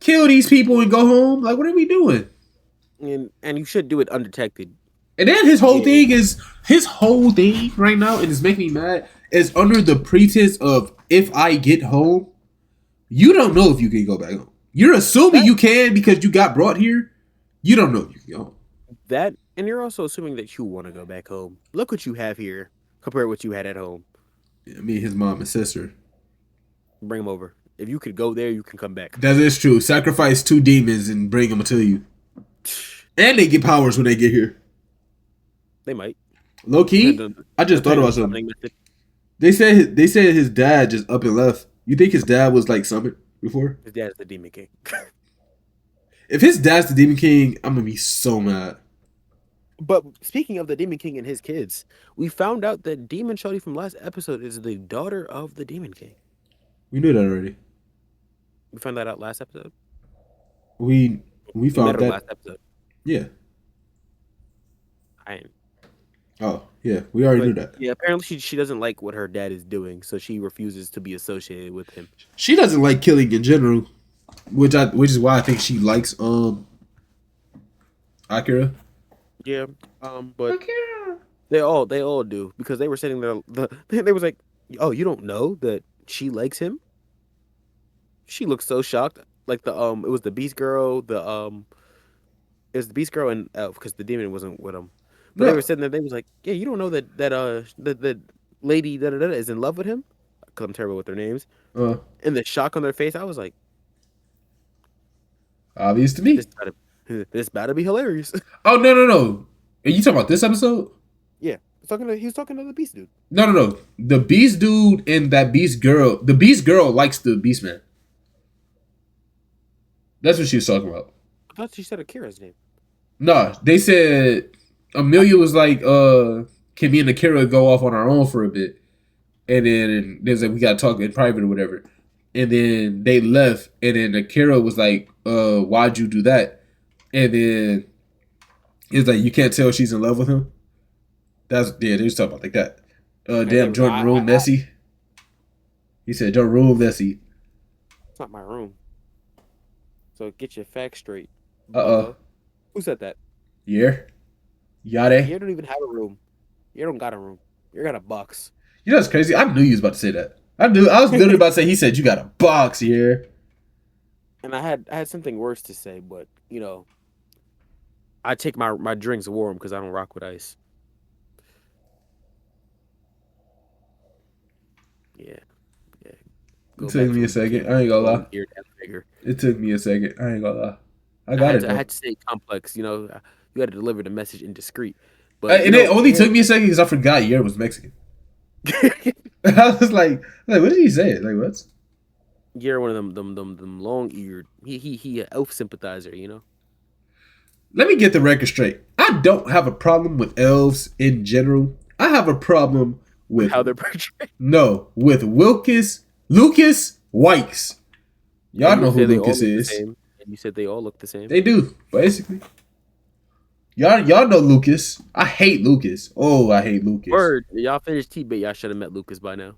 kill these people and go home. Like, what are we doing? And you should do it undetected. And then his whole thing right now, and it's making me mad, is under the pretense of if I get home, you don't know if you can go back home. You're assuming you can because you got brought here. You don't know if you can go home. That, and you're also assuming that you want to go back home. Look what you have here compared to what you had at home. I mean, his mom and sister. Bring them over. If you could go there, you can come back. That is true. Sacrifice 2 demons and bring them to you. And they get powers when they get here. They might. Low key, I just thought about something. They said his dad just up and left. You think his dad was like summoned before? His dad's the Demon King. If his dad's the Demon King, I'm gonna be so mad. But speaking of the Demon King and his kids, we found out that Demon Shorty from last episode is the daughter of the Demon King. We knew that already. We found that out last episode. We found that last episode. Yeah. I ain't. Oh yeah, we already knew that. Yeah, apparently she doesn't like what her dad is doing, so she refuses to be associated with him. She doesn't like killing in general, which is why I think she likes Akira. Yeah, but Akira. They all do because they were sitting there. They was like, "Oh, you don't know that she likes him?" She looked so shocked. Like it was the Beast Girl. It was the Beast Girl and Elf because the demon wasn't with him. But they were sitting there. They was like, "Yeah, you don't know that the lady is in love with him." Because I'm terrible with their names. And the shock on their face, I was like, obvious to me. This about to be hilarious. Oh no! Are you talking about this episode? Yeah, he was talking to the Beast dude. No. The Beast dude and that Beast girl. The Beast girl likes the Beast man. That's what she was talking about. I thought she said Akira's name. No, they said Amelia was like, can me and Akira go off on our own for a bit? And then there's like, we gotta talk in private or whatever. And then they left, and then Akira was like, why'd you do that? And then it's like you can't tell she's in love with him. That's yeah, they was talking about like that. Damn, Jordan Rule Nessie. He said Jordan Rule Nessie. It's not my room. So get your facts straight. Uh-oh. Who said that? Yeah. Yade. You don't even have a room. You don't got a room. You got a box. You know what's crazy? I knew you was about to say that. I was literally about to say he said you got a box here. And I had something worse to say, but you know, I take my drinks warm because I don't rock with ice. Yeah. It took me a second. I ain't gonna lie. Figure. It took me a second. I ain't gonna lie. I got it. I had to stay complex. You know, you had to deliver the message in discreet. But and it only took me a second because I forgot Yer was Mexican. I was like, what did he say? Like, what? Yer one of them long eared. He an elf sympathizer. You know. Let me get the record straight. I don't have a problem with elves in general. I have a problem with how they're portrayed. No, with Lucas Wikes. Y'all know who Lucas is. You said they all look the same. They do, basically. Y'all know Lucas. I hate Lucas. Oh, I hate Lucas. Word. Y'all finished T-Bait. Y'all should have met Lucas by now.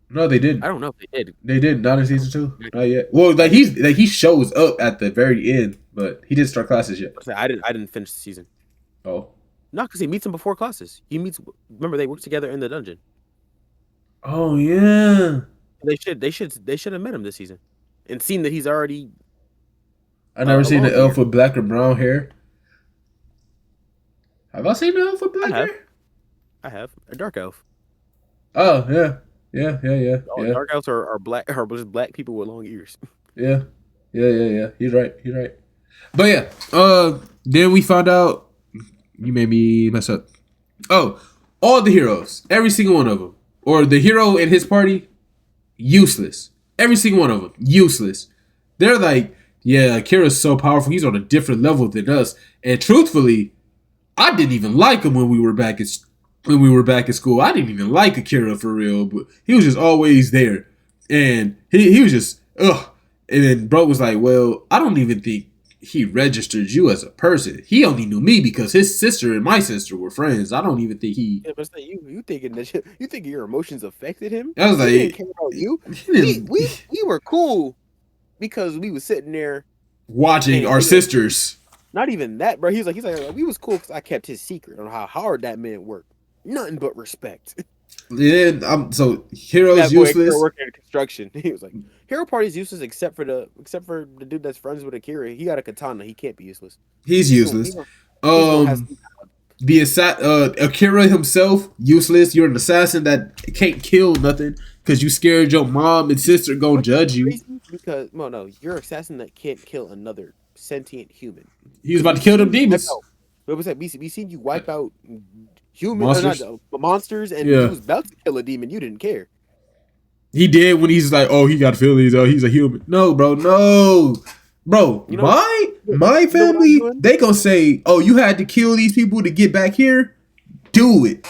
No, they didn't. I don't know if they did. They did not in season 2. Not yet. Well, he shows up at the very end, but he didn't start classes yet. I didn't finish the season. Oh. No, because he meets him before classes. Remember they work together in the dungeon. Oh yeah. They should have met him this season, and seen that he's already. I never seen an elf with black or brown hair. Have I seen an elf with black hair? I have a dark elf. Oh yeah. Dark elves are just black people with long ears. Yeah. You're right. But yeah, then we found out. You made me mess up. Oh, all the heroes, every single one of them, or the hero and his party, useless. Every single one of them, useless. They're like, yeah, Akira's so powerful. He's on a different level than us. And truthfully, I didn't even like him when we were back at school. I didn't even like Akira for real, but he was just always there, and he was just ugh. And then bro was like, well, I don't even think he registered you as a person. He only knew me because his sister and my sister were friends. I don't even think he. Yeah, but you thinking that you think your emotions affected him? I was like, he didn't care about you. We were cool because we was sitting there watching our sisters. Not even that, bro. He's like, we was cool because I kept his secret on how hard that man worked. Nothing but respect. Yeah, so Hero's useless. Working in construction. He was like, Hero Party's useless except for the dude that's friends with Akira. He got a katana. He can't be useless. He's useless. Akira himself useless. You're an assassin that can't kill nothing because you scared your mom and sister gonna judge you. Because you're an assassin that can't kill another sentient human. He was about to kill them demons. What was that? We seen you wipe out monsters, and he was about to kill a demon. You didn't care. He did when he's like, oh, he got feelings. Oh, he's a human. No, bro, no. Bro, my family, they gonna say, oh, you had to kill these people to get back here? Do it.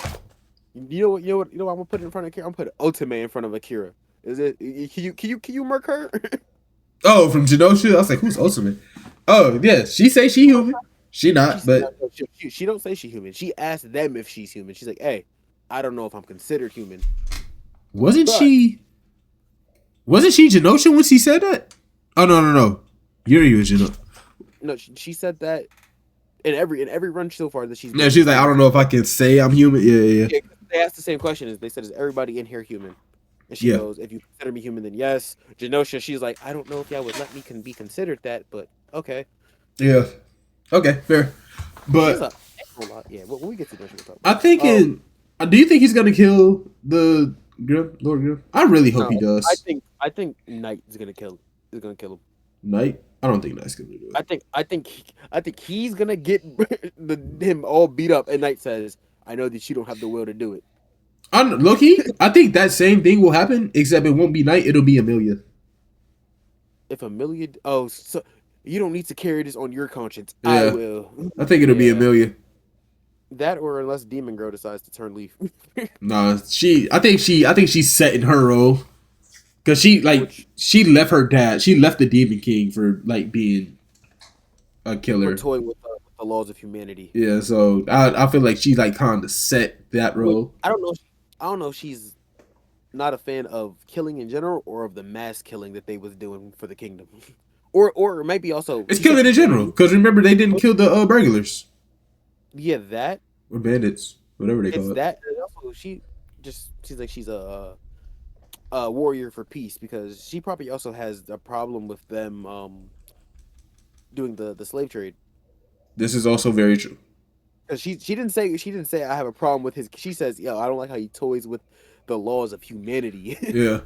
You know what I'm gonna put in front of Akira? I'm gonna put Ultimate in front of Akira. Is it can you murk her? Oh, from Genosha? I was like, who's Ultimate? Oh, yeah, she say she human. She not, but she don't say she human. She asked them if she's human. She's like, hey, I don't know if I'm considered human. Wasn't she Genosha when she said that? Oh no. Yuri was Genosha. No, she said that in every run so far that she's. Yeah, she's like, I don't know if I can say I'm human. Yeah. They asked the same question. They said, is everybody in here human? And she goes, if you consider me human, then yes. Genosha, she's like, I don't know if y'all would let me be considered that, but okay. Yeah. Okay, fair. But yeah, when we get to Genosha, we'll talk I think do you think he's gonna kill the Grim, Lord Grim? I really hope he does. I think Knight is gonna kill him. Knight? I don't think Knight's gonna do it. I think he's gonna get him all beat up, and Knight says, I know that you don't have the will to do it. Loki, I think that same thing will happen, except it won't be Knight, it'll be Amelia. If Amelia, so you don't need to carry this on your conscience. Yeah. I will. I think it'll be Amelia. That, or unless Demon Girl decides to turn leaf. Nah, I think she's set in her role. Because she left her dad. She left the Demon King for like being a killer. For toying with the laws of humanity. Yeah, so I feel like she like kind of set that role. I don't know. I don't know if she's not a fan of killing in general or of the mass killing that they was doing for the kingdom, or maybe also It's killing in general. Because remember they didn't kill the burglars. Yeah, that or bandits, whatever they call it's it. that. And also, she's like she's a warrior for peace because she probably also has a problem with them doing the slave trade. This is also very true. Because she didn't say I have a problem with his. She says, "Yo, I don't like how he toys with the laws of humanity." Yeah,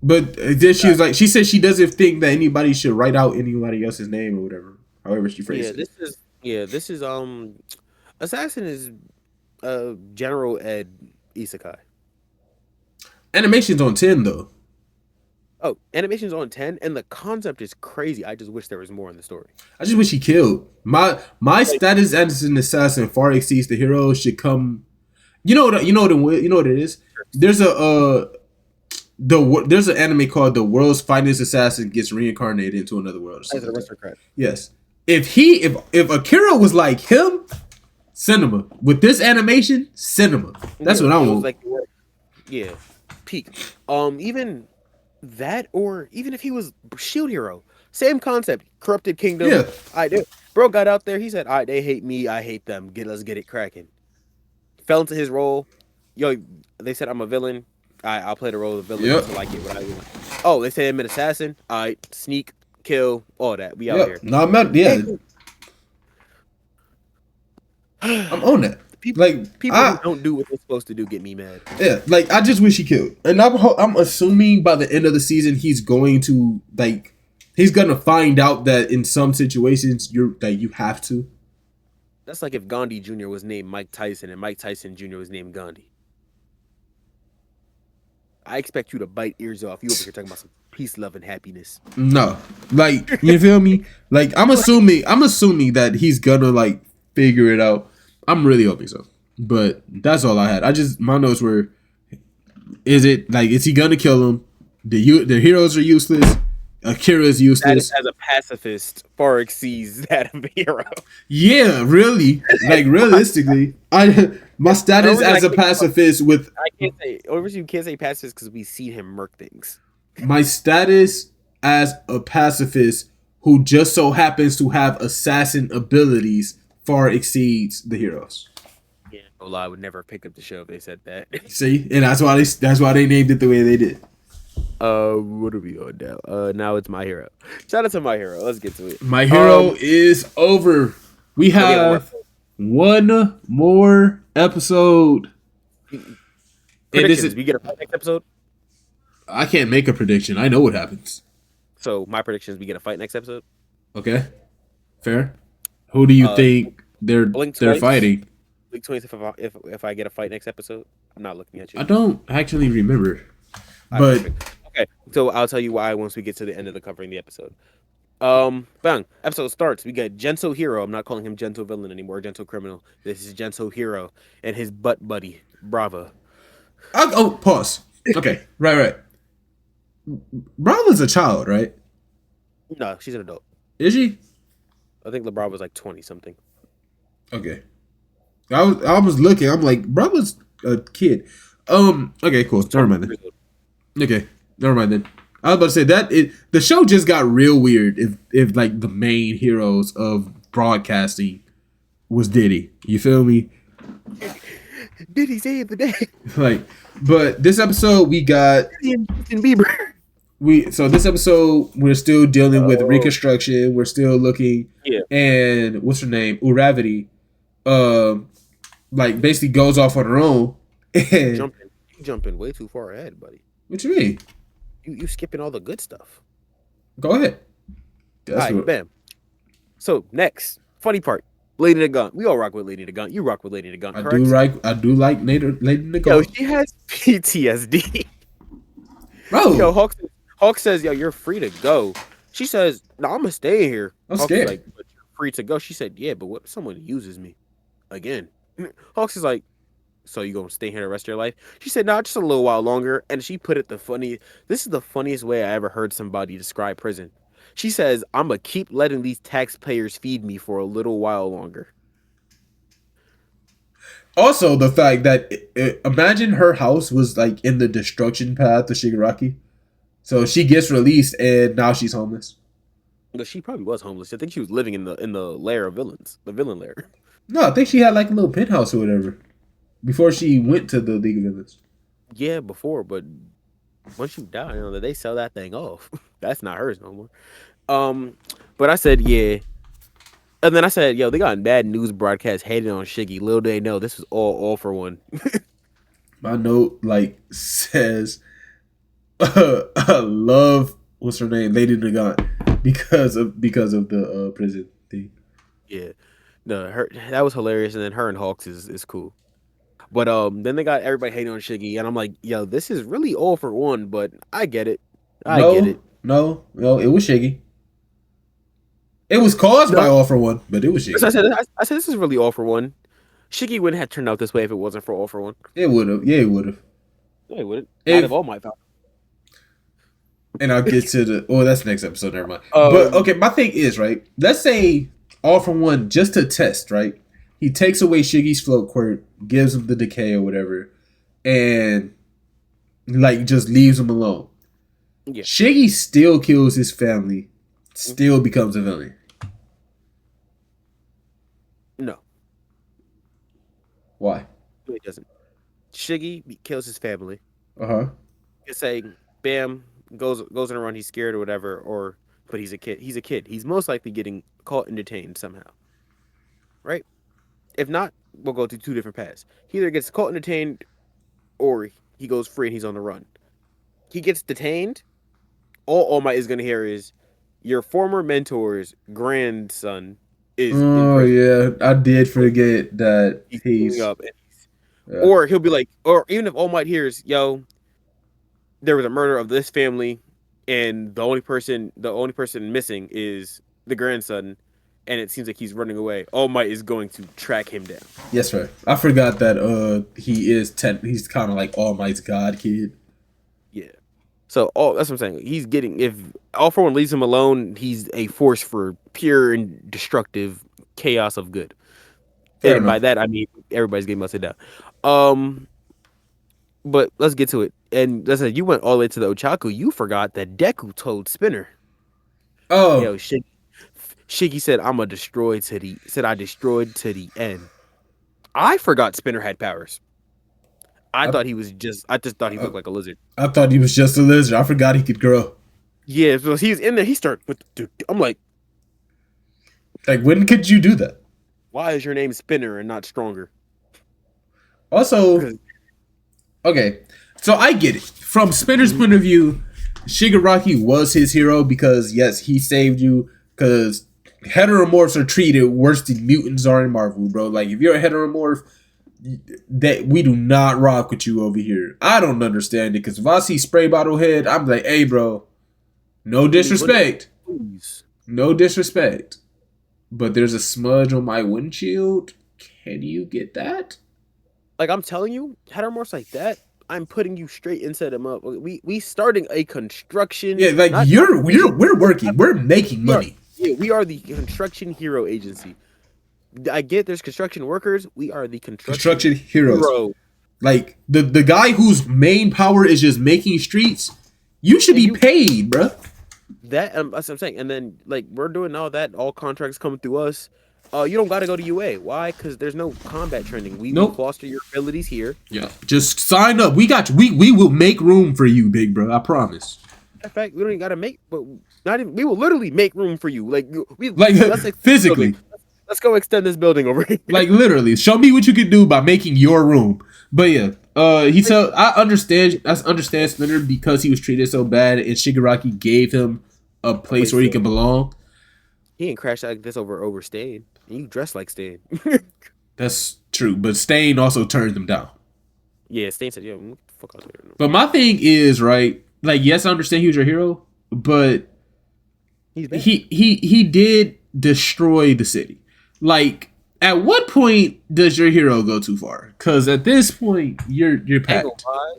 but then she was like, she said she doesn't think that anybody should write out anybody else's name or whatever. However she phrased it. This is Assassin is General Ed Isekai. Animation's on 10 though. Oh, animation's on 10, and the concept is crazy. I just wish there was more in the story. I just wish he killed. My status as an assassin far exceeds the hero. Should come. You know what it is. There's there's an anime called The World's Finest Assassin Gets Reincarnated into Another World. As an aristocrat. Yes. If Akira was like him, cinema. With this animation, cinema. That's what I want. Like, yeah, peak. Even that, or even if he was Shield Hero, same concept. Corrupted kingdom. Yeah. I do. Bro got out there. He said, "All right, they hate me. I hate them. Let's get it cracking." Fell into his role. Yo, they said I'm a villain. I'll play the role of the villain until I get what I want. Oh, they say I'm an assassin. All right, sneak, kill, all that. We out here. No, I'm not. Yeah. I'm on that. People who don't do what they're supposed to do get me mad. Yeah, like I just wish he killed, and I'm assuming by the end of the season he's going to he's gonna find out that in some situations you have to. That's like if Gandhi Jr. was named Mike Tyson and Mike Tyson Jr. was named Gandhi. I expect you to bite ears off. You over here talking about some peace, love, and happiness. No, like you feel me? Like I'm assuming that he's gonna figure it out. I'm really hoping so. But that's all I had. My notes were: is he gonna kill him? The heroes are useless. Akira is useless. That as a pacifist far exceeds that of a hero. Yeah, really. Like realistically, my status as a pacifist with I can't say obviously you can't say pacifist because we've seen him murk things. My status as a pacifist who just so happens to have assassin abilities far exceeds the heroes. Yeah, no lie, I would never pick up the show if they said that. See, and that's why they named it the way they did. What are we on now? Now it's My Hero. Shout out to My Hero. Let's get to it. My Hero is over. We have one more episode. Predictions. We get a fight next episode. I can't make a prediction. I know what happens. So my prediction is we get a fight next episode. Okay, fair. Who do you think they're fighting? Blink twice if I get a fight next episode. I'm not looking at you. I don't actually remember. But okay, so I'll tell you why once we get to the end of the covering the episode. Bang! Episode starts. We got Gentle Hero. I'm not calling him Gentle Villain anymore. Gentle Criminal. This is Gentle Hero and his butt buddy Brava. Pause. Okay, right. Brava's a child, right? No, she's an adult. Is she? I think LeBron was like 20 something. Okay. I was looking. I'm like, Brava's a kid. Okay, cool. Never mind then. Okay, never mind then. I was about to say the show just got real weird if the main heroes of broadcasting was Diddy. You feel me? Diddy saved the day. But this episode we got Justin Bieber. This episode we're still dealing with reconstruction. We're still looking. Yeah. And what's her name? Uravity. Basically goes off on her own. And jumping way too far ahead, buddy. What you mean? You skipping all the good stuff. Go ahead. All right, bam. So next, funny part, Lady Nagant. We all rock with Lady Nagant. You rock with Lady Nagant, correct? I do like Lady Nagant. Yo, she has PTSD. Bro. Yo, Hawk says, yo, you're free to go. She says, no, I'm gonna stay here. I'm scared. Like, but you're free to go. She said, yeah, but what if someone uses me again? Hawks is like, So you gonna stay here the rest of your life? She said, "No, just a little while longer." And she put it the funny. This is the funniest way I ever heard somebody describe prison. She says, "I'm gonna keep letting these taxpayers feed me for a little while longer." Also, the fact that imagine her house was like in the destruction path of Shigaraki, so she gets released and now she's homeless. But she probably was homeless. I think she was living in the lair of villains, the villain lair. No, I think she had like a little penthouse or whatever before she went to the League of Villains. Yeah, before, but once you die, they sell that thing off. That's not hers no more. But I said, yeah. And then I said, yo, they got bad news broadcast hating on Shiggy. Little they know this was all for one. My note like says, I love what's her name, Lady Nagant, because of the prison thing. Yeah, no, her that was hilarious. And then her and Hawks is cool. But then they got everybody hating on Shiggy, and I'm like, yo, this is really all for one. But I get it. I get it. No, it was Shiggy. It was caused by All for One, but it was Shiggy. So I said this is really all for one. Shiggy wouldn't have turned out this way if it wasn't for all for one. It would have. Yeah, it would have. Yeah, it wouldn't. Out of All Might power. And I'll get to the. Oh, that's next episode. Never mind. But okay, my thing is right. Let's say All for One just to test. Right, he takes away Shiggy's float quirk, gives him the decay or whatever, and like just leaves him alone. Yeah. Shiggy still kills his family. Still becomes a villain. No. Why? No, he doesn't. Shiggy kills his family. Uh-huh. It's saying, bam, goes on a run, he's scared or whatever, but he's a kid. He's a kid. He's most likely getting caught and detained somehow. Right? If not, we'll go to two different paths. He either gets caught and detained or he goes free and he's on the run. He gets detained, all Might is gonna hear is your former mentor's grandson is. Oh yeah, I did forget that he's up, or he'll be like, or even if All Might hears, yo, there was a murder of this family, and the only person missing is the grandson, and it seems like he's running away. All Might is going to track him down. Yes, right. I forgot that he's kind of like All Might's god kid. Yeah. So that's what I'm saying. He's getting, if All for One leaves him alone, he's a force for pure and destructive chaos of good. Fair enough. By that I mean everybody's getting busted down. But let's get to it. And let's say you went all the way to the Ochaku. You forgot that Deku told Spinner. Oh, yo, Shiggy said, I destroyed to the end. I forgot Spinner had powers. I just thought he looked like a lizard. I thought he was just a lizard. I forgot he could grow. Yeah, so he was in there. He started with dude. I'm like, when could you do that? Why is your name Spinner and not Stronger? Also, okay, so I get it. From Spinner's point of view, Shigaraki was his hero because, yes, he saved you because heteromorphs are treated worse than mutants are in Marvel, bro. Like, if you're a heteromorph, that we do not rock with you over here. I don't understand it because if I see Spray Bottle Head, I'm like, hey, bro, no disrespect. No disrespect. But there's a smudge on my windshield. Can you get that? Like, I'm telling you, heteromorphs like that, I'm putting you straight and set them up. We starting a construction. Yeah, like we're working. We're making money. Yeah, we are the construction hero agency. I get there's construction workers. We are the construction heroes. Hero. Like the guy whose main power is just making streets. You should be paid, bro. That's what I'm saying. And then like we're doing all that. All contracts coming through us. You don't got to go to UA. Why? Because there's no combat training. We will foster your abilities here. Yeah, just sign up. We got you. We will make room for you, big bro. I promise. In fact, we don't even got to make, but not even. We will literally make room for you. Like physically. Let's go extend this building over here. Like literally, show me what you can do by making your room. But yeah, he said I understand Splinter because he was treated so bad, and Shigaraki gave him a place where he can belong. He ain't crashed like this over Stain. You dress like Stain. That's true, but Stain also turned them down. Yeah, Stain said, "Yo, what the fuck out there." But my thing is right. Like, yes, I understand he was your hero, but he did destroy the city. Like At what point does your hero go too far? Because at this point, you're Ain't gonna packed. lie.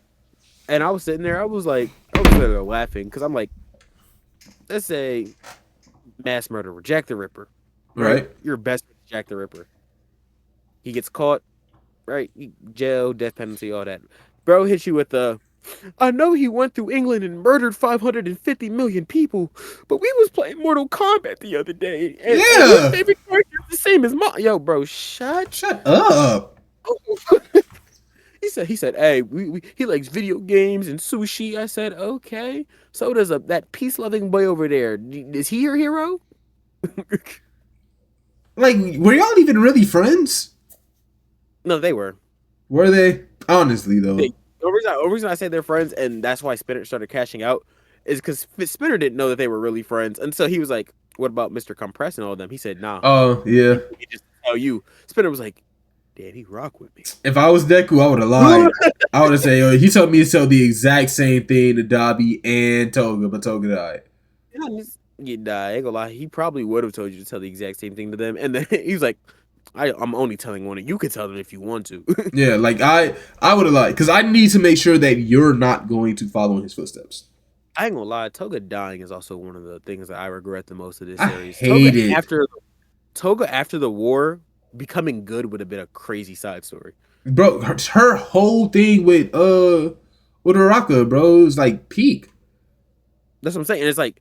And I was sitting there, I was sitting there laughing because I'm like, let's say mass murderer, Jack the Ripper, right? Right? Your best friend is Jack the Ripper. He gets caught, right? Jail, death penalty, all that. Bro hits you with the, I know he went through England and murdered 550 million people, but we was playing Mortal Kombat the other day, and your Yeah. favorite character is the same as mine. Yo, bro, shut up. He said, hey, he likes video games and sushi. I said, okay. So does that peace loving boy over there. Is he your hero? Like, were y'all even really friends? No, they were. Were they? Honestly, though. The reason I say they're friends, and that's why Spinner started cashing out, is because Spinner didn't know that they were really friends. And so he was like, what about Mr. Compress and all of them? He said, nah. Oh, yeah. He just tell you. Spinner was like, damn, he rock with me. If I was Deku, I would have lied. I would have said, "Yo, he told me to tell the exact same thing to Dabi and Toga, but Toga died." I ain't gonna lie. He probably would have told you to tell the exact same thing to them, and then he was like, "I'm only telling one. You can tell them if you want to." Yeah, like I would have lied because I need to make sure that you're not going to follow in his footsteps. I ain't gonna lie. Toga dying is also one of the things that I regret the most of this I series. hate it. Toga after the war becoming good would have been a crazy side story. Bro, her whole thing with Uraraka, bro, is like peak. That's what I'm saying. And it's like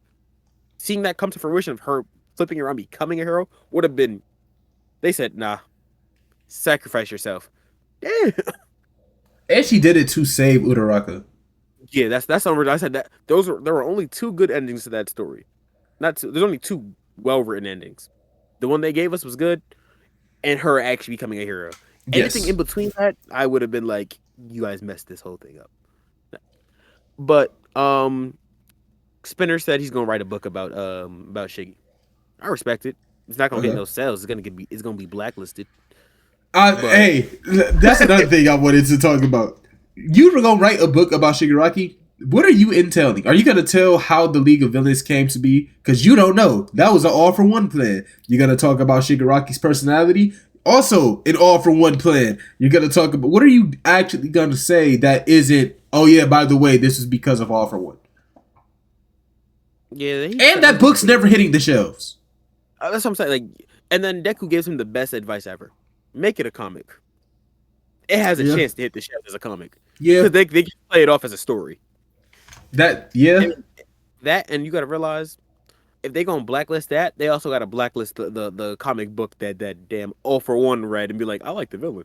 seeing that come to fruition of her flipping around becoming a hero would have been. They said, "Nah, sacrifice yourself." Yeah, And she did it to save Uraraka. yeah. That's something I said that there were only two good endings to that story. Not two. There's only two well written endings. The one they gave us was good, and her actually becoming a hero. Yes. Anything in between that, I would have been like, you guys messed this whole thing up. But Spinner said he's gonna write a book about Shiggy. I respect it. It's not gonna get no sales. It's gonna be blacklisted. Hey, that's another thing I wanted to talk about. You were gonna write a book about Shigaraki. What are you intailing? Are you gonna tell how the League of Villains came to be? Because you don't know. That was an all-for-one plan. You're gonna talk about Shigaraki's personality. Also, an all-for-one plan. You're gonna talk about what are you actually gonna say that isn't? Oh yeah, by the way, this is because of all-for-one. Yeah, and that book's never hitting the shelves. That's what I'm saying. Like, and then Deku gives him the best advice ever: make it a comic. It has a chance to hit the shelves as a comic. Yeah, because they can play it off as a story. And you got to realize if they gonna blacklist that, they also got to blacklist the comic book that damn all for one read and be like, I like the villain.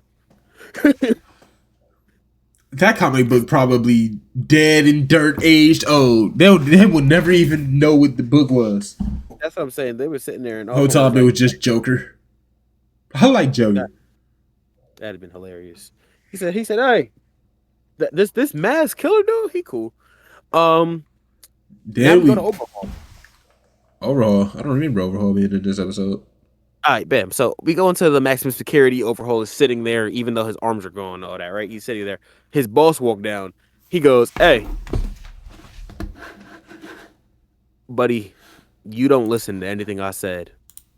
That comic book probably dead and dirt aged old. They would never even know what the book was. That's what I'm saying. They were sitting there and whole time it was just Joker. I like Joker. That'd have been hilarious. He said, hey, this mass killer dude, he cool. Then we go to Overhaul. Overhaul. I don't remember Overhaul being in this episode. All right, bam. So we go into the maximum security. Overhaul is sitting there, even though his arms are gone and all that, right? He's sitting there. His boss walked down. He goes, hey, buddy, you don't listen to anything I said.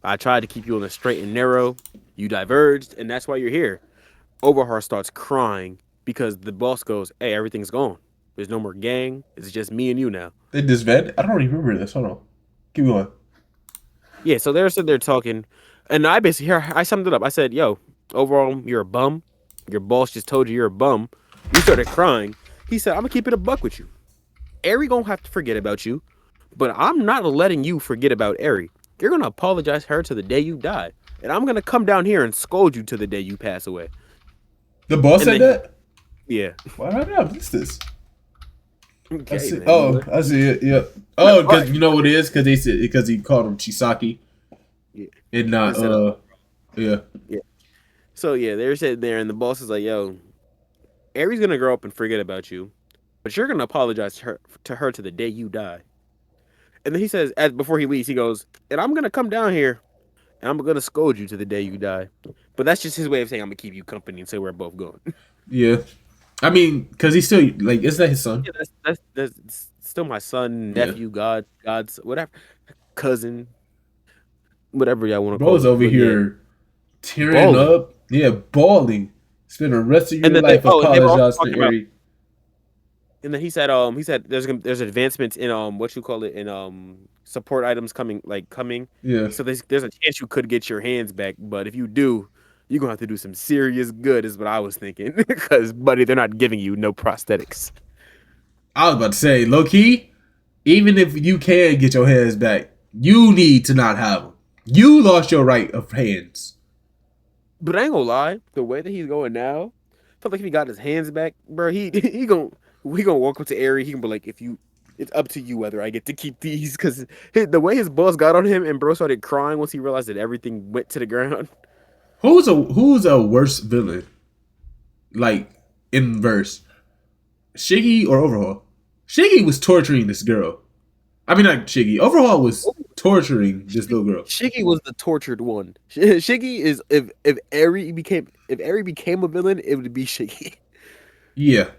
I tried to keep you on the straight and narrow. You diverged, and that's why you're here. Overhaul starts crying because the boss goes, hey, everything's gone. There's no more gang. It's just me and you now. They disbanded? I don't remember this. Hold on. Keep going. Yeah, so they're sitting there talking. And I basically, I summed it up. I said, yo, Overhaul, you're a bum. Your boss just told you you're a bum. You started crying. He said, I'm going to keep it a buck with you. Eri going to have to forget about you. But I'm not letting you forget about Eri. You're going to apologize to her to the day you die. And I'm going to come down here and scold you to the day you pass away. The boss said that? Yeah. Why did I miss this? Okay, I see. man. Oh, I see it. Yeah. Oh, because you know what it is? Because he called him Chisaki. Yeah. And not yeah. Yeah. So yeah, they're sitting there, and the boss is like, "Yo, Eri's gonna grow up and forget about you, but you're gonna apologize to her to the day you die." And then he says, before he leaves, he goes, "And I'm gonna come down here, and I'm gonna scold you to the day you die." But that's just his way of saying I'm gonna keep you company and say we're both going. Yeah. I mean, because he's still, like, isn't that his son? Yeah, that's still my son, nephew, God's whatever, cousin, whatever y'all want to call it. Bro's over here tearing up, balling. Spend the rest of your life apologizing to Eri. And then he said there's advancements in support items coming. Yeah. So there's a chance you could get your hands back, but if you do, you're gonna have to do some serious good, is what I was thinking. Because buddy, they're not giving you no prosthetics. I was about to say, low key, even if you can get your hands back, you need to not have them. You lost your right of hands. But I ain't gonna lie, the way that he's going now, I feel like if he got his hands back, bro, we gonna walk up to Eri. He can be like, it's up to you whether I get to keep these, because the way his boss got on him and bro started crying once he realized that everything went to the ground. Who's a worse villain? Like in verse, Shiggy or Overhaul? Shiggy was torturing this girl. I mean, not Shiggy. Overhaul was torturing this little girl. Shiggy was the tortured one. Shiggy is if Eri became a villain, it would be Shiggy. Yeah,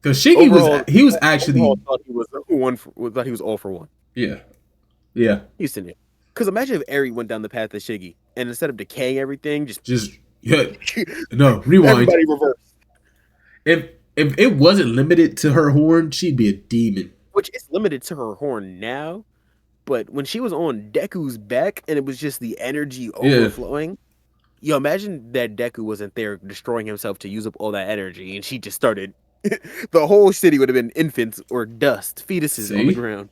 because Shiggy was actually thought he was all for one. Yeah. He's in it. Because imagine if Eri went down the path of Shiggy, and instead of decaying everything, no, rewind. Everybody reverse. If it wasn't limited to her horn, she'd be a demon. Which is limited to her horn now, but when she was on Deku's back and it was just the energy overflowing, imagine that Deku wasn't there destroying himself to use up all that energy, and she just started. The whole city would have been infants or dust, fetuses on the ground.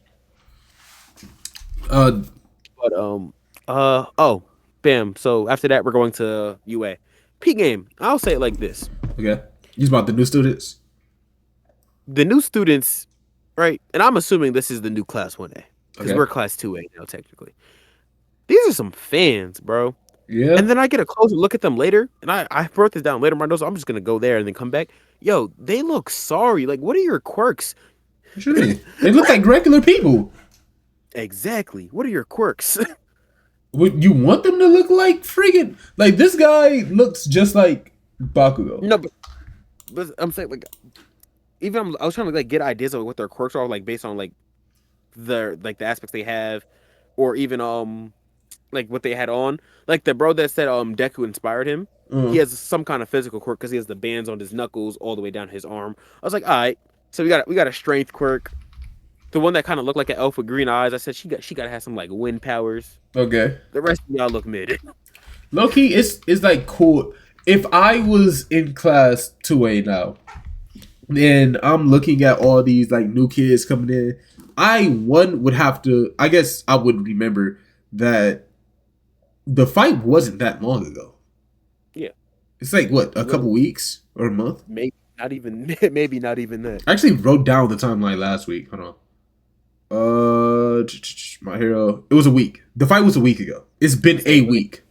Bam. So after that, we're going to UA. P game. I'll say it like this. Okay. You about the new students? The new students, right? And I'm assuming this is the new class 1A. Because we're class 2A now, technically. These are some fans, bro. Yeah. And then I get a closer look at them later. And I wrote this down later in my notes. So I'm just going to go there and then come back. Yo, they look sorry. Like, what are your quirks? What you mean? They look like regular people. Exactly. What are your quirks? Would you want them to look like friggin' like this guy looks just like Bakugo? No, but I'm saying like I was trying to like get ideas of what their quirks are, like based on like the aspects they have, or even like what they had on. Like the bro that said Deku inspired him. He has some kind of physical quirk because he has the bands on his knuckles all the way down his arm. I was like, all right, so we got a strength quirk. The one that kind of looked like an elf with green eyes. I said she got to have some like wind powers. Okay. The rest of y'all look mid. Low key, it's like cool. If I was in class 2A now, and I'm looking at all these like new kids coming in, I would have to. I guess I would remember that the fight wasn't that long ago. Yeah. It's like what, a couple weeks or a month? Maybe not even that. I actually wrote down the timeline last week. Hold on. My Hero. It was a week. The fight was a week ago. It's been a week.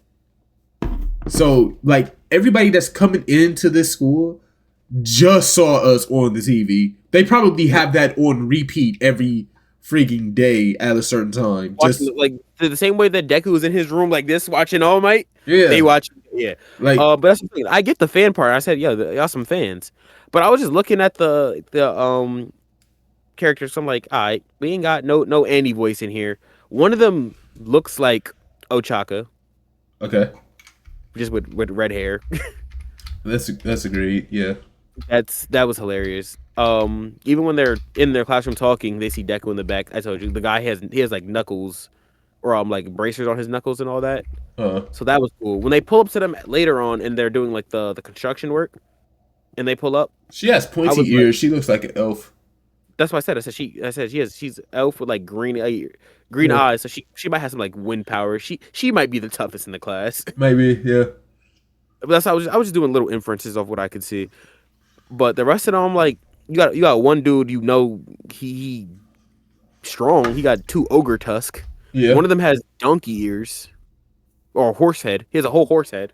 So, like, everybody that's coming into this school just saw us on the TV. They probably have that on repeat every freaking day at a certain time. Watching, like the same way that Deku was in his room like this watching All Might. Yeah. They watch. Yeah. Like, but that's the thing. I get the fan part. I said, y'all some fans. But I was just looking at the characters. So I'm like, all right, we ain't got no Annie voice in here. One of them looks like Ochaka. Okay. Just with red hair. That's agreed. Yeah. That was hilarious. Even when they're in their classroom talking, they see Deku in the back. I told you the guy has like knuckles, or like bracers on his knuckles and all that. So that was cool. When they pull up to them later on and they're doing like the construction work, and they pull up, she has pointy ears. She looks like an elf. That's what I said. I said she's elf with like green eyes. So she might have some like wind power. She might be the toughest in the class. Maybe, yeah. But that's I was just doing little inferences of what I could see. But the rest of them, like you got one dude, he strong. He got 2 ogre tusk. Yeah. One of them has donkey ears or horse head. He has a whole horse head.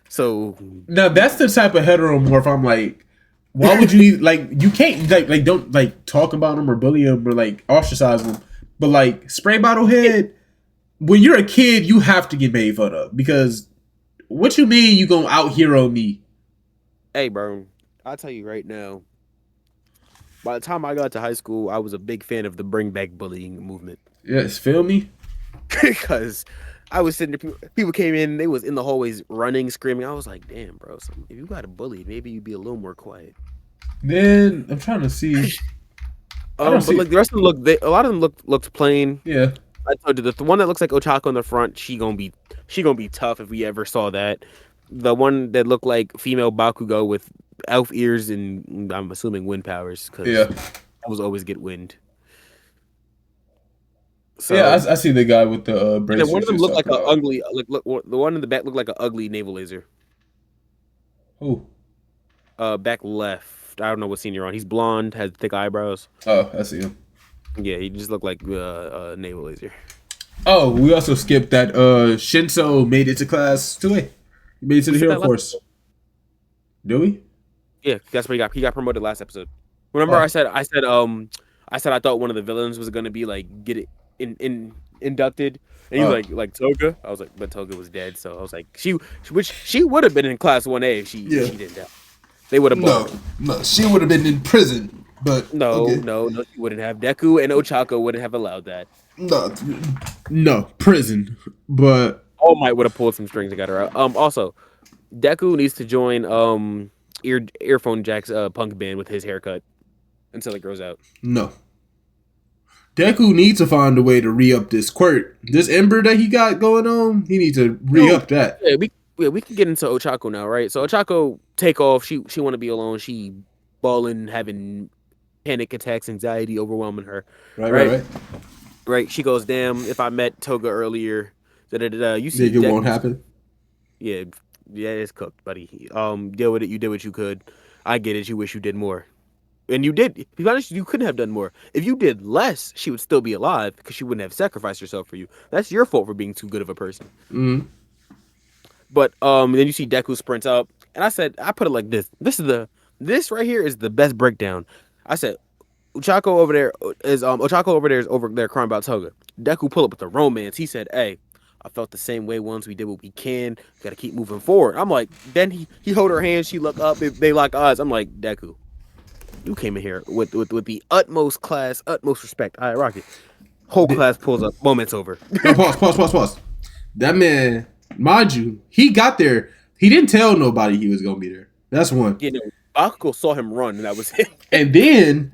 So now that's the type of heteromorph I'm like, why would you like? You can't like don't like talk about them or bully them or like ostracize them. But like spray bottle head, when you're a kid, you have to get made fun of because what you mean you gonna out hero me? Hey, bro. I'll tell you right now, by the time I got to high school, I was a big fan of the bring back bullying movement. Yes, feel me? because I was sitting there. People came in. They was in the hallways running, screaming. I was like, damn, bro. So if you got a bully, maybe you'd be a little more quiet. Then I'm trying to see. I don't But see. like the rest of them a lot of them looked plain. Yeah. I told you the one that looks like Ochako in the front, she gonna be tough if we ever saw that. The one that looked like female Bakugo with elf ears and I'm assuming wind powers because Yeah. I was always get wind. So Yeah, I see the guy with the and bracelet. then one of them you looked was like an talking about. ugly look the one in the back looked like an ugly naval laser. Who? Back left. I don't know what scene you're on. He's blonde, has thick eyebrows. Oh, I see him. Yeah, he just looked like naval laser. Oh, we also skipped that Shinso made it to class 2A. He made it to the hero force. Do we? Yeah, that's what he got promoted last episode. Remember I said I thought one of the villains was gonna be like get it inducted. And he's like Toga. I was like, but Toga was dead, so I was like, she would have been in class 1A if she didn't die. They would have No, she would have been in prison. But no, she wouldn't have. Deku and Ochako wouldn't have allowed that. No, prison. But All Might would have pulled some strings together. Also, Deku needs to join Earphone Jack's punk band with his haircut until it grows out. no. Deku needs to find a way to re-up this quirk. This Ember that he got going on, he needs to re-up that. Yeah, we can get into Ochako now, right? So Ochako take off. She want to be alone. She bawling, having panic attacks, anxiety overwhelming her. Right. She goes, damn, if I met Toga earlier, you see, it won't happen. Yeah, it's cooked, buddy. Deal with it. You did what you could. I get it. You wish you did more. And you did. To be honest, you couldn't have done more. If you did less, she would still be alive because she wouldn't have sacrificed herself for you. That's your fault for being too good of a person. Mm-hmm. But then you see Deku sprints up, and I put it like this. This right here is the best breakdown. I said, Ochako over there is over there crying about Toga. Deku pull up with the romance. He said, "Hey, I felt the same way once. We did what we can. We gotta keep moving forward." I'm like, then he hold her hand. She look up. They lock eyes. I'm like, Deku, you came in here with the utmost class, utmost respect. All right, Rocket. Whole class pulls up. Moment's over. No, pause. That man, mind you, he got there. He didn't tell nobody he was gonna be there. That's one. You know, Bakugo saw him run, and that was it. And then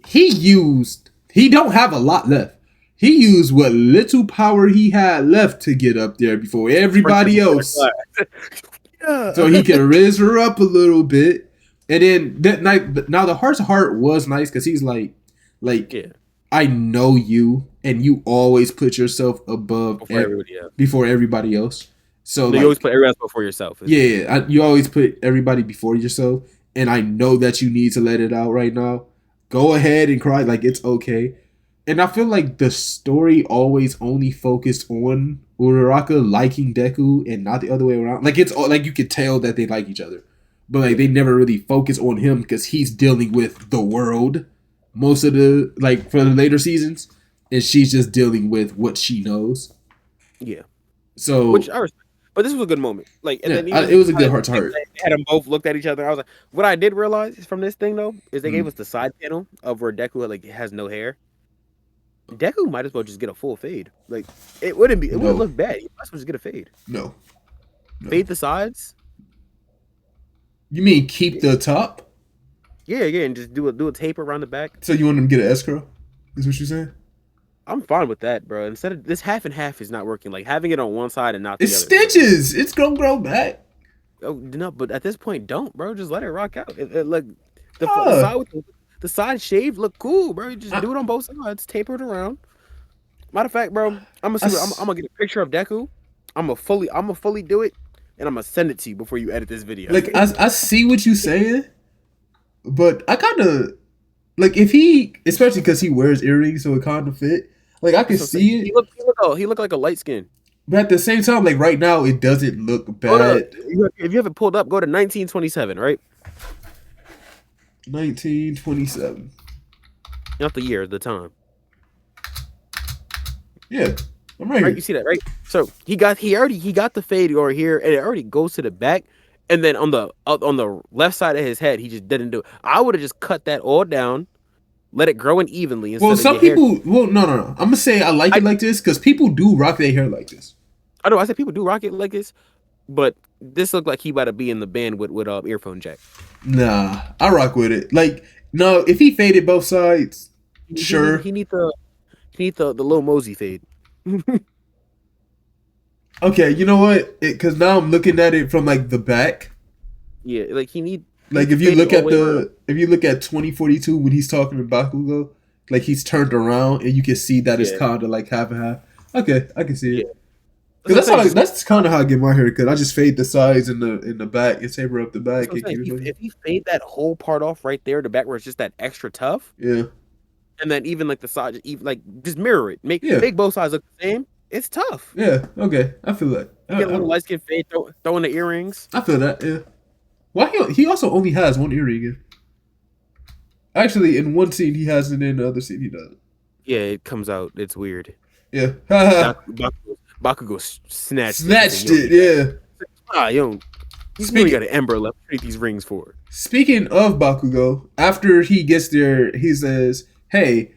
he don't have a lot left. He used what little power he had left to get up there before everybody else. Yeah. So he can raise her up a little bit. And then that night, now the heart to heart was nice because he's like, Yeah. I know you, and you always put yourself above before everybody else. So you always put everyone else before yourself. You always put everybody before yourself, and I know that you need to let it out right now. Go ahead and cry, like it's okay. And I feel like the story always only focused on Uraraka liking Deku and not the other way around. Like it's like you could tell that they like each other, but like they never really focus on him because he's dealing with the world most of the for the later seasons, and she's just dealing with what she knows. Yeah. So which I respect. But this was a good moment. It was a good heart to heart. They had them both looked at each other. I was like, what I did realize from this thing though is they gave us the side panel of where Deku has no hair. Deku might as well just get a full fade. Like it wouldn't look bad. He might as well just get a fade. No. Fade the sides. You mean keep the top? Yeah, and just do a tape around the back. So you want them to get an escrow? Is what you're saying? I'm fine with that, bro. Instead of this half and half is not working. Like having it on one side and not the it's other. Stitches. It's gonna grow back. Oh no, but at this point, don't, bro. Just let it rock out. Look, the side shave look cool, bro. Just do it on both sides. Taper it around. Matter of fact, bro, I'm gonna get a picture of Deku. I'm gonna fully do it, and I'm gonna send it to you before you edit this video. Like I see what you're saying, but I kind of like if he, especially because he wears earrings, so it kind of fit. Like I can see it. He looked like a light skin. But at the same time, like right now, it doesn't look bad. If you have it pulled up, go to 1927, right? 1927. Not the year, the time. Yeah, I'm right. Right, you see that, right? So he got the fade over here, and it already goes to the back, and then on the left side of his head, he just didn't do it. I would have just cut that all down, Let it grow in evenly. Well, some people. Well, no. I'm gonna say I like it like this because people do rock their hair like this. I know. I said people do rock it like this, but this looked like he about to be in the band with earphone jack. Nah, I rock with it. Like, no, if he faded both sides, sure. He need the Lil Mosey fade. Okay, you know what? Because now I'm looking at it from like the back. Yeah, like he need. Like if you look at 2042 when he's talking to Bakugo, like he's turned around and you can see that it's kind of like half and half. Okay, I can see it. Cause that's kind of how I get my haircut. I just fade the sides in the back and taper up the back. If you fade that whole part off right there, the back where it's just that extra tough. Yeah. And then even like the side, even like just mirror it, make both sides look the same. It's tough. Yeah. Okay. I feel that. Get a little light skin fade, throw in the earrings. I feel that. Yeah. Why he also only has one earring. Actually, in one scene he has it, in the other scene he doesn't. Yeah, it comes out. It's weird. Yeah. Bakugo snatched it. Yeah. You really got an ember left. What are these rings for? Speaking of Bakugo, after he gets there, he says, "Hey,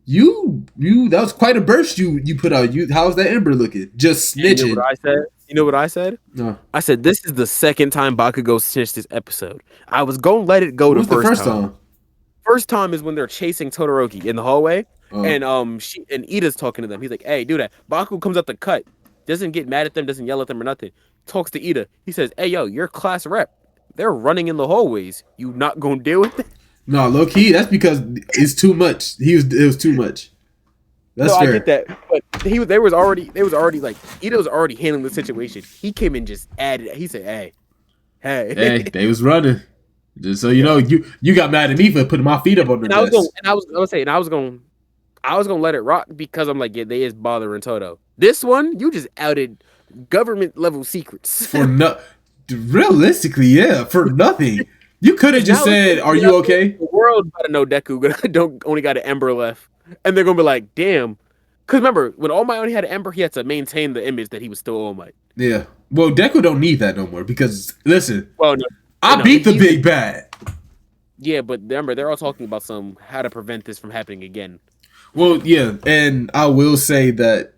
you that was quite a burst you put out. How's that ember looking? Just snitching." You know what I said? You know what I said? No. I said this is the second time Bakugo snitched this episode. I was gonna let it go the first time. First time is when they're chasing Todoroki in the hallway, and Ida's talking to them. He's like, "Hey, do that." Bakugo comes up the cut, doesn't get mad at them, doesn't yell at them or nothing. Talks to Ida. He says, "Hey, yo, you're class rep. They're running in the hallways. You not gonna deal with it?" No, low key. That's because it's too much. It was too much. That's fair. I get that, but they was already like Ida was already handling the situation. He came in just added. He said, "Hey, they was running." Just so you know, you got mad at me for putting my feet up on the desk. I was gonna let it rock because I'm like, yeah, they is bothering Toto. This one, you just outed government level secrets for realistically, yeah, for nothing. You could have just said, "Are you okay?" The world about to know Deku only got an ember left, and they're gonna be like, "Damn." Because remember, when All Might only had an ember, he had to maintain the image that he was still All Might. Yeah. Well, Deku don't need that no more because listen. Well, no. I beat the big bad. Yeah, but remember, they're all talking about how to prevent this from happening again. Well, yeah, and I will say that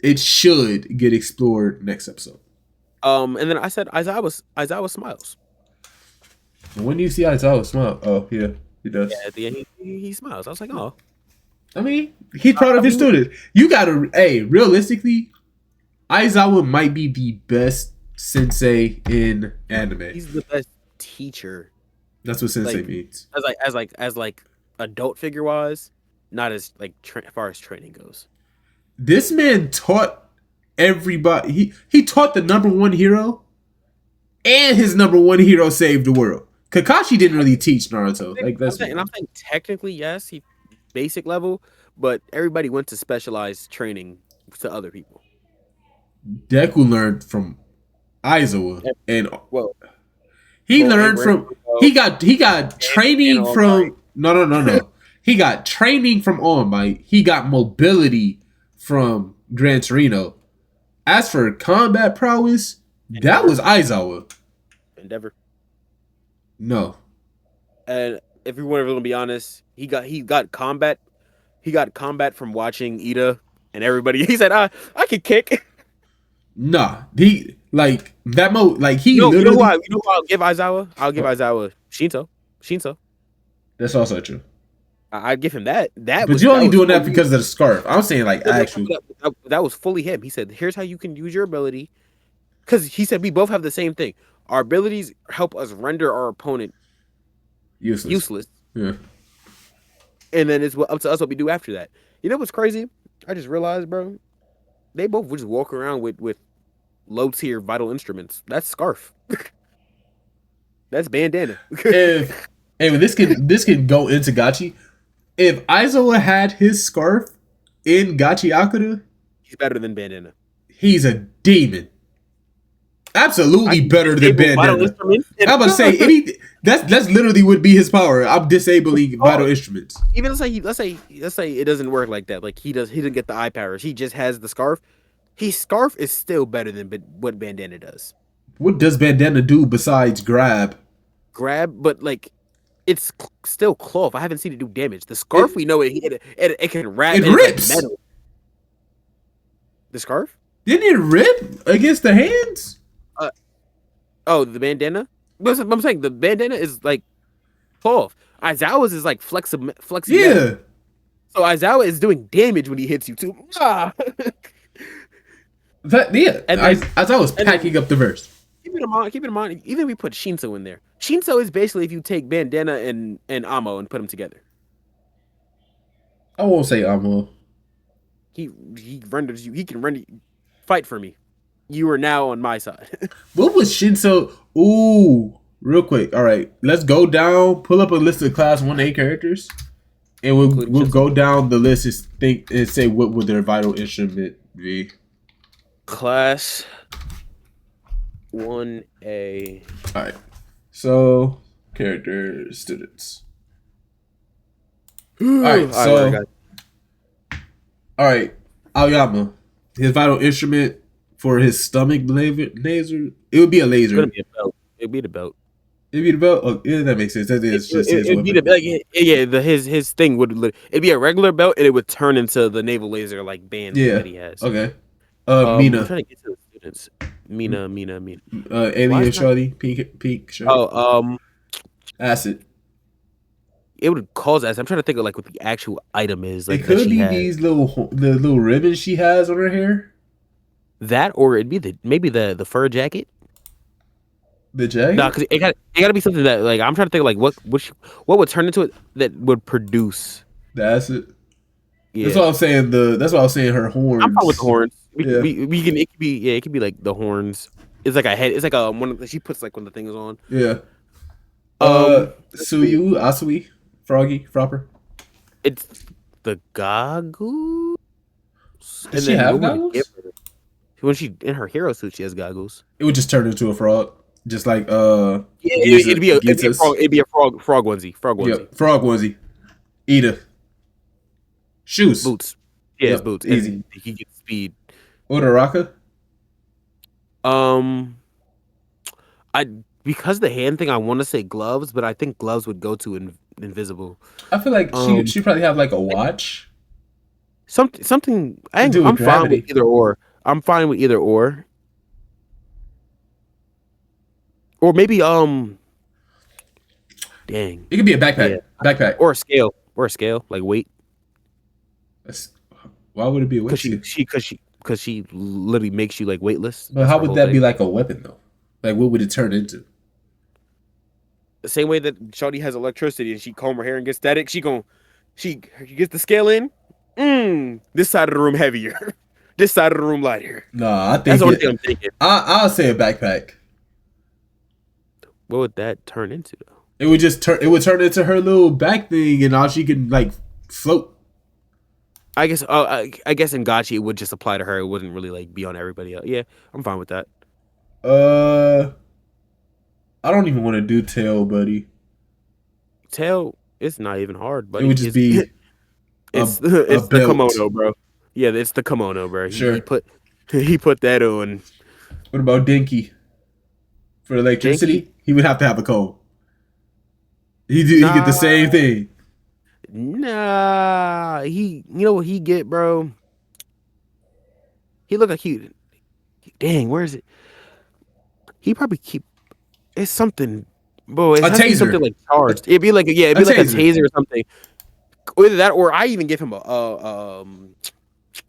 it should get explored next episode. And then I said Aizawa smiles. When do you see Aizawa smile? Oh, yeah, he does. Yeah, at the end he smiles. I was like, oh. I mean, he's proud of his students. You gotta, realistically, Aizawa might be the best sensei in anime. He's the best teacher. That's what sensei means. As adult figure wise, not as far as training goes. This man taught everybody. He taught the number one hero, and his number one hero saved the world. Kakashi didn't really teach Naruto. I'm saying technically yes, he basic level, but everybody went to specialized training to other people. Deku learned from Aizawa, and he learned from he got training from no. He got training from All Might. He got mobility from Gran Torino. As for combat prowess, that was Aizawa. Endeavor. No. And if we want to be honest, he got combat from watching Ida and everybody. He said, I can kick. Nah, he like that mode. Like he literally. You know who I'll give Aizawa? I'll give Aizawa Shinto. That's also true. I'd give him that. But you're only doing that because of the scarf. I'm saying actually. That was fully him. He said, "Here's how you can use your ability." Because he said we both have the same thing. Our abilities help us render our opponent useless. Yeah. And then it's up to us what we do after that. You know what's crazy? I just realized, bro. They both would just walk around with low tier vital instruments. That's scarf. That's bandana. This can go into Gachi. If Aizawa had his scarf in Gachi Akuda, he's better than bandana. He's a demon. Absolutely better than bandana. I'm about to say that's literally would be his power. I'm disabling vital instruments. Even let's say it doesn't work like that. Like he didn't get the eye powers. He just has the scarf. His scarf is still better than what bandana does. What does bandana do besides grab? Grab, but like It's still cloth. I haven't seen it do damage. The scarf, we know it can wrap. It and it's like rips. metal. The scarf? Didn't it rip against the hands? Oh, the bandana. But I'm saying the bandana is like cloth. Aizawa's is like flexi metal. Yeah. So Aizawa is doing damage when he hits you too. Ah. And As I was packing up the verse. Keep it in mind. Even if we put Shinso in there, Shinso is basically if you take bandana and Amo and put them together. I won't say Amo. He renders you. He can render. Fight for me. You are now on my side. What was Shinso? Ooh, real quick. All right, let's go down. Pull up a list of Class 1A characters, and we'll go down the list and think and say what would their vital instrument be. Class 1A. All right. So character students. All right. So all right. Aoyama. His vital instrument for his stomach laser. It would be a laser. It's gonna be a belt. It'd be the belt. It'd be the belt. Oh, yeah, that makes sense. That is just his it'd be the belt. Yeah. His thing would. It'd be a regular belt, and it would turn into the naval laser like band that he has. Okay. Mina. I'm trying to get to the students. Mina. Alien Shorty. Pink shirt. Oh. Acid. It would cause acid. I'm trying to think of like what the actual item is. Like it could be these little ribbons she has on her hair. That, or it'd be maybe the fur jacket. The jacket? No, because it got to be something that like I'm trying to think of like what would turn into it that would produce the acid. Yeah. That's what I'm saying. That's what I was saying. Her horns. I'm fine with the horns. We can. It could be like the horns. It's like a head. It's like a one. She puts like when the thing is on. Yeah. Suyu, Asui, Froggy, Frapper. It's the goggles. Does she have goggles? When she in her hero suit, she has goggles. It would just turn into a frog, just like it'd be a frog onesie. Yeah, frog onesie. Ida. Shoes. Boots. Yeah, yep. Boots. Easy. And he gets speed. Uraraka. Because the hand thing, I want to say gloves, but I think gloves would go to invisible. I feel like she probably have like a watch. Something. I'm fine with either or. I'm fine with either or. Or maybe dang. It could be a backpack. Yeah. Backpack. Or a scale, like weight. Why would it be a weight? Because she literally makes you like weightless. But how would that be like a weapon though? Like what would it turn into? The same way that Shawty has electricity and she comb her hair and gets static, she gets the scale in. This side of the room heavier. This side of the room lighter. Nah, I think that's the only thing I'm thinking. I'll say a backpack. What would that turn into though? It would just turn. It would turn into her little back thing, and all she can like float. I guess. I guess in Gachi it would just apply to her. It wouldn't really like be on everybody else. Yeah, I'm fine with that. I don't even want to do tail, buddy. Tail, it's not even hard, buddy. It would just be. It's the kimono, bro. Yeah, it's the kimono, bro. Sure. He put that on. What about Dinky? For electricity, Dinky? He would have to have a comb. He get the same thing. Nah, you know what he get, bro? He look like he. Dang, where is it? He probably keep. It's something, bro. It has to be something like charged. It'd be like a taser or something. Either that, or I even give him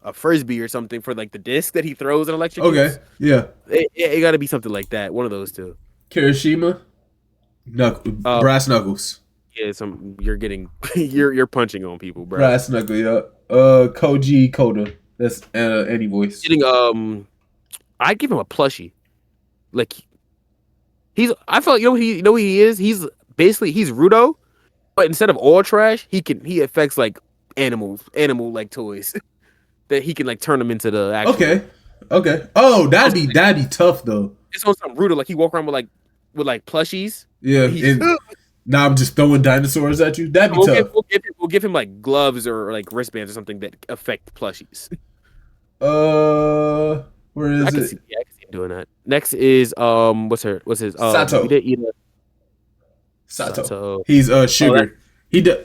a frisbee or something for like the disc that he throws and electrocutes. Okay, yeah. It got to be something like that. One of those two. Kirishima, brass knuckles. Yeah, you're getting you're punching on people, bro. Brass knuckle, yeah. Koji Koda. That's any voice. I'd give him a plushie. Like I feel like you know what he is? He's Rudo, but instead of all trash, he affects like animal like toys. That he can like turn them into the actual. Okay. Oh, that'd be tough though. It's on some Rudo, like he walk around with plushies. Yeah. Now I'm just throwing dinosaurs at you. That'd be tough. We'll give him like gloves or like wristbands or something that affect plushies. Where is it? I can see him doing that. Next is what's his Sato. Sato. He's Oh, Sugar.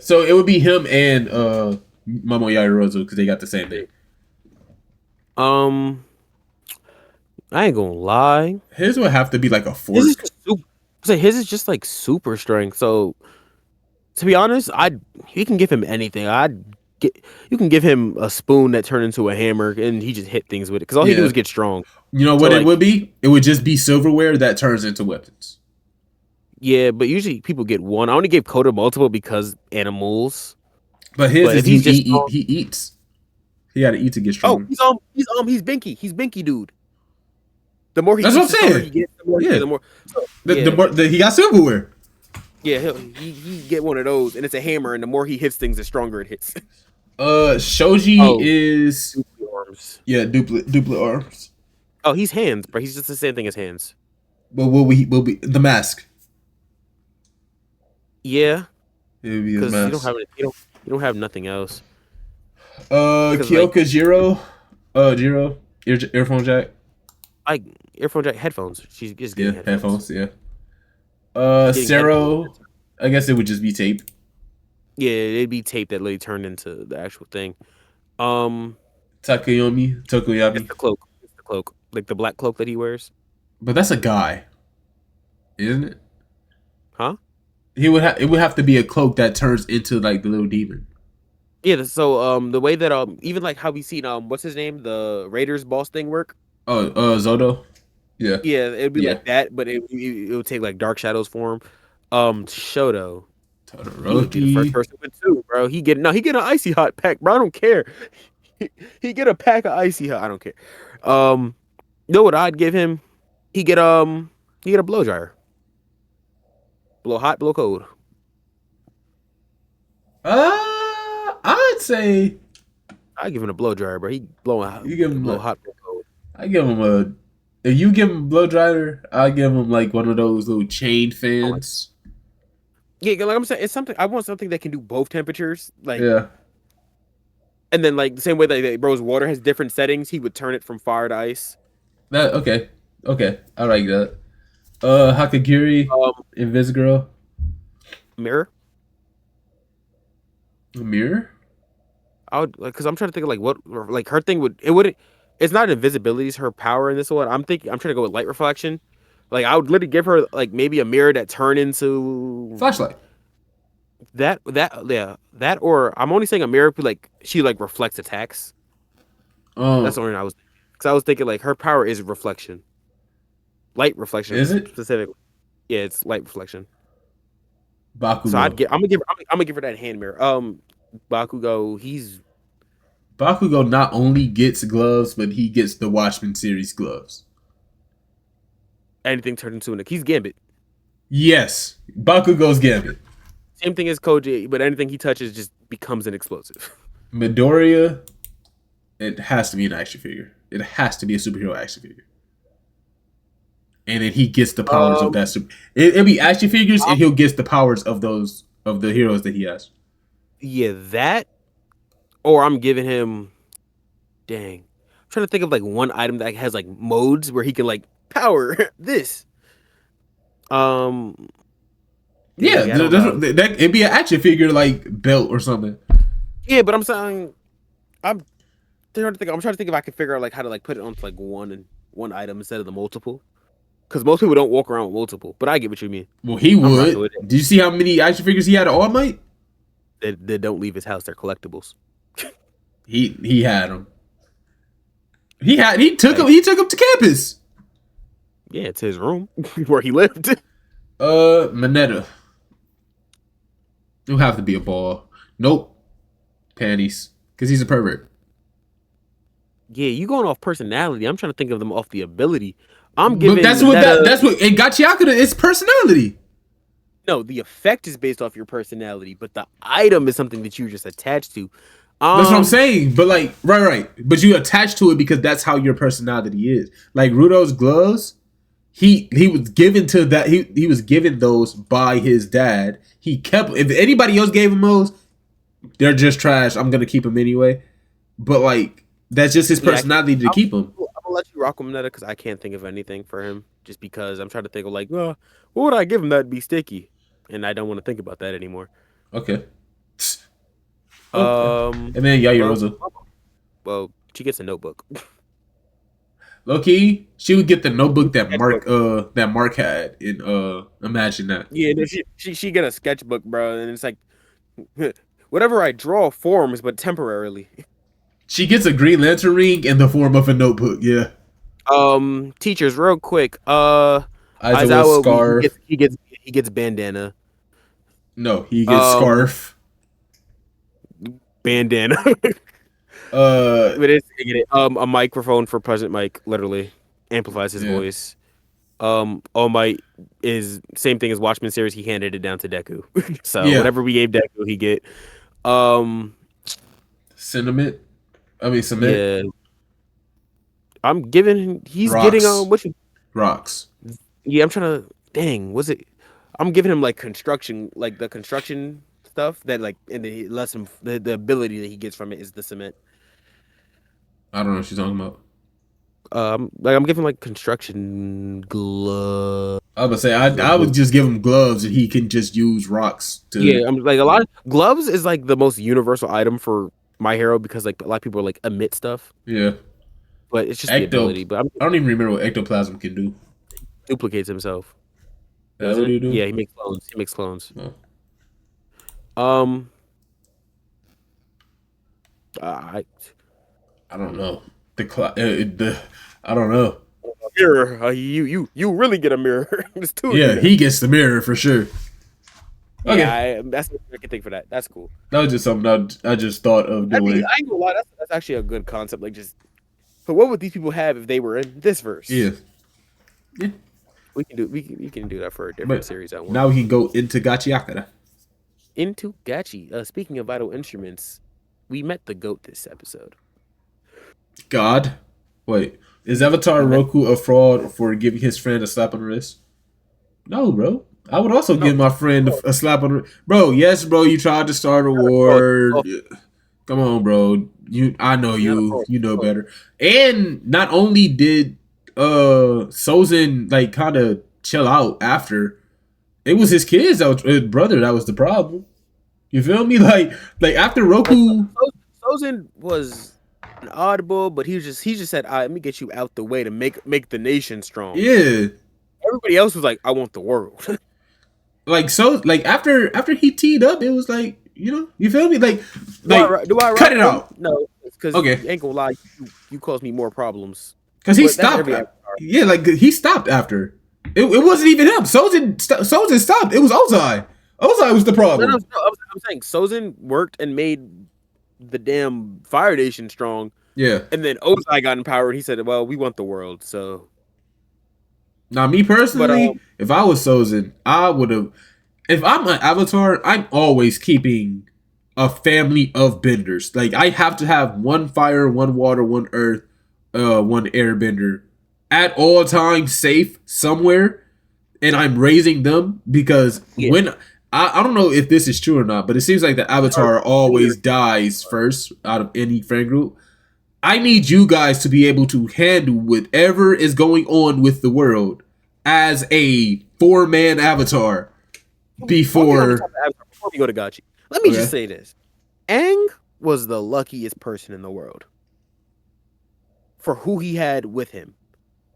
So it would be him and Momo Yaoyorozu because they got the same name. I ain't gonna lie. His would have to be like a His is fork. just super. So his is just like super strength. So to be honest, you can give him anything. You can give him a spoon that turned into a hammer and he just hit things with it because all he do is get strong. You know So, what it like, would be? It would just be silverware that turns into weapons. yeah, but usually people get one. I only gave Coda multiple because animals. But his But is if he's just strong, he eats. He got to eat to get oh, strong. he's Binky. He's Binky dude. The more he That's eats, what the I'm stronger saying. he gets. The more, Yeah. the more. So, He got silverware. yeah, he get one of those, and it's a hammer, and the more he hits things, the stronger it hits. Shoji is Duplicate arms. duplicate arms. Oh, he's hands, but he's just the same thing as hands. But will be the mask? Yeah, It would be his because mask. you don't have nothing else. Kyoka Jiro, Jiro earphone jack. Like earphone jack, headphones. She's just getting headphones. Yeah. Getting Sero, headphones. I guess it would just be tape. Yeah, it'd be tape that literally turned into the actual thing. Takoyami, It's the cloak. It's the cloak, like the black cloak that he wears. but that's a guy, isn't it? Huh? It would have to be a cloak that turns into like the little demon. Yeah. So the way that even like how we seen what's his name, the Raiders boss thing work. Oh, Zodo. Yeah. Yeah, it'd be like that, but it would take like Dark Shadow's form. Shoto. He would be the first Todoroki. person with two, bro. He get an icy hot pack, bro. I don't care. He get a pack of icy hot. I don't care. You know what I'd give him? He get a blow dryer. Blow hot, blow cold. I'd say I give him a blow dryer, bro. He blowing hot. you give him blow hot, blow cold. I give him a. If you give him a blow dryer, I give him like one of those little chain fans. Yeah, like I'm saying, it's something. I want something that can do both temperatures. Like, Yeah. and then like the same way that bro's water has different settings, he would turn it from fire to ice. That okay. I like that. Hakagiri, Invisigirl, Mirror. Mirror. I would like because I'm trying to think of like what like her thing wouldn't. It's not invisibility; it's her power in this one. I'm trying to go with light reflection. Like I would literally give her like maybe a mirror that turn into Flashlight. that or I'm only saying a mirror like she like reflects attacks. That's the only thing I was because I was thinking like her power is reflection, light reflection. Is it specifically? Yeah, it's light reflection. Bakugo. So I'm gonna give her that hand mirror. Bakugo, Bakugo not only gets gloves, but he gets the Watchman series gloves. anything turned into an he's Gambit. Yes, Bakugo's Gambit. Same thing as Koji, but anything he touches just becomes an explosive. Midoriya, it has to be an action figure. It has to be a superhero action figure. And then he gets the powers of that super. It'll be action figures, and he'll get the powers of those of the heroes that he has. Yeah, that. Or I'm giving him. Dang, I'm trying to think of like one item that has like modes where he can like power this. Yeah, I don't know. that it'd be an action figure like belt or something. Yeah, but I'm saying I'm trying to think. I'm trying to think if I can figure out like how to like put it onto like one item instead of the multiple. Because most people don't walk around with multiple, but I get what you mean. Well, he would. Did you see how many action figures he had at All Might? They don't leave his house; they're collectibles. He had them. He took him to campus. Yeah, it's his room where he lived. Mineta. It'll have to be a ball. Nope. Panties. Because he's a pervert. Yeah, you going off personality. I'm trying to think of them off the ability. I'm giving. But that's what and Gachiakuda is personality. No, the effect is based off your personality, but the item is something that you just attached to. That's what I'm saying. But like, right. But you attach to it because that's how your personality is. Like Rudo's gloves, he was given to that. He was given those by his dad. He kept. If anybody else gave him those, they're just trash. I'm gonna keep them anyway. But like, that's just his personality to keep them. I'm gonna let you rock him, Netta, because I can't think of anything for him. Just because I'm trying to think of like, what would I give him that'd be sticky? and I don't want to think about that anymore. Okay. And then Yayirosa. Well, she gets a notebook. Low key, she would get the notebook that Mark had in Imagine That. Yeah, she get a sketchbook, bro, and it's like whatever I draw forms, but temporarily. She gets a Green Lantern ring in the form of a notebook. Yeah. Teachers, real quick. Aizawa scarf. He gets bandana. No, he gets scarf. Bandana. But it's a microphone for President Mike, literally amplifies his voice. All Might is same thing as Watchman series. He handed it down to Deku. So whatever we gave Deku, he get. Cement. Yeah. I'm giving. He's Rocks. getting Rocks. Yeah, I'm trying to. Dang, was it? I'm giving him like construction, like the construction stuff that like, and the lesson, the ability that he gets from it is the cement. I don't know what she's talking about. Like I'm giving like construction gloves. I was gonna say I would just give him gloves and he can just use rocks to. Yeah, I'm like a lot of gloves is like the most universal item for My Hero because like a lot of people are like emit stuff. Yeah. But it's just the ability. But I don't even remember what ectoplasm can do. Duplicates himself. That's what he do? Yeah, he makes clones. Oh. I don't know. I don't know. Mirror. You really get a mirror. There's two of Yeah, you. he gets the mirror for sure. Okay. Yeah, that's what I can think for that. That's cool. That was just something I just thought of doing. I ain't gonna lie, that's actually a good concept. Like just, but what would these people have if they were in this verse? Yeah. We can do that for a different series. Now we can go into Gachiakara. Into Gachi. Speaking of vital instruments, we met the GOAT this episode. God. Wait. Is Avatar Roku a fraud for giving his friend a slap on the wrist? No, bro. I would also give my friend a slap on the wrist. Bro, yes, bro, you tried to start a war. Come on, bro. I know you. You know better. And not only did Sozin like kind of chill out after, it was his kids his brother that was the problem. You feel me? Like after Roku, Sozin was an oddball, but he just said, "Let me get you out the way to make the nation strong." Yeah. Everybody else was like, "I want the world." After he teed up, it was like, you feel me? Like do I cut it out. No, because ain't gonna lie, you caused me more problems. Because he stopped. Yeah, like he stopped after. It wasn't even him. Sozin stopped. It was Ozai. Ozai was the problem. I'm saying Sozin worked and made the damn Fire Nation strong. Yeah. And then Ozai got empowered. He said, "Well, we want the world." So. Now, me personally, if I was Sozin, I would have. If I'm an Avatar, I'm always keeping a family of benders. Like I have to have one fire, one water, one earth, one airbender at all times, safe somewhere, and I'm raising them because when I don't know if this is true or not, but it seems like the Avatar always dies first out of any friend group. I need you guys to be able to handle whatever is going on with the world as a 4-man Avatar before we go to Gachi. Let me just say this. Aang was the luckiest person in the world for who he had with him.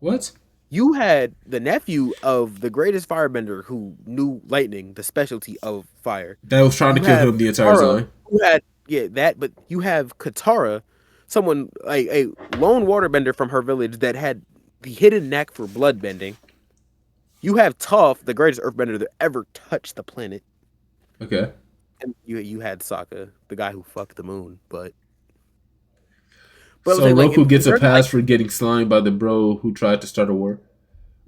What? You had the nephew of the greatest firebender who knew lightning, the specialty of fire. That was trying to kill him the entire time. Who had but you have Katara, someone a lone waterbender from her village that had the hidden knack for bloodbending. You have Toph, the greatest earthbender that ever touched the planet. Okay. And you had Sokka, the guy who fucked the moon, but so Roku gets a pass for getting slimed by the bro who tried to start a war.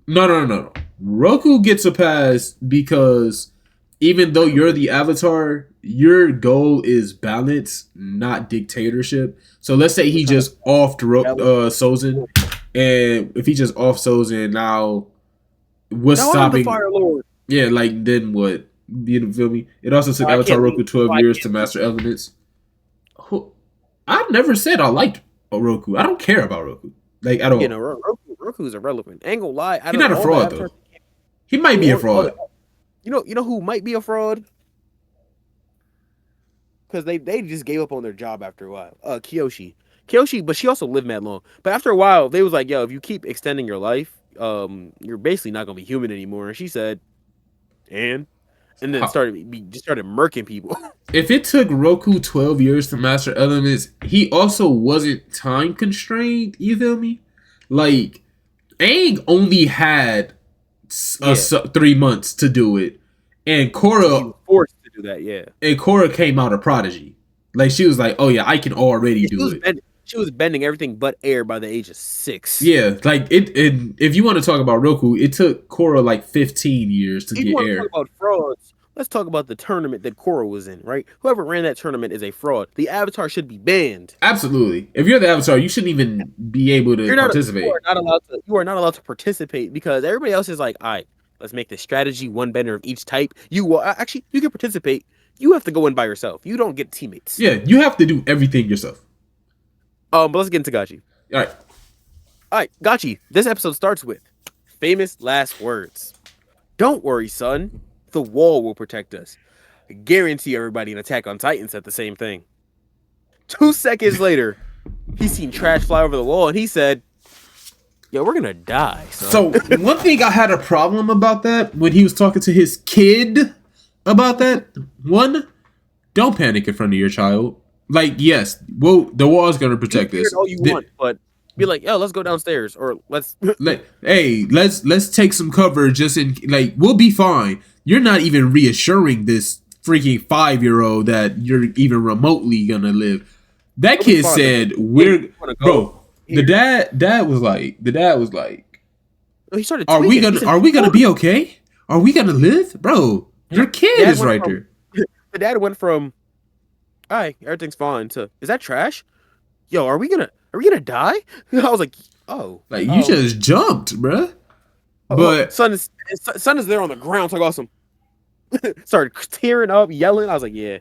No. Roku gets a pass because even though you're the Avatar, your goal is balance, not dictatorship. So let's say he just offed Sozin, and if he just off Sozin now, what's stopping? The Fire Lord. Yeah, like then what? You feel me? It also took Avatar Roku 12 years to master elements. I never said I liked Roku. I don't care about Roku, like at all. Roku is irrelevant. Ain't gonna lie. He's not a fraud though. He might be a fraud. You know who might be a fraud? Because they just gave up on their job after a while. Kiyoshi, but she also lived mad long. But after a while, they was like, yo, if you keep extending your life, you're basically not gonna be human anymore. And she said, and then just started murking people. If it took Roku 12 years to master elements, he also wasn't time constrained. You feel me? Like, Aang only had 3 months to do it, and Korra He was forced to do that. Yeah, and Korra came out a prodigy. Like, she was like, "Oh yeah, I can already do it." She was bending everything but air by the age of 6. Yeah, like it. If you want to talk about Roku, it took Korra like 15 years to get air. Talk about frauds. Let's talk about the tournament that Korra was in, right? Whoever ran that tournament is a fraud. The Avatar should be banned. Absolutely. If you're the Avatar, you shouldn't even be able to participate. You are not allowed to participate because everybody else is like, all right, let's make this strategy, one bender of each type. You will actually, you can participate. You have to go in by yourself. You don't get teammates. Yeah, you have to do everything yourself. But let's get into Gachi. All right, Gachi. This episode starts with famous last words. Don't worry, son. The wall will protect us. I guarantee everybody in Attack on Titan said the same thing. 2 seconds later, he's seen trash fly over the wall, and he said, yo, we're gonna die, son. So, one thing I had a problem about that, when he was talking to his kid about that, one, don't panic in front of your child. Like, yes, well, the wall is gonna protect us. All you want, but be like, yo, let's go downstairs, or let's take some cover just in, like, we'll be fine. You're not even reassuring this freaking 5-year-old that you're even remotely gonna live. That kid said, bro. The dad was like, he started are we gonna be okay? Are we gonna live? Bro, your kid is right there. The dad went from, all right, everything's fine, to, is that trash? Yo, are we gonna die? I was like, oh. Like, you just jumped, bruh. But son is there on the ground, talk awesome. Started tearing up, yelling. I was like, yeah,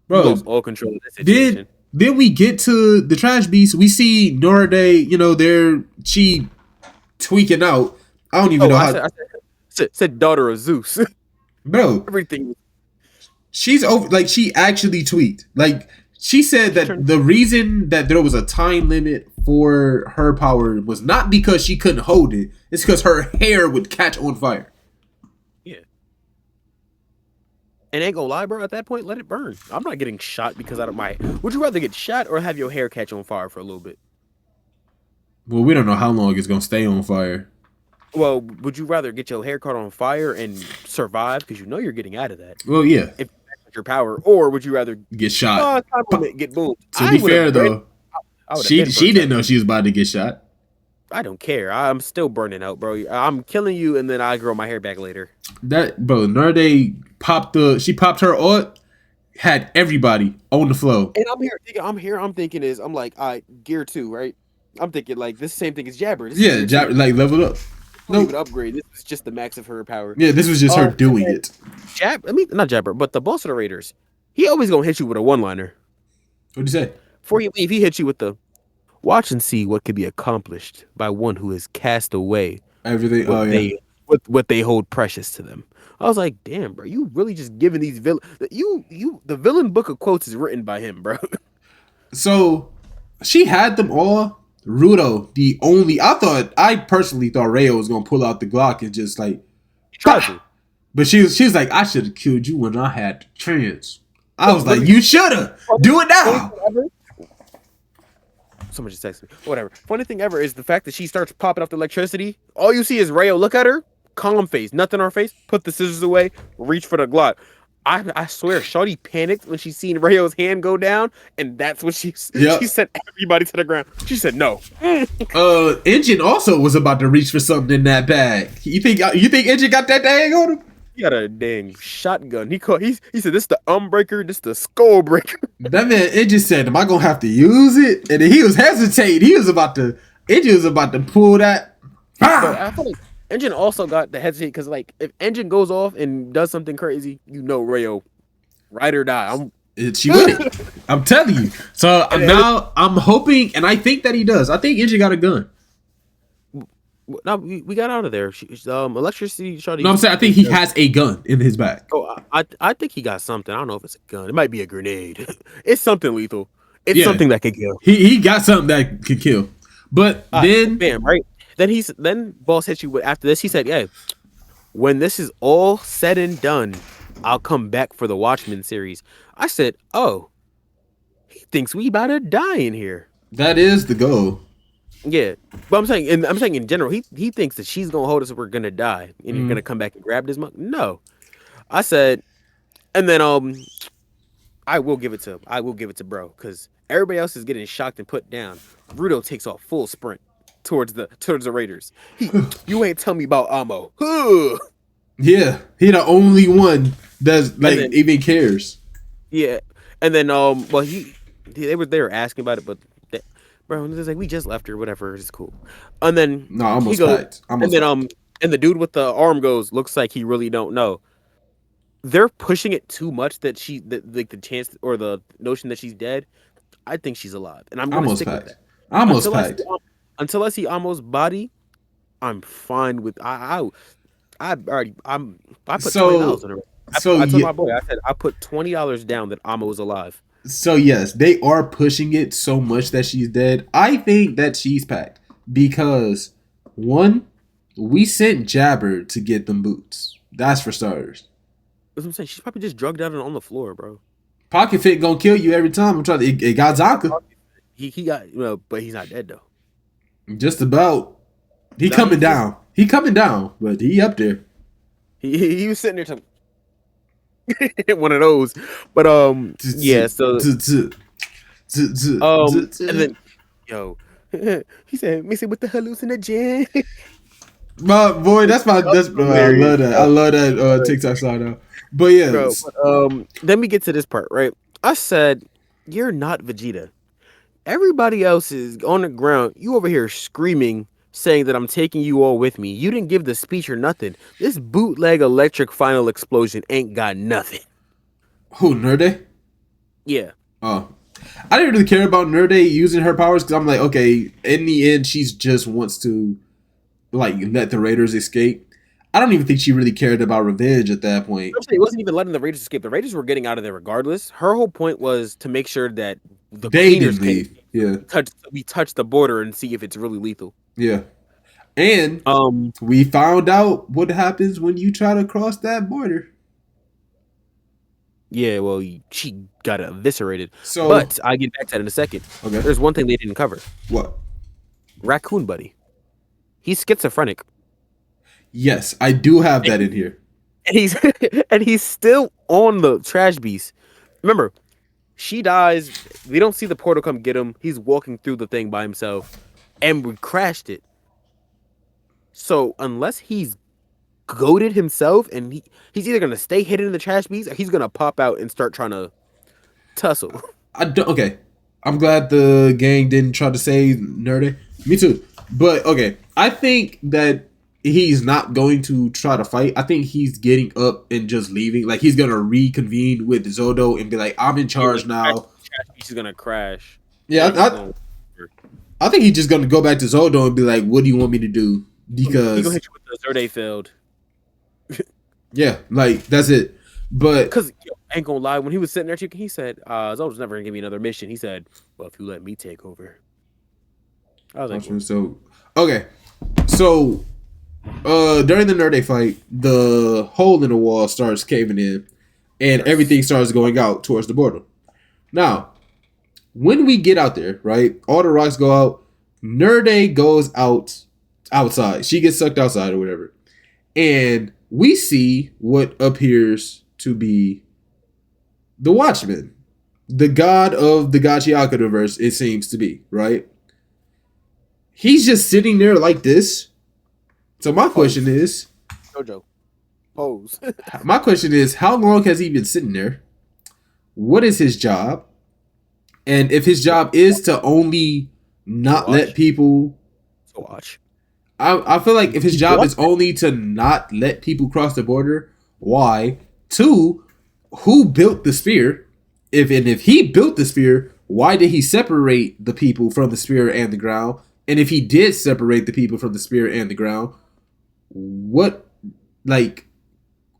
bro, lost all control of this situation. Then we get to the trash beast. We see Norade, she tweaking out. I don't even know how. I said daughter of Zeus. Bro, everything. She's over. Like, she actually tweaked. Like, she said that the reason that there was a time limit for her power was not because she couldn't hold it. It's because her hair would catch on fire. Yeah. And ain't gonna lie, bro, at that point, let it burn. I'm not getting shot because out of my... Would you rather get shot or have your hair catch on fire for a little bit? Well, we don't know how long it's gonna stay on fire. Well, would you rather get your hair caught on fire and survive because you know you're getting out of that? Well, yeah. If that's your power, or would you rather get shot? Get boomed. To be fair, though, she didn't know she was about to get shot. I don't care. I'm still burning out, bro. I'm killing you, and then I grow my hair back later. That, bro, Narde popped her ult, had everybody on the flow. And I'm thinking I'm like, all right, gear 2, right? I'm thinking like this same thing as Jabber. Jabber, like, leveled up. No even upgrade. This is just the max of her power. Yeah, this was just her doing it. Not Jabber, but the boss of the Raiders. He always gonna hit you with a one-liner. What'd you say? Before you leave, he hits you with the watch and see what could be accomplished by one who has cast away everything. What they hold precious to them. I was like, damn, bro, you really just giving these villain. The villain book of quotes is written by him, bro. So she had them all. Rudo, I personally thought Rayo was gonna pull out the Glock and just like try to. But she was like, I should have killed you when I had the chance. I was like, you shoulda. Do it now. Someone just texted me. Whatever. Funny thing ever is the fact that she starts popping off the electricity. All you see is Rayo look at her, calm face, nothing on her face, put the scissors away, reach for the Glock. I swear, Shawty panicked when she seen Rayo's hand go down, and that's when she sent everybody to the ground. She said no. Engine also was about to reach for something in that bag. You think Engine got that dang on him? He got a dang shotgun. He said, this is the Umbreaker, this is the Skull Breaker. That man Engine said, am I gonna have to use it? And then he was hesitating. Engine was about to pull that. But I feel like Engine also got the hesitate because, like, if Engine goes off and does something crazy, you know Rayo, ride or die. She with it. I'm telling you. So now I'm hoping, and I think that he does. I think Engine got a gun. No, we got out of there. Electricity shot. No, I'm saying I think he has a gun in his back. Oh, I think he got something. I don't know if it's a gun. It might be a grenade. It's something lethal. It's Yeah. something that could kill. He got something that could kill. But then, bam, right? Then boss hit you with after this. He said, "Yeah, when this is all said and done, I'll come back for the Watchmen series." I said, "Oh, he thinks we about to die in here." that is the goal. Yeah, but I'm saying in general, he thinks that she's gonna hold us if we're gonna die, and you're gonna come back and grab this mug. No, I said, and then I will give it to bro, because everybody else is getting shocked and put down. Rudo takes off full sprint towards the Raiders. You ain't tell me about Ammo. Yeah, he the only one that's like then- even cares. Yeah, and then well they were asking about it, but bro, it's like we just left her, whatever, it's cool. And then No, almost he goes, packed. Almost and then packed. and the dude with the arm goes, looks like he really don't know. They're pushing it too much that like the chance or the notion that she's dead. I think she's alive, and I'm gonna Almost stick with packed. that. Almost packed. Until I see Amo's body, I'm fine with I put $20 on it. I told my boy, I said I put $20 down that Amo is alive. So yes, they are pushing it so much that she's dead. I think that she's packed because one, we sent Jabber to get them boots. That's for starters. That's what I'm saying. She's probably just drugged out and on the floor, bro. Pocket Fit gonna kill you every time. I'm trying to. It got Zonka. He got but he's not dead though. Just about. He coming down. He coming down, but he up there. He was sitting there talking. One of those, but yeah. So and then he said, "Missy with the hallucinogen." My boy, that's bro. I love that. I love that TikTok side out. But yeah, Bro, then we get to this part, right? I said, "You're not Vegeta. Everybody else is on the ground. You over here screaming, saying that I'm taking you all with me. You didn't give the speech or nothing. This bootleg electric final explosion ain't got nothing." who Nerde? Yeah. Oh, I didn't really care about Nerde using her powers because I'm like, okay, in the end, she's just wants to like let the Raiders escape. I don't even think she really cared about revenge at that point. It wasn't even letting the Raiders escape. The Raiders were getting out of there regardless. Her whole point was to make sure that the They cleaners didn't leave. Yeah, we touch the border and see if it's really lethal. yeah. And we found out what happens when you try to cross that border. Yeah, well, she got eviscerated. So, But I'll get back to that in a second. okay, There's one thing they didn't cover. what? Raccoon Buddy. He's schizophrenic. Yes, I do have that in here. And he's still on the trash beast. Remember, she dies. We don't see the portal come get him. He's walking through the thing by himself. And we crashed it. So unless he's goaded himself and he's either gonna stay hidden in the trash beast or he's gonna pop out and start trying to tussle. Okay, I'm glad the gang didn't try to save Nerde. Me too. But okay, I think that he's not going to try to fight. I think he's getting up and just leaving. Like he's gonna reconvene with Zodo and be like, "I'm in charge now." He's gonna crash. Yeah, I think he's just gonna go back to Zodo and be like, "What do you want me to do?" Because he's gonna hit you with the Zerde field. Yeah, like that's it. But because I ain't gonna lie, when he was sitting there, he said, "Zodo's never gonna give me another mission." He said, "Well, if you let me take over." I was like, so okay, so during the Nerde fight, the hole in the wall starts caving in, and everything starts going out towards the border. Now, when we get out there, right, all the rocks go out. Nerde goes outside. She gets sucked outside or whatever, and we see what appears to be the Watchman, the god of the Gachiaka universe. It seems to be, right? He's just sitting there like this. So my question is, JoJo, pose. my question is, how long has he been sitting there? What is his job? And if his job is to only not let people to watch, I feel like if his job is only to not let people cross the border, why? Two, who built the spear? If he built the spear, why did he separate the people from the spear and the ground? And if he did separate the people from the spirit and the ground, what like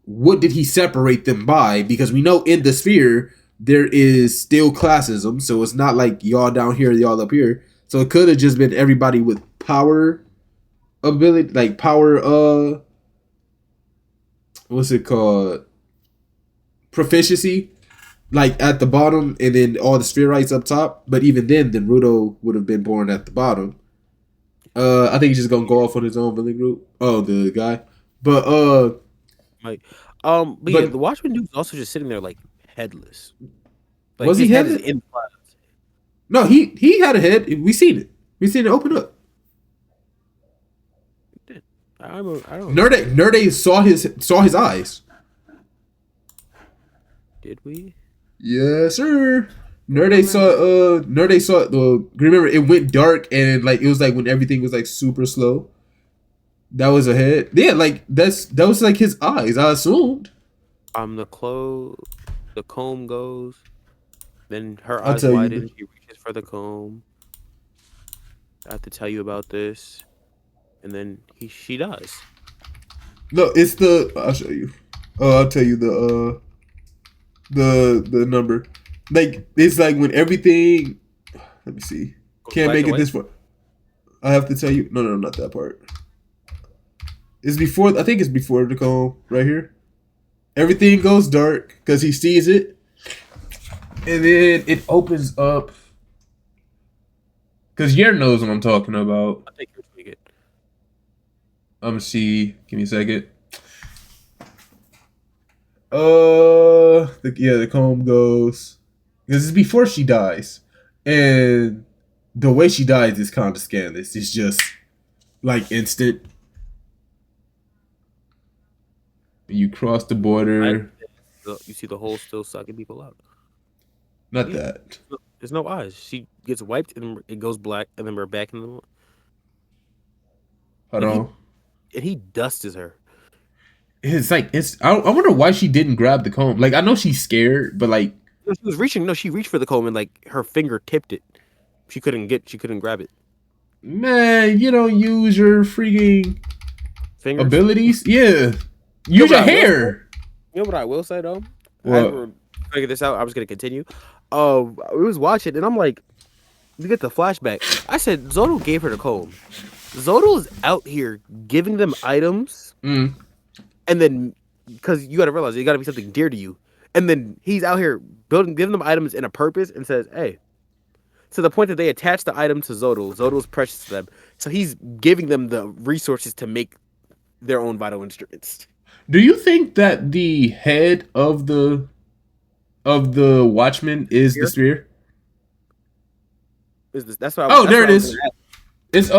what did he separate them by? Because we know in the sphere there is still classism, so it's not like y'all down here, y'all up here. So it could have just been everybody with power ability, like power. What's it called? Proficiency, like at the bottom, and then all the spherites up top. But even then Rudo would have been born at the bottom. I think he's just gonna go off on his own villain group. Oh, the guy, but Like, but yeah, the Watchman dude's also just sitting there like headless. Like, was he his head is headless? in the clouds. No, he had a head. We seen it. We seen it open up. I don't. Nerde saw his eyes. Did we? Yes, sir. Nerde saw remember it went dark and like it was like when everything was like super slow. That was a head. Yeah, like that was like his eyes, I assumed. The comb goes. Then her I'll eyes tell you widen. the- She reaches for the comb. I have to tell you about this. And then she dies. No, it's I'll show you. I'll tell you the number. Like it's like when everything let me see. Can't make it this far. I have to tell you. No, not that part. It's before. I think it's before the comb right here. Everything goes dark because he sees it, and then it opens up. Because Yer knows what I'm talking about. I think you're tweaking. I'm gonna see. Give me a second. The comb goes. This is before she dies, and the way she dies is kind of scandalous. It's just like instant. You cross the border. You see the hole still sucking people out. Not that. There's no eyes. She gets wiped and it goes black, and then we're back in the. Hold on. And he dusts her. It's like I wonder why she didn't grab the comb. Like I know she's scared, but like She was reaching. No, she reached for the comb and like her finger tipped it. She couldn't grab it. man, you don't use your freaking Fingers. abilities. Yeah, use your hair. You know what I will say though? What? As we're figuring this out, I was gonna continue. We was watching and I'm like, we get the flashback. I said Zodal gave her the comb. Zodal is out here giving them items, Mm. and then because you got to realize it got to be something dear to you, and then he's out here giving them items in a purpose, and says, "Hey," to the point that they attach the item to Zodal. Zodal's precious to them, so he's giving them the resources to make their own vital instruments. Do you think that the head of the Watchman is the sphere? That's what. Oh, there it is. It's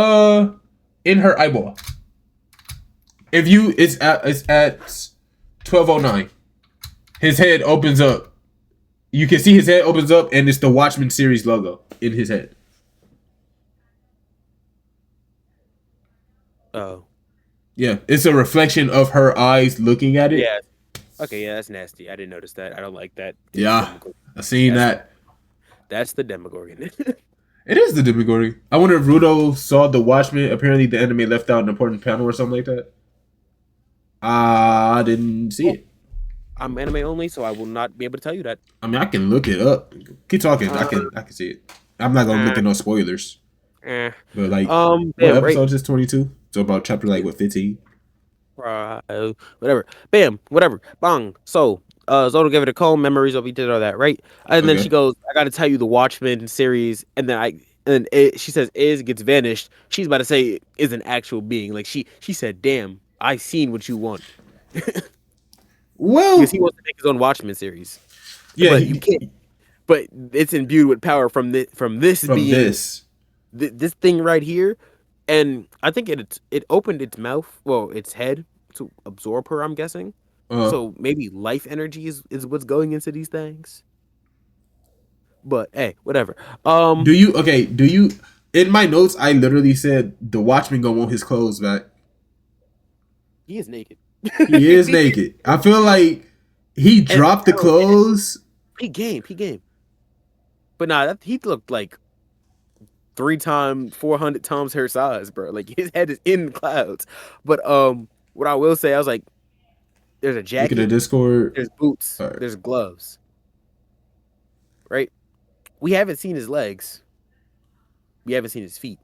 in her eyeball. If you it's at 12:09. His head opens up. You can see his head opens up and it's the Watchmen series logo in his head. Oh. Yeah, it's a reflection of her eyes looking at it. Yeah. Okay, yeah, that's nasty. I didn't notice that. I don't like that. Yeah, I seen that. That's the Demogorgon. It is the Demogorgon. I wonder if Rudo saw the Watchmen. Apparently, the anime left out an important panel or something like that. I didn't see it. I'm anime only, so I will not be able to tell you that. I mean, I can look it up. Keep talking. I can see it. I'm not gonna look at no spoilers. But like, what episode is 22? So about chapter like what 15? Whatever. Bam. Whatever. Bang. So Zodal gave it a comb. Memories of we did all that, right? And then she goes, "I got to tell you the Watchmen series." And then she says, "Is gets vanished." She's about to say, "Is an actual being." Like she said, "Damn, I seen what you want." Well, because he wants to make his own Watchmen series. Yeah, but you can't. But it's imbued with power from this thing right here, and I think it opened its mouth, well, its head to absorb her. I'm guessing. So maybe life energy is what's going into these things. But hey, whatever. Do you? In my notes, I literally said the Watchman gonna want his clothes back. He is naked. He is naked. I feel like he dropped the clothes. He game. But nah, he looked like 400 times her size, bro. Like his head is in the clouds. But what I will say, I was like, there's a Look at jacket, the Discord. there's boots, All right. there's gloves. Right? We haven't seen his legs. We haven't seen his feet.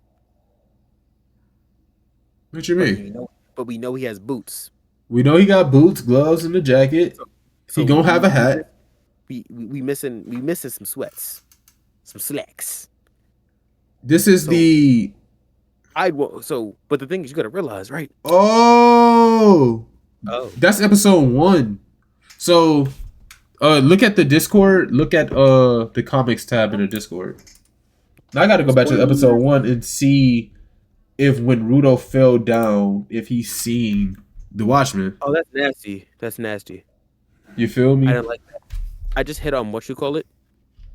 What you But mean? we know he has boots. We know he got boots, gloves, and a jacket. So He gonna have a hat. We missing some sweats, some slacks. This is So- the but the thing is, you gotta realize, right? oh, Oh, that's episode 1. So, look at the Discord. Look at the comics tab in the Discord. Now I got to go back to episode 1 and see if when Rudo fell down, if he's seen the Watchman. oh, that's nasty. That's nasty. You feel me? I didn't like that. I just hit on what you call it.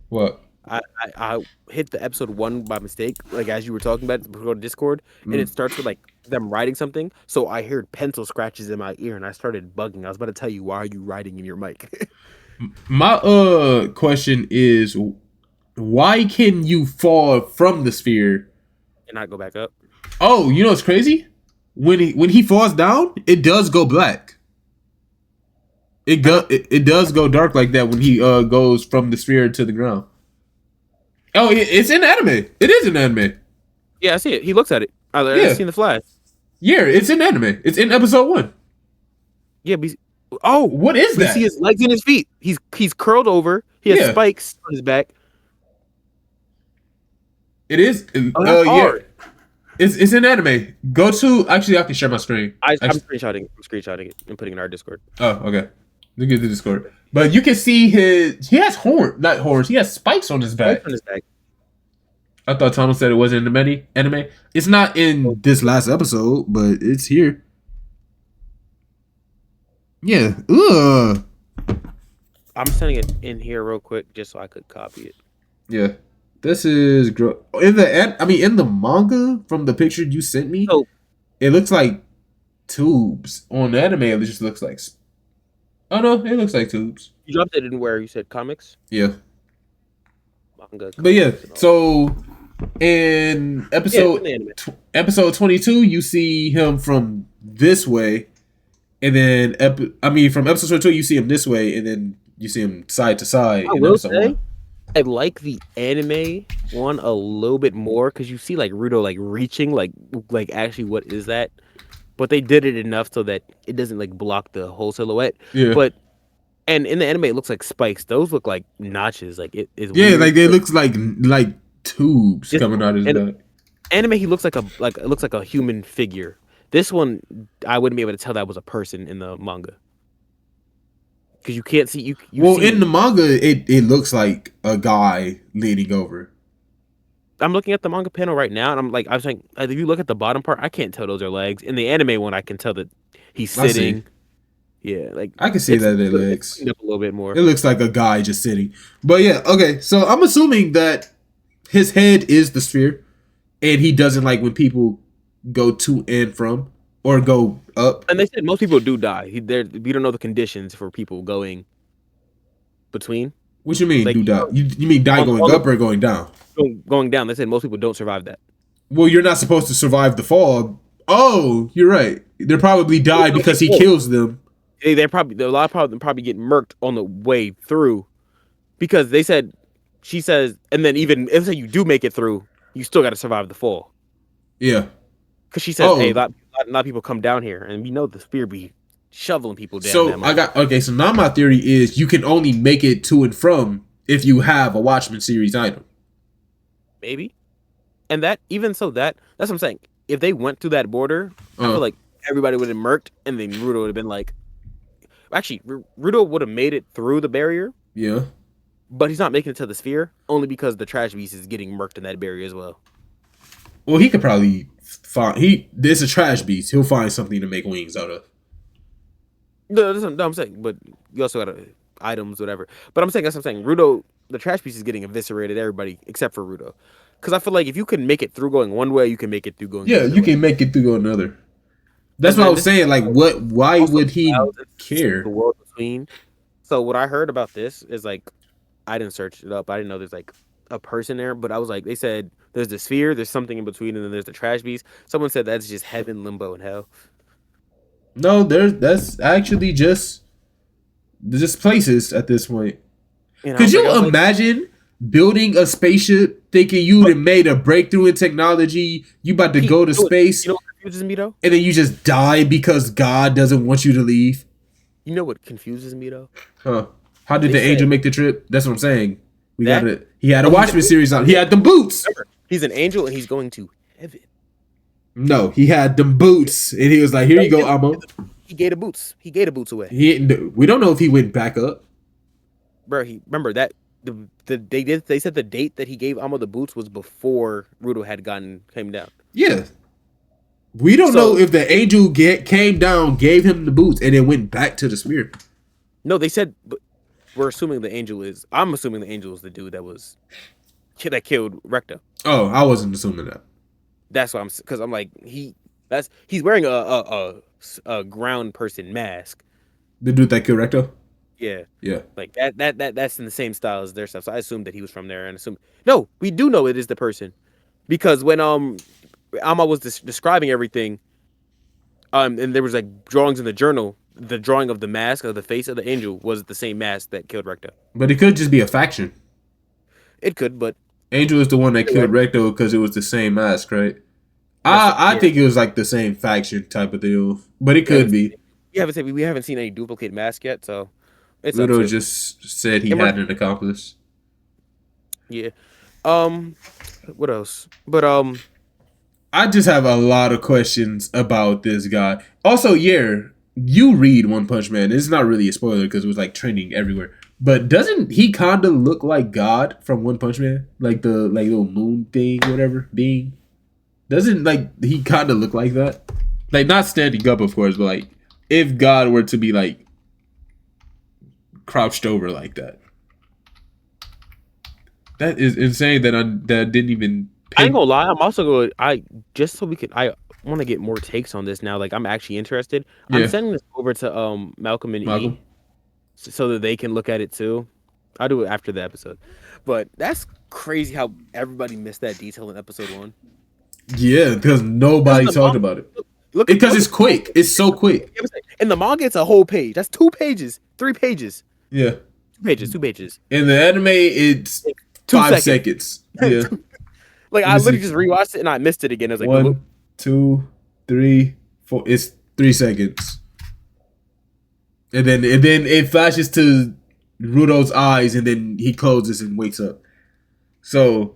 What? I hit the episode 1 by mistake, like as you were talking about it, go to Discord, and it starts with like them writing something. So I heard pencil scratches in my ear, and I started bugging. I was about to tell you, why are you writing in your mic? My question is, why can you fall from the sphere? And not go back up. Oh, you know what's crazy? When he falls down, it does go black. It does go dark like that when he goes from the sphere to the ground. Oh, it's in anime. It is in anime. Yeah, I see it. He looks at it. Yeah. I've seen the flash. Yeah, it's in anime. It's in episode 1. Yeah, but What is we that? see his legs and his feet. He's curled over. He has Yeah. spikes on his back. It is. Oh, that's Yeah. hard. It's in anime. Go to. Actually, I can share my screen. I'm Actually- screenshotting it and putting it in our Discord. Oh, okay. Look at the Discord. But you can see he has not horns. He has spikes on his back. Spikes on his back. I thought Thomas said it wasn't in the anime. It's not in this last episode, but it's here. Yeah. Ugh. I'm sending it in here real quick just so I could copy it. Yeah. This is in the manga from the picture you sent me. So- it looks like tubes. On the anime, it just looks like. Oh no, it looks like tubes. You dropped it in where you said comics, Yeah. manga. But yeah, comics and all. so in Yeah, in the anime. episode 22, you see him from this way, and then from episode 22, you see him this way, and then you see him side to side. I in will episode say, 1. I like the anime one a little bit more because you see like Rudo like reaching like actually what is that? But they did it enough so that it doesn't like block the whole silhouette. Yeah, But and in the anime it looks like spikes. Those look like notches. Like it is. yeah, weird. like they looks like tubes Just- coming out of his and- back. Anime he looks like it looks like a human figure. This one I wouldn't be able to tell that was a person in the manga. Because you can't see you Well, see, in the manga, it looks like a guy leaning over. I'm looking at the manga panel right now, and I'm saying if you look at the bottom part, I can't tell those are legs. In the anime one, I can tell that he's I see. sitting. Yeah, like I can see that they're legs. cleaned up a little bit more. It looks like a guy just sitting. But yeah, okay. So I'm assuming that his head is the sphere, and he doesn't like when people go to and from or go up. And they said most people do die. We don't know the conditions for people going between What you mean, Like, do die? You mean die on- going on up or going down? going down. They said most people don't survive that. Well, you're not supposed to survive the fall. Oh, you're right. They probably die because he kills them. They're probably a lot of them probably get murked on the way through because she says, and then even if you do make it through, you still got to survive the fall. Yeah. Because she says, Oh. hey, a lot of people come down here, and we know the spear be shoveling people down. So that so now my theory is you can only make it to and from if you have a Watchman series item. maybe, and that's what I'm saying. If they went through that border, I Uh. feel like everybody would have murked, and then Rudo would have been like, actually, Rudo would have made it through the barrier, Yeah. but he's not making it to the sphere only because the trash beast is getting murked in that barrier as well. Well, he could probably find there's a trash beast. He'll find something to make wings out of. No, that's what I'm saying. But you also got items, whatever. But that's what I'm saying. Rudo, the trash piece is getting eviscerated. Everybody except for Rudo, because I feel like if you can make it through going one way, you can make it through going. Yeah, the other you way. can make it through another. That's And what I then was saying. Like, what? Why Also would he clouds and care? The world between. So what I heard about this is like, I didn't search it up. I didn't know there's like a person there, but I was like, they said There's the sphere. There's something in between, and then there's the trash beast. Someone said that's just heaven, limbo, and hell. No, that's actually just places at this point. And Could you like, imagine building a spaceship thinking you had made a breakthrough in technology, you about to go to space, you know what confuses me though? and then you just die because God doesn't want you to leave? You know what confuses me though? Huh. How did the angel make the trip? That's what I'm saying. He had a Watchman series on. He had them boots. Remember, he's an angel and he's going to heaven. No, he had them boots, and he was like, "Here you go, Amo." He gave the boots. He gave the boots away. We don't know if he went back up. Bro, remember that they said the date that he gave Amo the boots was before Rudo had came down. Yeah. We don't know if the angel came down, gave him the boots, and then went back to the sphere. No, they said, but we're assuming the angel is. I'm assuming the angel is the dude that killed Recta. Oh, I wasn't assuming that. That's why because I'm like he's wearing a ground person mask. The dude that killed Recto? Yeah, Yeah. like that's in the same style as their stuff. So I assumed that he was from there, and no, we do know it is the person because when Alma was describing everything, and there was like drawings in the journal. The drawing of the mask of the face of the angel was the same mask that killed Recta. But it could just be a faction. It could, but Angel is the one that killed Recto because it was the same mask, right? I think it was like the same faction type of deal, but it could be. We haven't seen any duplicate mask yet, so it's Ludo just said he had an accomplice. Yeah. What else? But I just have a lot of questions about this guy. Also, yeah, you read One Punch Man. It's not really a spoiler because it was like trending everywhere. But doesn't he kind of look like God from One Punch Man? Like the little moon thing, whatever being. Doesn't he kind of look like that? Like not standing up, of course, but like if God were to be like crouched over like that. That is insane. That didn't even. I ain't gonna lie. I'm also going. I want to get more takes on this now. Like I'm actually interested. Yeah. I'm sending this over to Malcolm and E so that they can look at it too. I'll do it after the episode. But that's crazy how everybody missed that detail in episode 1. Yeah, because nobody talked about it. Because it's quick. It's so quick. In the manga, it's a whole page. That's 2 pages, 3 pages. Yeah. 2 pages. In the anime, it's 5 seconds. Yeah. Like I literally just rewatched it and I missed it again. I was like, 1, 2, 3, 4. It's 3 seconds. And then it flashes to Rudo's eyes, and then he closes and wakes up. So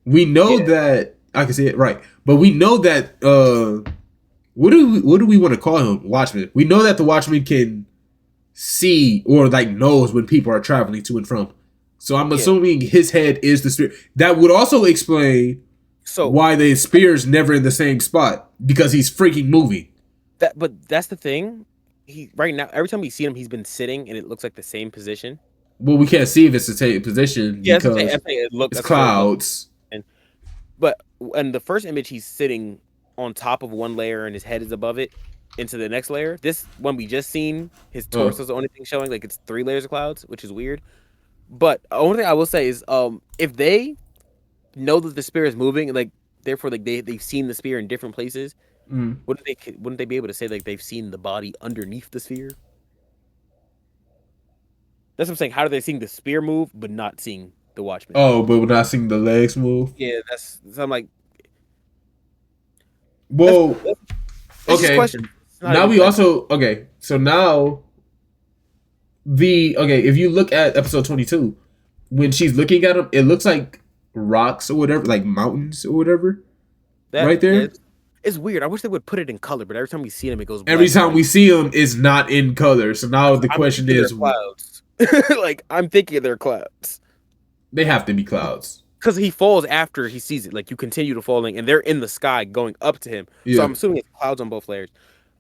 we know that I can say it right, but we know that what do we want to call him? Watchman. We know that the Watchman can see or like knows when people are traveling to and from. So I'm assuming his head is the spear. That would also explain why the spear's never in the same spot, because he's freaking moving. But that's the thing. He right now, every time we see him, he's been sitting and it looks like the same position. Well, we can't see if it's the same position because it's clouds. But in the first image, he's sitting on top of one layer and his head is above it into the next layer. This one we just seen, his torso is the only thing showing. Like it's 3 layers of clouds, which is weird. But the only thing I will say is, if they know that the spear is moving, like therefore, like they've seen the spear in different places, wouldn't they be able to say like they've seen the body underneath the sphere? That's what I'm saying. How are they seeing the spear move but not seeing the Watchman? Oh, but we're not seeing the legs move. Yeah, so I'm like, well, that's okay. Now we also So now. If you look at episode 22, when she's looking at him, it looks like rocks or whatever, like mountains or whatever. Right there. Yeah, it's weird. I wish they would put it in color, but every time we see him, it goes black. Every time we see him, it's not in color. So now the question is, clouds. Like I'm thinking they're clouds. They have to be clouds. Because he falls after he sees it. Like you continue to falling, and they're in the sky going up to him. Yeah. So I'm assuming it's clouds on both layers.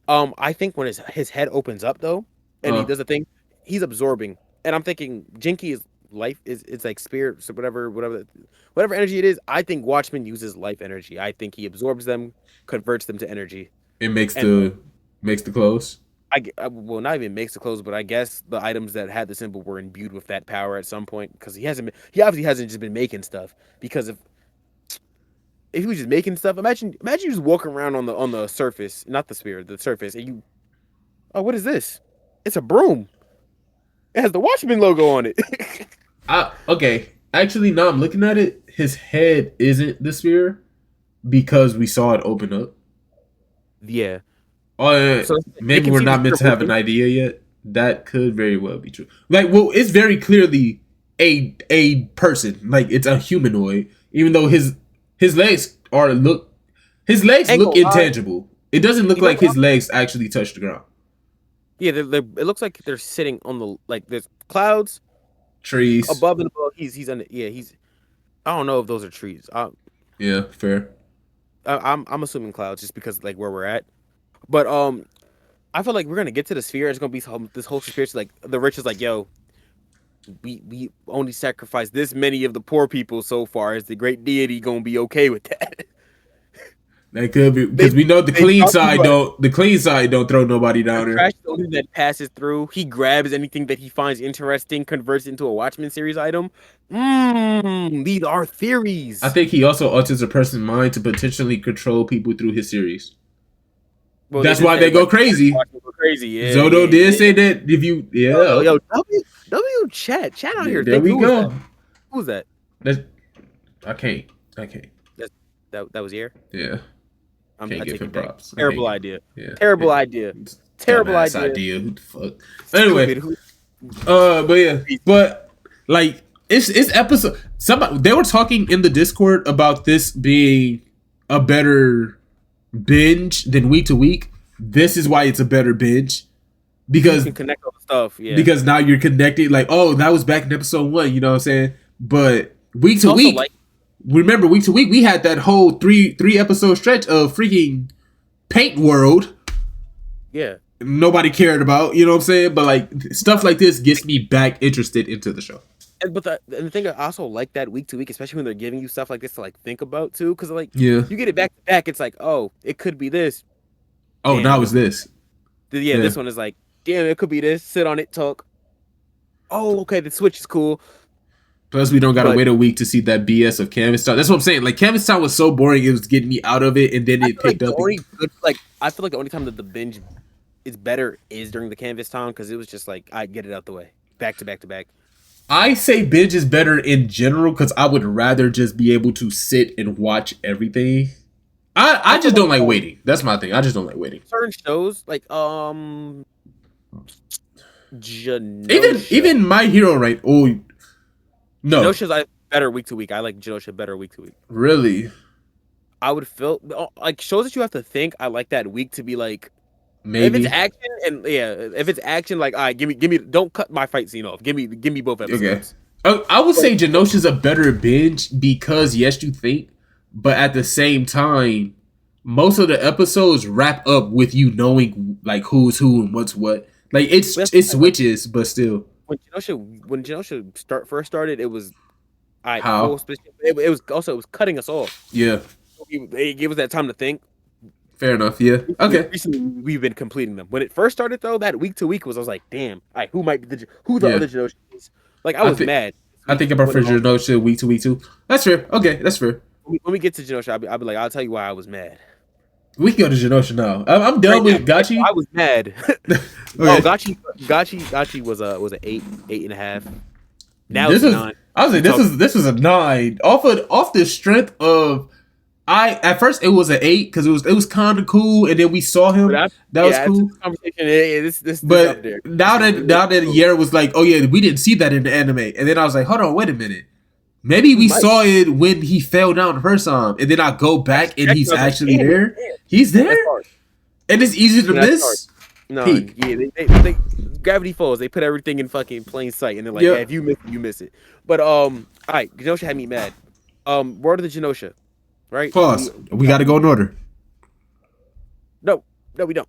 I think when his head opens up though, and he does a thing. He's absorbing, and I'm thinking Jinky is life. It's like spirit, so whatever energy it is. I think Watchman uses life energy. I think he absorbs them, converts them to energy. It makes the clothes. Well, not even makes the clothes, but I guess the items that had the symbol were imbued with that power at some point, because he obviously hasn't just been making stuff. Because if he was just making stuff, imagine you just walking around on the surface, not the sphere, the surface, and you, oh, what is this? It's a broom. It has the Watchman logo on it. Okay. Actually, now I'm looking at it. His head isn't the sphere because we saw it open up. Yeah. So maybe we're not meant to have an idea yet. That could very well be true. Like, well, it's very clearly a person. Like, it's a humanoid, even though his legs look intangible. It doesn't look like his legs actually touch the ground. Yeah, it looks like they're sitting on the, like, there's clouds, trees above and below. He's under. Yeah, he's. I don't know if those are trees. Yeah, fair. I'm assuming clouds just because like where we're at, but I feel like we're gonna get to the sphere. It's gonna be this whole sphere. Like the rich is like, yo, we only sacrificed this many of the poor people so far. Is the great deity gonna be okay with that? That could be because we know the clean side don't throw nobody down there. Trash only that passes through. He grabs anything that he finds interesting, converts it into a Watchmen series item. These are theories. I think he also alters a person's mind to potentially control people through his series. Well, that's why they go crazy. Yeah, Zodo did say that if you yo W chat out here. There we go. Who's that? I can't. That was here. Yeah. Can't give him props. Terrible idea. Yeah. Terrible idea. Terrible idea. Who the fuck? Anyway. But like it's episode. They were talking in the Discord about this being a better binge than week to week. This is why it's a better binge because you can connect all the stuff. Yeah. Because now you're connected. Like, oh, that was back in episode 1. You know what I'm saying? But week to week. Remember, week to week, we had that whole three episode stretch of freaking Paint World. Yeah. Nobody cared about, you know what I'm saying? But like stuff like this gets me back interested into the show. And the thing I also like that week to week, especially when they're giving you stuff like this to like think about too, because like you get it back to back, it's like, oh, it could be this. Oh, damn. Now it's this. Yeah, this one is like, damn, it could be this. Sit on it, talk. Oh, okay, the Switch is cool. Plus, we don't gotta wait a week to see that BS of Canvas Town. That's what I'm saying. Like, Canvas Town was so boring, it was getting me out of it, and then it picked up. I feel like the only time that the binge is better is during the Canvas Town, because it was just like, I get it out the way. Back to back to back. I say binge is better in general, because I would rather just be able to sit and watch everything. I just don't like waiting. That's my thing. I just don't like waiting. Certain shows, like, even My Hero, right? Oh, no. Genosha's better week to week. I like Genosha better week to week. Really? I would feel like shows that you have to think. I like that week to be like, maybe if it's action and if it's action, like, all right, give me, don't cut my fight scene off. Give me both episodes. Okay. I would say Genosha's a better binge because yes, you think, but at the same time, most of the episodes wrap up with you knowing like who's who and what's what. Like it switches, but still. When Genosha first started, it was how it was cutting us off. Yeah, it gave us that time to think. Fair enough. Yeah. Okay. Recently, we've been completing them. When it first started, though, that week to week I was like, damn, all right, who might be the other Genosha is? Like I was mad. I think I prefer Genosha week to week too. That's fair. Okay, that's fair. When we get to Genosha, I'll be like, I'll tell you why I was mad. We can go to Genosha now. I'm done with Gachi. I was mad. Okay. Oh, Gachi was a 8.5. Now it's 9. I was like, this is a 9. Off the strength of at first it was an 8 because it was kind of cool, and then we saw him. That was cool. This but up there. now that Yara was like, oh yeah, we didn't see that in the anime, and then I was like, hold on, wait a minute. Maybe we saw it when he fell down the first time, and then I go back and he's actually there. He's there, and it's easy to miss. No, yeah, they Gravity Falls. They put everything in fucking plain sight, and they're like, yeah, if you miss it, you miss it. But all right, Genosha had me mad. Word of the Genosha, right? Pause. We got to go in order. No, we don't.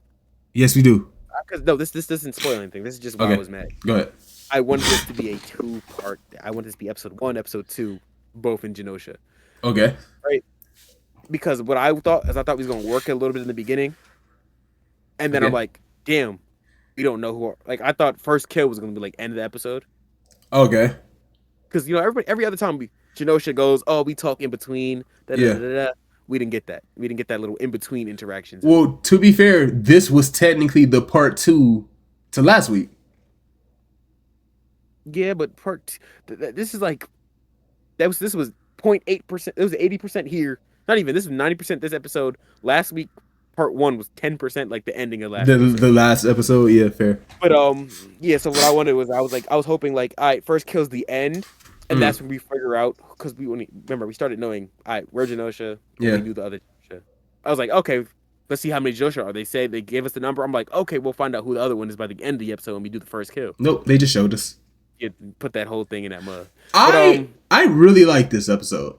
Yes, we do. Because no, this doesn't spoil anything. This is just why I was mad. Go ahead. I wanted this to be a 2-part. I wanted this to be episode 1, episode 2, both in Genosha. Okay. Right. Because what I thought we was gonna work a little bit in the beginning, and then I'm like, damn, we don't know who. Like I thought first kill was gonna be like end of the episode. Okay. Because every other time Genosha goes, oh, we talk in between. We didn't get that. We didn't get that little in between interactions. Well, to be fair, this was technically the part 2 to last week. Yeah, but this is like this was 0.8%. It was 80% here. Not even. This was 90% this episode. Last week, part 1 was 10%, like the ending of last episode. The last episode, yeah, fair. But yeah. So what I wanted was I was hoping like, all right, first kill's the end, and that's when we figure out, because remember we started knowing, all right, we're Genosha. Yeah. We knew the other Genosha. I was like, okay, let's see how many Genosha are. They gave us the number. I'm like, okay, we'll find out who the other one is by the end of the episode when we do the first kill. Nope, they just showed us. Yeah, put that whole thing in that mud. I really like this episode.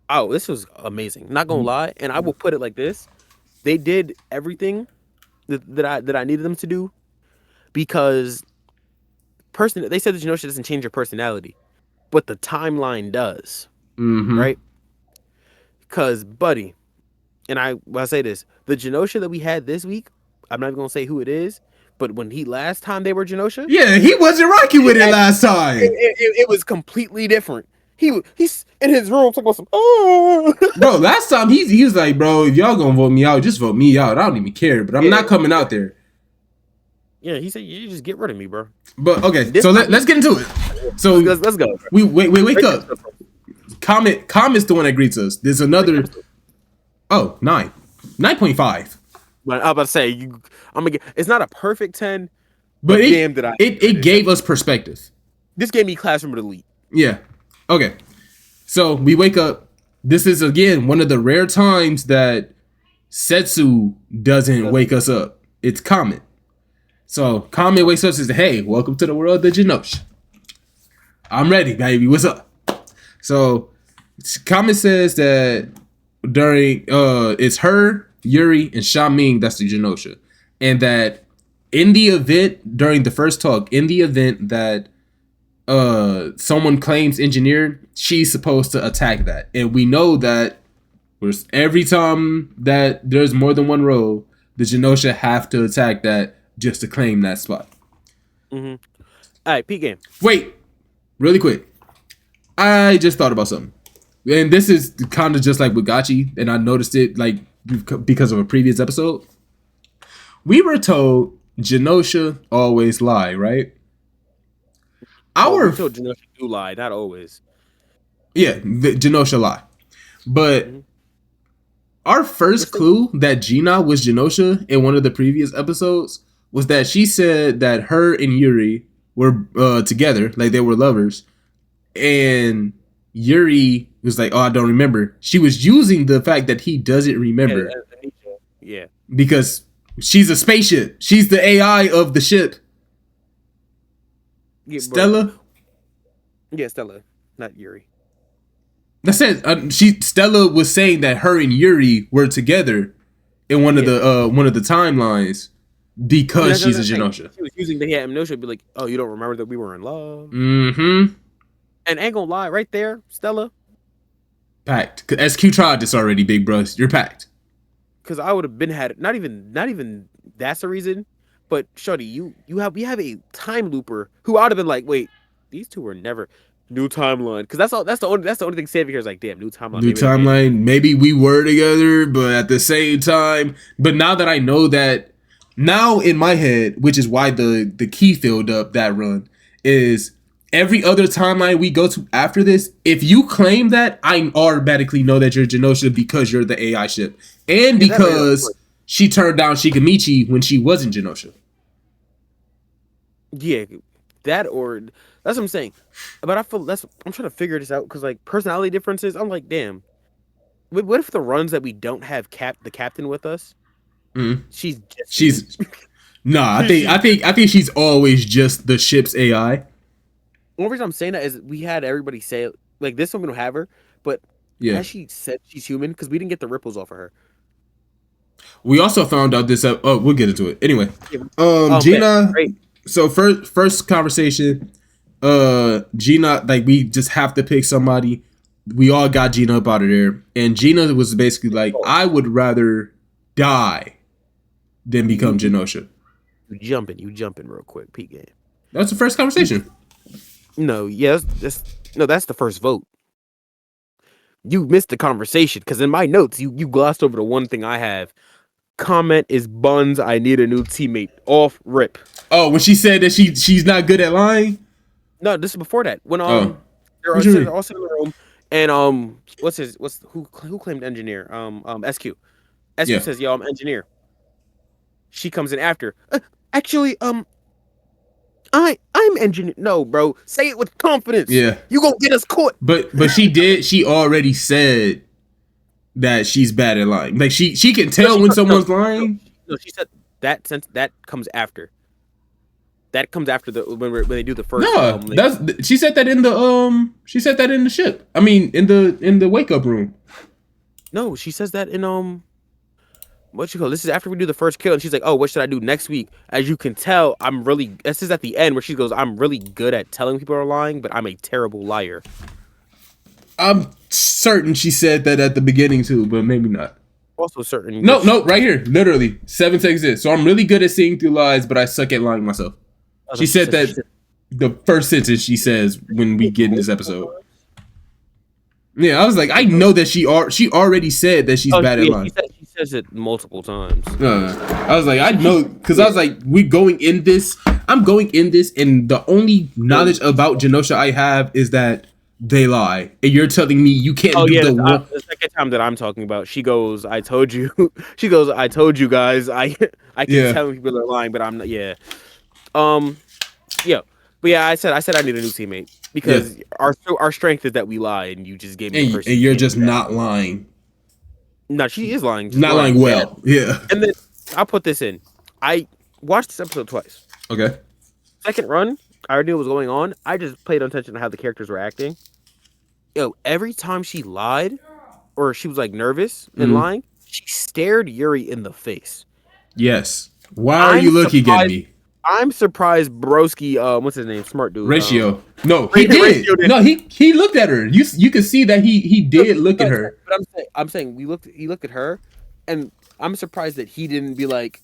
Oh, this was amazing. Not gonna lie, and I will put it like this: they did everything that I needed them to do, because they said that Genosha doesn't change your personality, but the timeline does, right? Because, buddy, and I say this: the Genosha that we had this week, I'm not even gonna say who it is, but when last time they were Genosha, yeah, he wasn't rocking with it last time. It was completely different. He's in his room talking about some. Oh. Bro, last time he was like, bro, if y'all gonna vote me out, just vote me out. I don't even care, but I'm not coming out there. Yeah, he said, you just get rid of me, bro. But okay, so let's get into it. So let's go. We wake up. Comment's the one that greets us. There's another. Oh, 9.5. But I was about to say, I'm gonna get. It's not a perfect 10, but damn, did I? It gave us perspective. This gave me Classroom of the Elite. Yeah. Okay. So we wake up. This is again one of the rare times that Setsu doesn't wake us up. It's Comment. So Comment wakes up and says, "Hey, welcome to the world of the Genosha. I'm ready, baby. What's up?" So Comment says that during it's her, Yuri, and Shaming that's the Genosha, and that in the event during the first talk, in the event that someone claims engineered, she's supposed to attack that. And we know that every time that there's more than one row, the Genosha have to attack that just to claim that spot. All right, P game. Wait, really quick. I just thought about something. And this is kind of just like with Gachi, and I noticed it like because of a previous episode. We were told Genosha always lie, right? Until Genosha do lie, not always. Yeah, the Genosha lie. But our first clue that Gina was Genosha in one of the previous episodes was that she said that her and Yuri were together, like they were lovers. And Yuri was like, "Oh, I don't remember." She was using the fact that he doesn't remember. Yeah. Because she's a spaceship. She's the AI of the ship. Yeah, Stella? Yeah, Stella, not Yuri. That's it. Stella was saying that her and Yuri were together in one of the timelines because she's a Genosha. She was using the Genosha to be like, "Oh, you don't remember that we were in love?" Mm-hmm. And ain't gonna lie, right there, Stella. Packed. SQ tried this already, big bros. You're packed. Because I would have been not even that's the reason. But shorty, we have a time looper who I would have been like, wait, these two were never new timeline. Because that's the only thing Xavier here is like, damn, new timeline. New timeline. Maybe we were together, but at the same time. But now that I know that, now in my head, which is why the key filled up that run, is every other timeline we go to after this, if you claim that, I automatically know that you're Genosha because you're the AI ship. And because she turned down Shikamichi when she wasn't Genosha. Yeah, that or that's what I'm saying. But I feel I'm trying to figure this out because like personality differences. I'm like, damn. What if the runs that we don't have the captain with us? Mm-hmm. She's nah. I think she's always just the ship's AI. The only reason I'm saying that is we had everybody say like this one we don't have her, but has she said she's human? Because we didn't get the ripples off of her. We also found out this. We'll get into it anyway. Gina. Great. So first conversation, Gina, like we just have to pick somebody. We all got Gina up out of there, and Gina was basically like, "I would rather die than become Genosha." You jumping real quick, Pete game. That's the first conversation. No, yes, that's the first vote. You missed the conversation because in my notes you glossed over the one thing I have. Comment is buns. I need a new teammate. Off rip. Oh, when she said that she's not good at lying. No, this is before that. When Oh, they're what all you sitting, mean? all sitting in the room, and who claimed engineer? SQ. SQ Yeah, says, "Yo, I'm engineer." She comes in after. Actually, I'm engineer. No, bro, say it with confidence. yeah. You gonna get us caught. But she did. She already said that she's bad at lying. Like she can No, tell when someone's lying. No, she said that since that comes after. That comes after the when they do the first No, that's she said that in the she said that in the ship. I mean in the wake up room. No, she says that in what you call this is after we do the first kill, and she's like, "Oh, what should I do next week?" As you can tell, I'm really. This is at the end where she goes, "I'm really good at telling people are lying, but I'm a terrible liar." I'm certain she said that at the beginning too, but maybe not. Also certain. No, right here, literally 7 seconds in. So I'm really good at seeing through lies, but I suck at lying myself. She said that the first sentence she says when we get in this episode. Yeah, I was like, I know that she already said that she's bad at lying. She says it multiple times. I was like, I know, because I was like, I'm going in this, and the only knowledge about Genosha I have is that they lie, and you're telling me you can't do the second time that I'm talking about, she goes, "I told you." She goes, "I told you guys. I can tell people are lying, but I'm not." Yeah. Yeah. But yeah, I said I need a new teammate because our strength is that we lie, and you just gave me and, the person. and you're just not lying. No, she is lying. Not lying well. Yeah. And then I'll put this in. I watched this episode twice. Okay. Second run, I already knew what was going on. I just paid attention to how the characters were acting. Yo, every time she lied or she was like nervous and lying, she stared Yuri in the face. Yes. Why are you looking at me? I'm surprised Broski, what's his name? Smart dude. Ratio. No, he did. No, he looked at her. You could see that he did look at her. But I'm saying he looked at her, and I'm surprised that he didn't be like,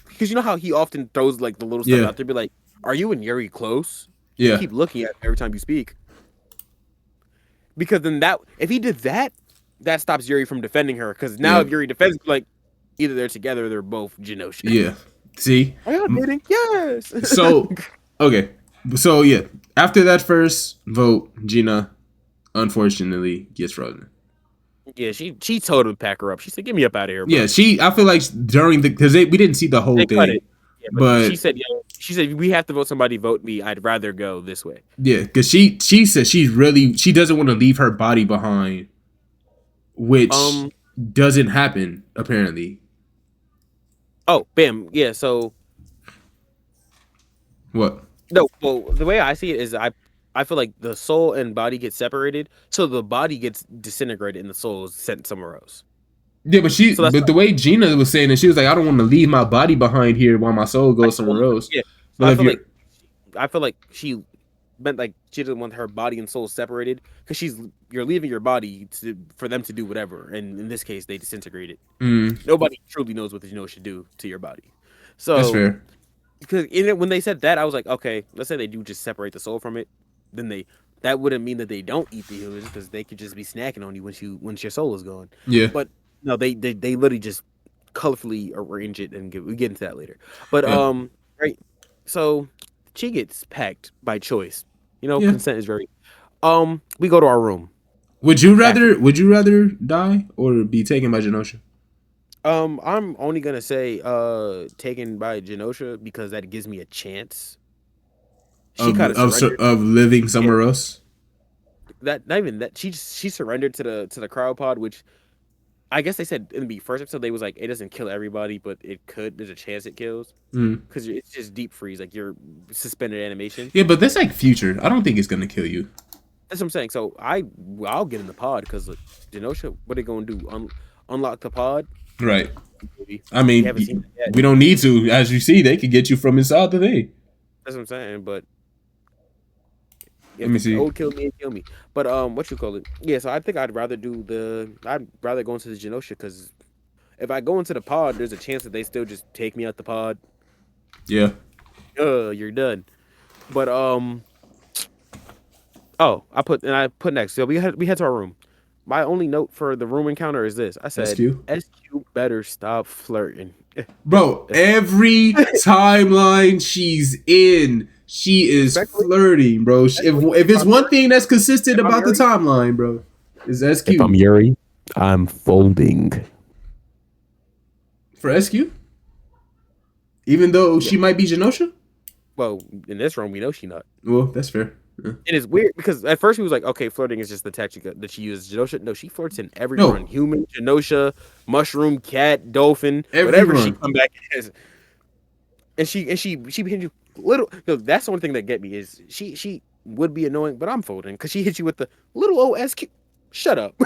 because you know how he often throws like the little stuff out there, be like, "Are you and Yuri close?" Yeah. You keep looking at him every time you speak. Because then if he did that, that stops Yuri from defending her. Because now if Yuri defends, like, either they're together or they're both Genosha. Yeah. See? Are y'all dating? Yes. So, okay. So, yeah. After that first vote, Gina, unfortunately, gets frozen. Yeah, she told him to pack her up. She said, "Get me up out of here, bro." Yeah, I feel like during because we didn't see the whole thing. Cut it. Yeah, but she said, "We have to vote somebody, vote me. I'd rather go this way." Yeah, because she said she doesn't want to leave her body behind, which doesn't happen, apparently. Oh, bam. Yeah, so... What? No, well, the way I see it is I feel like the soul and body get separated, so the body gets disintegrated and the soul is sent somewhere else. Yeah, but the way Gina was saying it, she was like, "I don't want to leave my body behind here while my soul goes somewhere else." Yeah, but I feel like she meant like she didn't want her body and soul separated because you're leaving your body for them to do whatever, and in this case, they disintegrated. Nobody truly knows what should do to your body. So that's fair. Because when they said that, I was like, okay, let's say they do just separate the soul from it, then that wouldn't mean that they don't eat the humans because they could just be snacking on you once your soul is gone. Yeah. But no, they literally just colorfully arrange it, and we get into that later. But right, so she gets packed by choice. Consent is very. We go to our room. Would you rather die or be taken by Genosha? I'm only gonna say taken by Genosha because that gives me a chance. She of living somewhere else. Not even that. She surrendered to the cryopod, which I guess they said in the first episode they was like it doesn't kill everybody, but it could. There's a chance it kills because it's just deep freeze, like you're suspended animation. Yeah, but that's like future. I don't think it's gonna kill you. That's what I'm saying. So I'll get in the pod because Genosha, what are they gonna do? Unlock the pod? Right. I mean, we don't need to. As you see, they could get you from inside the thing. That's what I'm saying. But let me see. Old kill me. But what you call it? Yeah. So I think I'd rather go into the Genosha because if I go into the pod, there's a chance that they still just take me out the pod. Yeah. You're done. But I put next. So we head to our room. my only note for the room encounter is this. I said, SQ? SQ better stop flirting. Bro, every timeline she's in, she is Respectfully, flirting, bro. If it's one thing that's consistent if I'm about the Yuri, timeline, bro, is SQ. if I'm Yuri, I'm folding. For SQ? Even though Yeah. she might be Genosha? Well, in this room, we know she not. Well, that's fair. Yeah. It is weird because at first he was like, okay, flirting is just the tactic that she uses. Genosha, no, she flirts in every No. run. Human, Genosha, mushroom, cat, dolphin, Every whatever she run. come back as. And she hit you little. No, that's the only thing that get me is she would be annoying, but I'm folding because she hit you with the little OSQ. Shut up.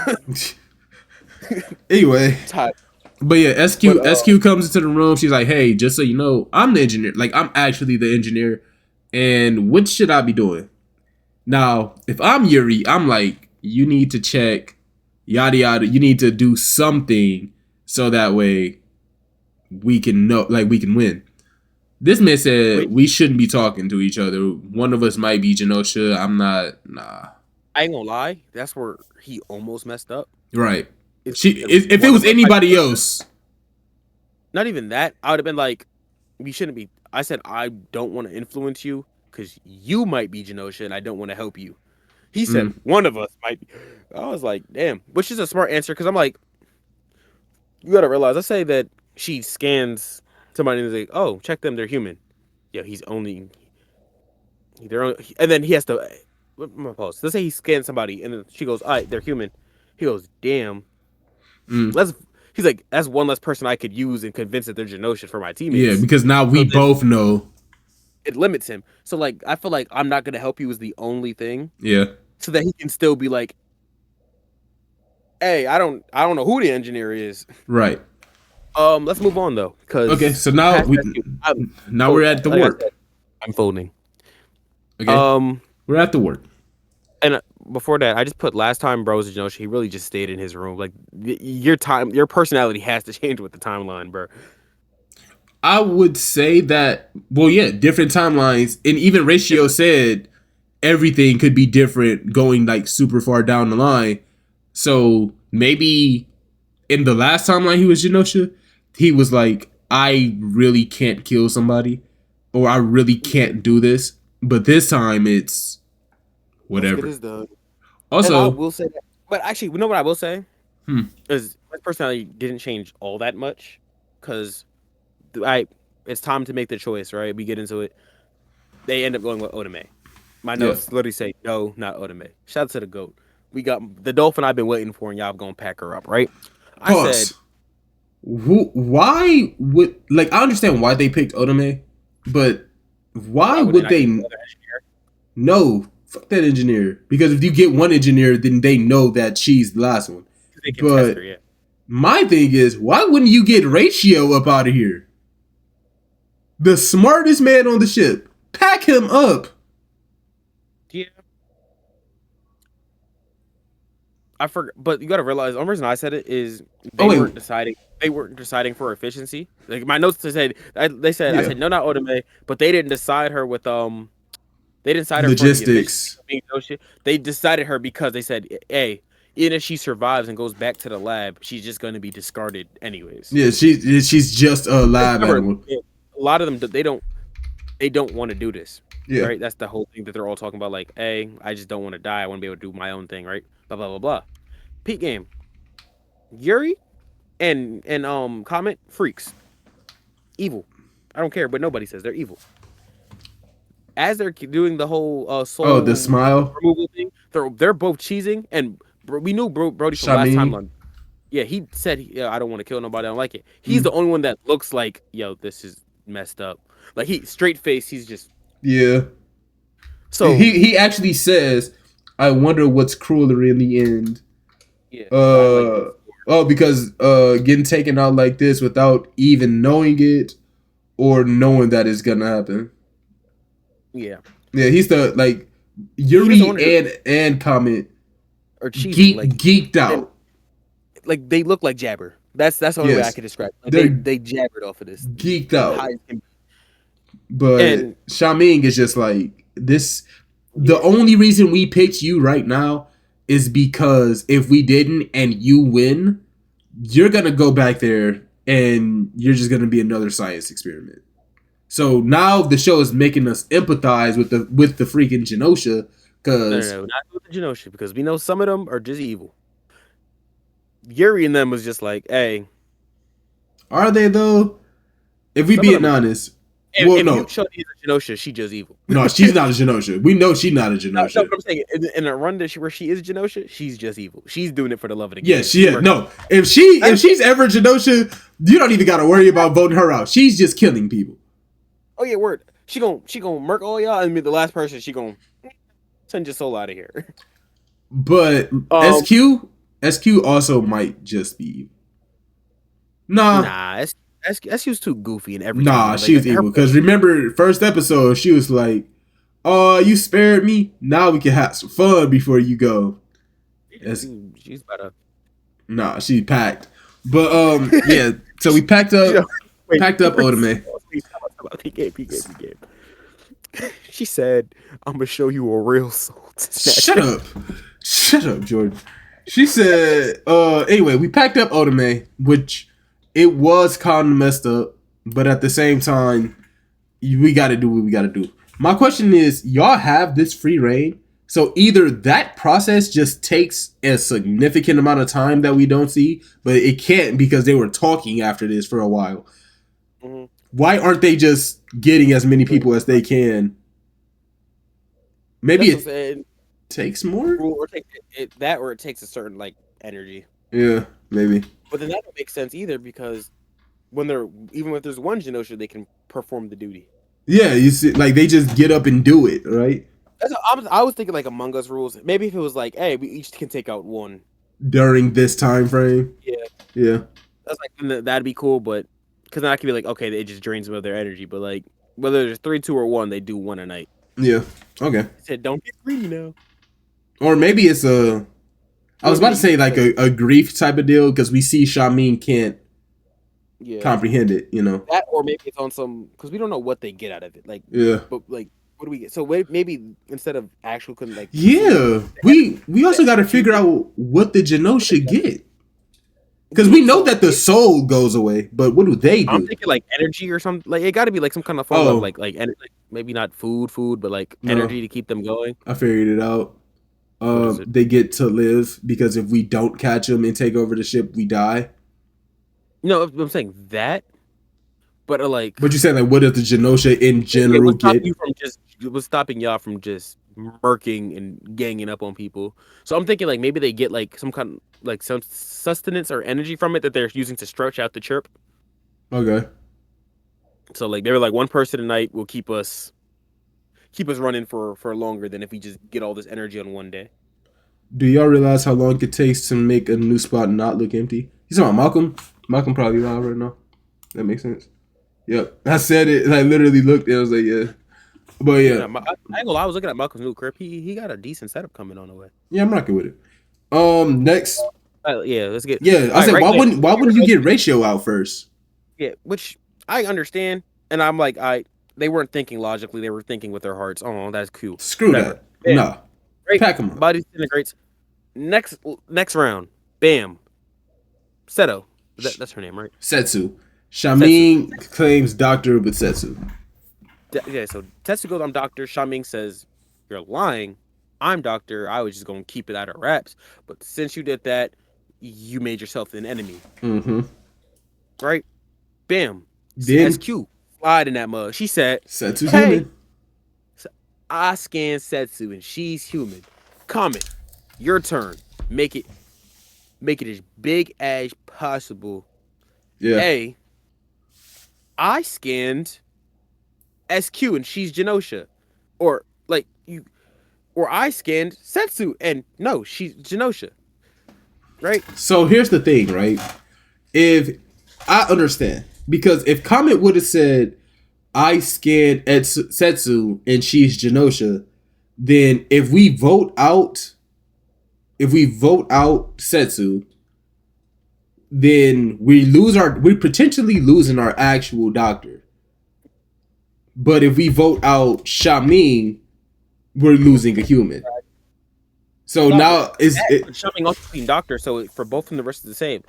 Anyway. Tired. But yeah, SQ comes into the room. She's like, hey, just so you know, I'm the engineer. Like, I'm actually the engineer. And what should I be doing? Now, if I'm Yuri, I'm like, you need to check, yada, yada. You need to do something so that way we can know, like, we can win. This man said we shouldn't be talking to each other. One of us might be Genosha. I'm not, nah. I ain't gonna lie. That's where he almost messed up. Right. If it was anybody else. Not even that. I would have been like, we shouldn't be. I said, I don't want to influence you because you might be Genosha and I don't want to help you. He said, one of us might be. I was like, damn. Which is a smart answer because I'm like, you got to realize, let's say that she scans somebody and is like, oh, check them. They're human. Yeah, he's only. And then he has to. Let's say he scans somebody and then she goes, all right, they're human. He goes, damn. He's like, that's one less person I could use and convince that they're Genosha for my teammates. Yeah, because now we both know. It limits him. So like, I feel like I'm not gonna help you is the only thing. Yeah. So that he can still be like, hey, I don't know who the engineer is. Right. Let's move on though. Okay, so now we're at the work. I'm folding. Okay. We're at the work. And before that, I just put last time bro was Genosha. He really just stayed in his room. Like your personality has to change with the timeline, bro. I would say that. Well, yeah, different timelines, and even Ratio said everything could be different going like super far down the line. So maybe in the last timeline he was Genosha, he was like, I really can't kill somebody, or I really can't do this. But this time it's whatever. Also, and I will say that, but actually, you know what I will say? Is my personality didn't change all that much because it's time to make the choice, right? We get into it. They end up going with Otome. My notes literally say no, not Otome. Shout out to the GOAT. We got the dolphin I've been waiting for, and y'all gonna pack her up, right? I said, why would I understand why they picked Otome, but why would they? No, fuck that engineer. Because if you get one engineer, then they know that she's the last one. They can test her, yeah. My thing is, why wouldn't you get Ratio up out of here? The smartest man on the ship. Pack him up. Yeah. I forgot, but you got to realize the only reason I said it is they weren't deciding. They weren't deciding for efficiency. Like my notes said, I said no, not Otome, but they didn't decide her with They didn't decide her logistics. They decided her because they said, hey, even if she survives and goes back to the lab, she's just going to be discarded anyways. Yeah, she's just a lab animal. A lot of them they don't want to do this. Yeah. Right? That's the whole thing that they're all talking about. Like, hey, I just don't want to die. I want to be able to do my own thing, right? Blah blah blah blah. Peak game. Yuri and Comet freaks. Evil. I don't care, but nobody says they're evil. As they're doing the whole soul the smile removal thing, they're both cheesing, and we knew Brody from last time. Yeah, he said, I don't want to kill nobody. I don't like it. He's the only one that looks like, yo, this is messed up. Like he straight face. He's just So he actually says, I wonder what's crueler in the end. Yeah. Because getting taken out like this without even knowing it or knowing that it's gonna happen. Yeah. Yeah, he's the Yuri and Comet or geeked out. Like they look like Jabber. That's the only way I can describe it. Like, they jabbered off of this. Geeked out. But Shaming is just like this. The only reason we picked you right now is because if we didn't and you win, you're gonna go back there and you're just gonna be another science experiment. So now the show is making us empathize with the freaking Genosha, because No, not with the Genosha, because we know some of them are just evil. Yuri and them was just like, hey, are they though? If we Some being of them- honest, if no, you show these a Genosha, she just evil. no, she's not a Genosha. We know she's not a No, Genosha. but I'm saying in a run where she is Genosha, she's just evil. She's doing it for the love of the game. Yeah, she is. No, if she's ever Genosha, you don't even gotta worry about voting her out. She's just killing people. Oh yeah, word. She gonna murk all y'all and be the last person. She gonna send your soul out of here. But SQ also might just be evil. Nah, SQ's too goofy and everything. Nah, she was evil. Because remember, first episode, she was like, "Oh, you spared me. Now we can have some fun before you go." She's better. Nah, she packed. But yeah. So we packed up Otome. PK. She said, "I'm gonna show you a real soul." Shut up, Jordan. She said, anyway, we packed up Otome, which it was kind of messed up, but at the same time, we got to do what we got to do. My question is, y'all have this free reign, so either that process just takes a significant amount of time that we don't see, but it can't because they were talking after this for a while. Mm-hmm. Why aren't they just getting as many people as they can? Maybe it takes more? Or it takes a certain energy. Yeah, maybe. But then that don't make sense either, because even if there's one Genosha, they can perform the duty. Yeah, you see, they just get up and do it, right? I was thinking Among Us rules. Maybe if it was hey, we each can take out one during this time frame. Yeah. That's that'd be cool, but because then I could be okay, it just drains some of their energy. But whether there's 3, 2, or 1, they do one a night. Yeah. Okay. I said, don't get greedy now. Or maybe it's I was about to say a grief type of deal, because we see Shamin can't comprehend it, That, or maybe it's on some, because we don't know what they get out of it. But what do we get? So maybe instead of actual, we also got to figure out what the Genosha get, because we know that the soul goes away, but what do they do? I'm thinking energy or something. It got to be some kind of form of maybe not food, but energy to keep them going. I figured it out. They get to live, because if we don't catch them and take over the ship, we die. No, I'm saying that, but But you said what does the Genosha in general get? What's stopping y'all from just murking and ganging up on people? So I'm thinking maybe they get some kind of some sustenance or energy from it that they're using to stretch out the chirp. Okay. So they were one person a night will keep us running for longer than if we just get all this energy on one day. Do y'all realize how long it takes to make a new spot not look empty? You talking about Malcolm? Malcolm probably live right now. That makes sense. Yep. I said it. I literally looked and I was like, yeah. But yeah. I ain't gonna lie, I was looking at Malcolm's new crib. He got a decent setup coming on the way. Yeah, I'm rocking with it. Next. Let's get. Yeah, I said, why wouldn't you get Ratio out first? Yeah, which I understand, and I'm they weren't thinking logically; they were thinking with their hearts. Oh, that's cool. Screw that. No. Pack them up. Body disintegrates. Next round. Bam. Seto. That's her name, right? Setsu. Shamin claims doctor with Setsu. So Tetsu goes, I'm doctor. Shamin says, you're lying. I'm doctor. I was just going to keep it out of wraps. But since you did that, you made yourself an enemy. Mm-hmm. Right? Bam. SQ. Slide in that mug. She said, Setsu's human. So I scanned Setsu and she's human. Comment. Your turn. Make it as big as possible. Yeah. I scanned SQ and she's Genosha. Or I scanned Setsu and no, she's Genosha. Right? So here's the thing, right? If I understand, because if Comet would have said I scanned Setsu and she's Genosha, then if we vote out Setsu, then we're potentially losing our actual doctor. But if we vote out Shamin, we're losing a human. So now is it? Shoving off between doctor, so for both of them the rest is the same.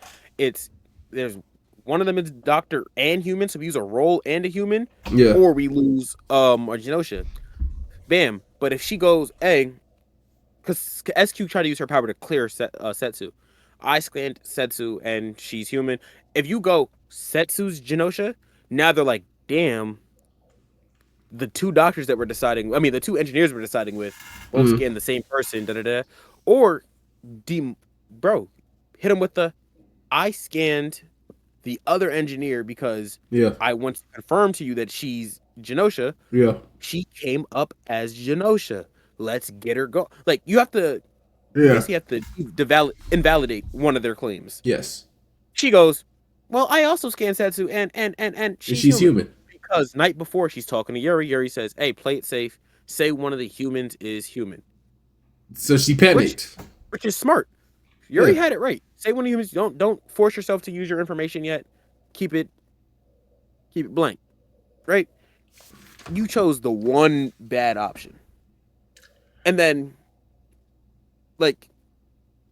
There's one of them is doctor and human, so we use a role and a human, Yeah. or we lose our Genosha. Bam. But if she goes A, because SQ tried to use her power to clear Setsu. I scanned Setsu and she's human. If you go Setsu's Genosha, now they're like, damn, the two doctors that we're deciding, I mean, the two engineers we're deciding with both scan the same person, da da da. Or, bro, hit him with the, I scanned the other engineer because I want to confirm to you that she's Genosha. Yeah. She came up as Genosha. Let's get her go. Like, you have to, basically have to invalidate one of their claims. Yes. She goes, well, I also scanned Setsu and she's human. Because night before she's talking to Yuri, Yuri says, hey, play it safe. Say one of the humans is human. So she panicked. Which is smart. Yuri had it right. Say one of the humans. Don't force yourself to use your information yet. Keep it blank. Right? You chose the one bad option. And then, like,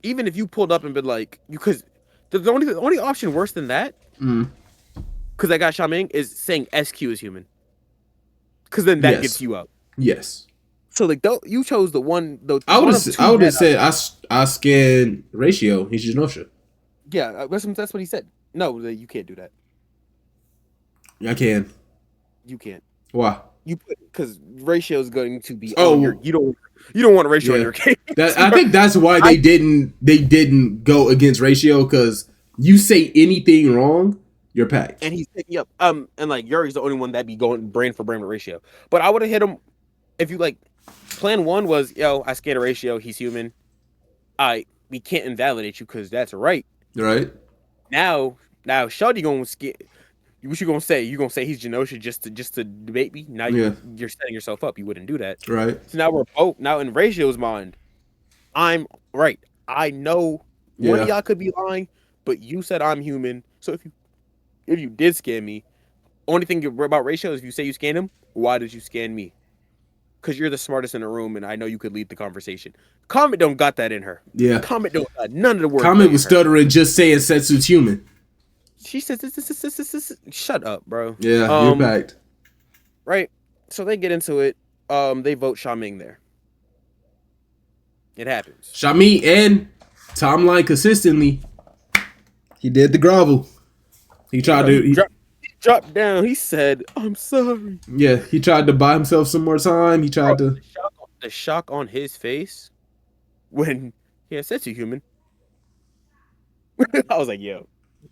even if you pulled up and been like, because the only option worse than that, because I got Xiaoming, is saying SQ is human. Because then that gets you out. Yes. So like, you chose the one. I would have said I scan Ratio. He's Genosha. Yeah, that's what he said. No, you can't do that. I can. You can't. Why? Because Ratio is going to be. You don't want a Ratio in your case. I think that's why they didn't go against Ratio, because you say anything wrong, you're packed. And he's picking up. And like Yuri's the only one that be going brain for brain with Ratio. But I would have hit him if you like. Plan one was, I scanned a Ratio. He's human. We can't invalidate you because that's right. Right. Now, Shawty gonna scan. What you gonna say? You gonna say he's Genosha just to debate me? Now you're setting yourself up. You wouldn't do that. Right. So now we're both in Ratio's mind. I'm right. I know one of y'all could be lying, but you said I'm human. So if you did scan me, only thing about Ratio is if you say you scanned him, why did you scan me? Because you're the smartest in the room, and I know you could lead the conversation. Comet don't got that in her. Yeah. Comet don't got none of the words. Comet was stuttering just saying Setsu's human. She says, this. Shut up, bro. Yeah, you're packed. Right. So they get into it. They vote Xiaoming there. It happens. Xiaoming and Timeline consistently. He did the grovel. He tried to. He dropped down. He said, "I'm sorry." Yeah, he tried to buy himself some more time. He tried to. The shock on his face when he had said to human. I was like, yo.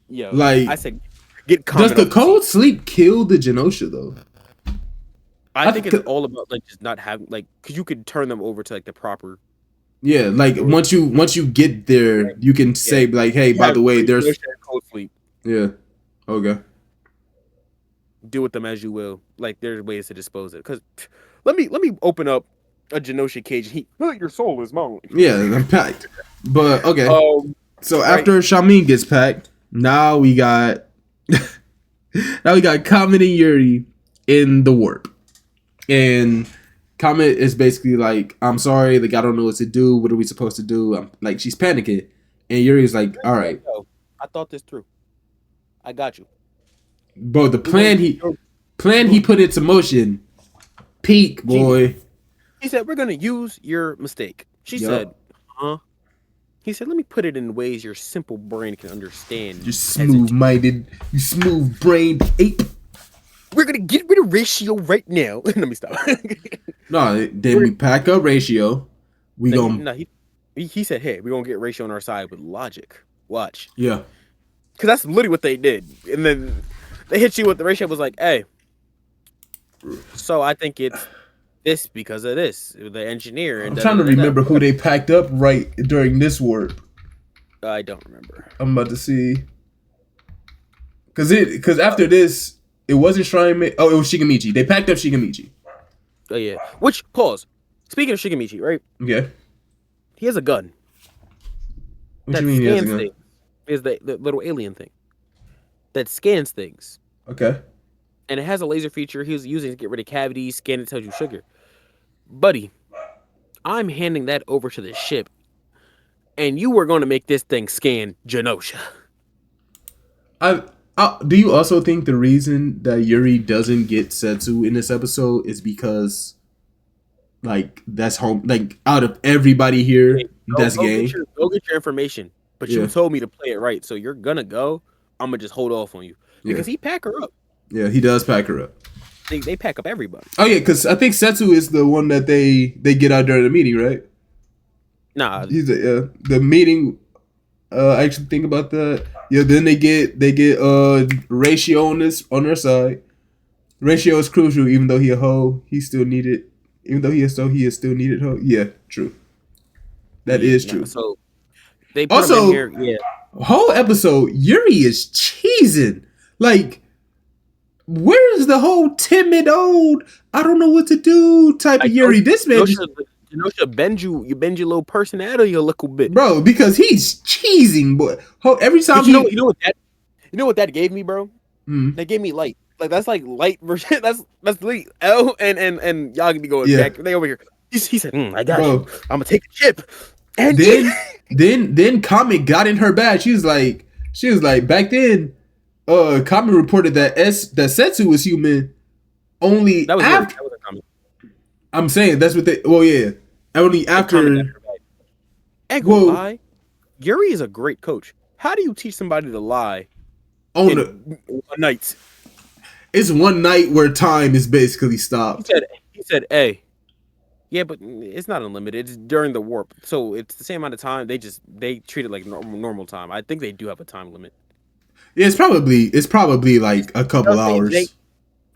Like, I said, get. Does the cold sleep kill the Genosha though? I think it's all about like just not having like, because you could turn them over to like the proper. Yeah, like once you get there, you can say like, hey, by the way, there's cold sleep. Yeah. Okay. Do with them as you will. Like there's ways to dispose of it. Because let me open up a Genosha cage. Your soul is mine. Yeah, I'm packed. But okay. So after Xiaoming gets packed, now we got Comet and Yuri in the warp. And Comet is basically like, I'm sorry, like I don't know what to do. What are we supposed to do? I'm like, she's panicking. And Yuri's like, all right. I thought this through. I got you. Bro, the plan he put into motion, peak, boy. He said, we're gonna use your mistake. She said, huh? He said, let me put it in ways your simple brain can understand. You smooth-minded, you smooth-brained ape. We're gonna get rid of Ratio right now. Let me stop. No, then we pack up Ratio. He said, hey, we're gonna get Ratio on our side with logic. Watch. Yeah. Because that's literally what they did. And then they hit you with the Ratio was like, hey, so I think it's this because of this. The engineer. I'm trying to remember who they packed up right during this warp. I don't remember. I'm about to see. Because after this, it wasn't Shrine. It was Shigemichi. They packed up Shigemichi. Oh, yeah. Which, pause. Speaking of Shigemichi, right? Yeah. He has a gun. What do you mean he has a gun? Is the little alien thing that scans things. Okay. And it has a laser feature he was using to get rid of cavities, scan it, tells you sugar. Buddy, I'm handing that over to the ship and you were going to make this thing scan Genosha. I, do you also think the reason that Yuri doesn't get Setsu in this episode is because, like, that's home? Like, out of everybody here, that's game. Go get your information. But you told me to play it right, so you're gonna go. I'm gonna just hold off on you because he pack her up. Yeah, he does pack her up. They pack up everybody. Oh yeah, because I think Setsu is the one that they get out during the meeting, right? Nah, he's the meeting. I actually think about that. Yeah, then they get Ratio on their side. Ratio is crucial, even though he a hoe. He still needed, even though he is still needed hoe. Yeah, true. That is true. So they put him in here. Yeah, whole episode Yuri is cheesing. Like, where's the whole timid old I don't know what to do type of Yuri? This man Genosha bend your little personality a little bit, bro, because he's cheesing, boy. Every time you know what that gave me, bro? That gave me light. Like that's like light version. That's the L and y'all can be going back. They over here. He said, "I got you. I'm gonna take the chip." And then Comet got in her bag. She was like back then. Comet reported that Setsu was human. Only that was after. That was a comment. I'm saying that's what they. Well, yeah. Only after. And go lie. Yuri is a great coach. How do you teach somebody to lie? On one night. It's one night where time is basically stopped. He said, "Hey, yeah, but it's not unlimited. It's during the warp, so it's the same amount of time. They treat it like normal time. I think they do have a time limit. Yeah, it's probably like a couple hours.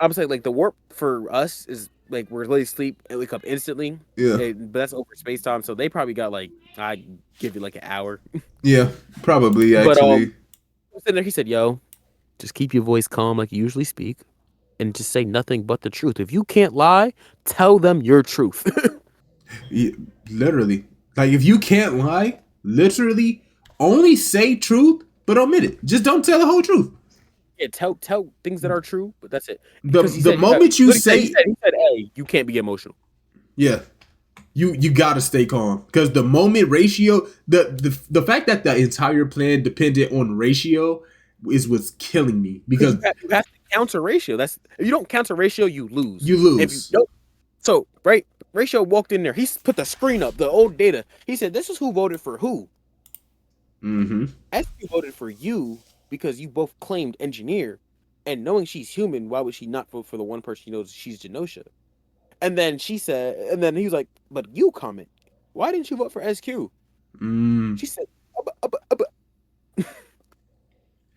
I would say like the warp for us is like we're really asleep and wake up instantly. Yeah, but that's over space time, so they probably got like I give you like an hour. Yeah, probably actually. But he said, "Yo, just keep your voice calm like you usually speak, and just say nothing but the truth. If you can't lie, tell them your truth." Yeah, literally, like if you can't lie, literally only say truth, but omit it. Just don't tell the whole truth. Yeah, tell things that are true, but that's it. The moment you say, he said, "Hey, you can't be emotional." Yeah, you gotta stay calm because the moment Ratio, the fact that the entire plan depended on Ratio is what's killing me because you have to counter Ratio. If you don't counter Ratio, you lose. You lose. If you don't, so right, Ratio walked in there. He put the screen up, the old data. He said, "This is who voted for who." Mm-hmm. SQ voted for you because you both claimed engineer, and knowing she's human, why would she not vote for the one person she knows she's Genosha? And then she said, and then he was like, "But you comment, why didn't you vote for SQ?" She said,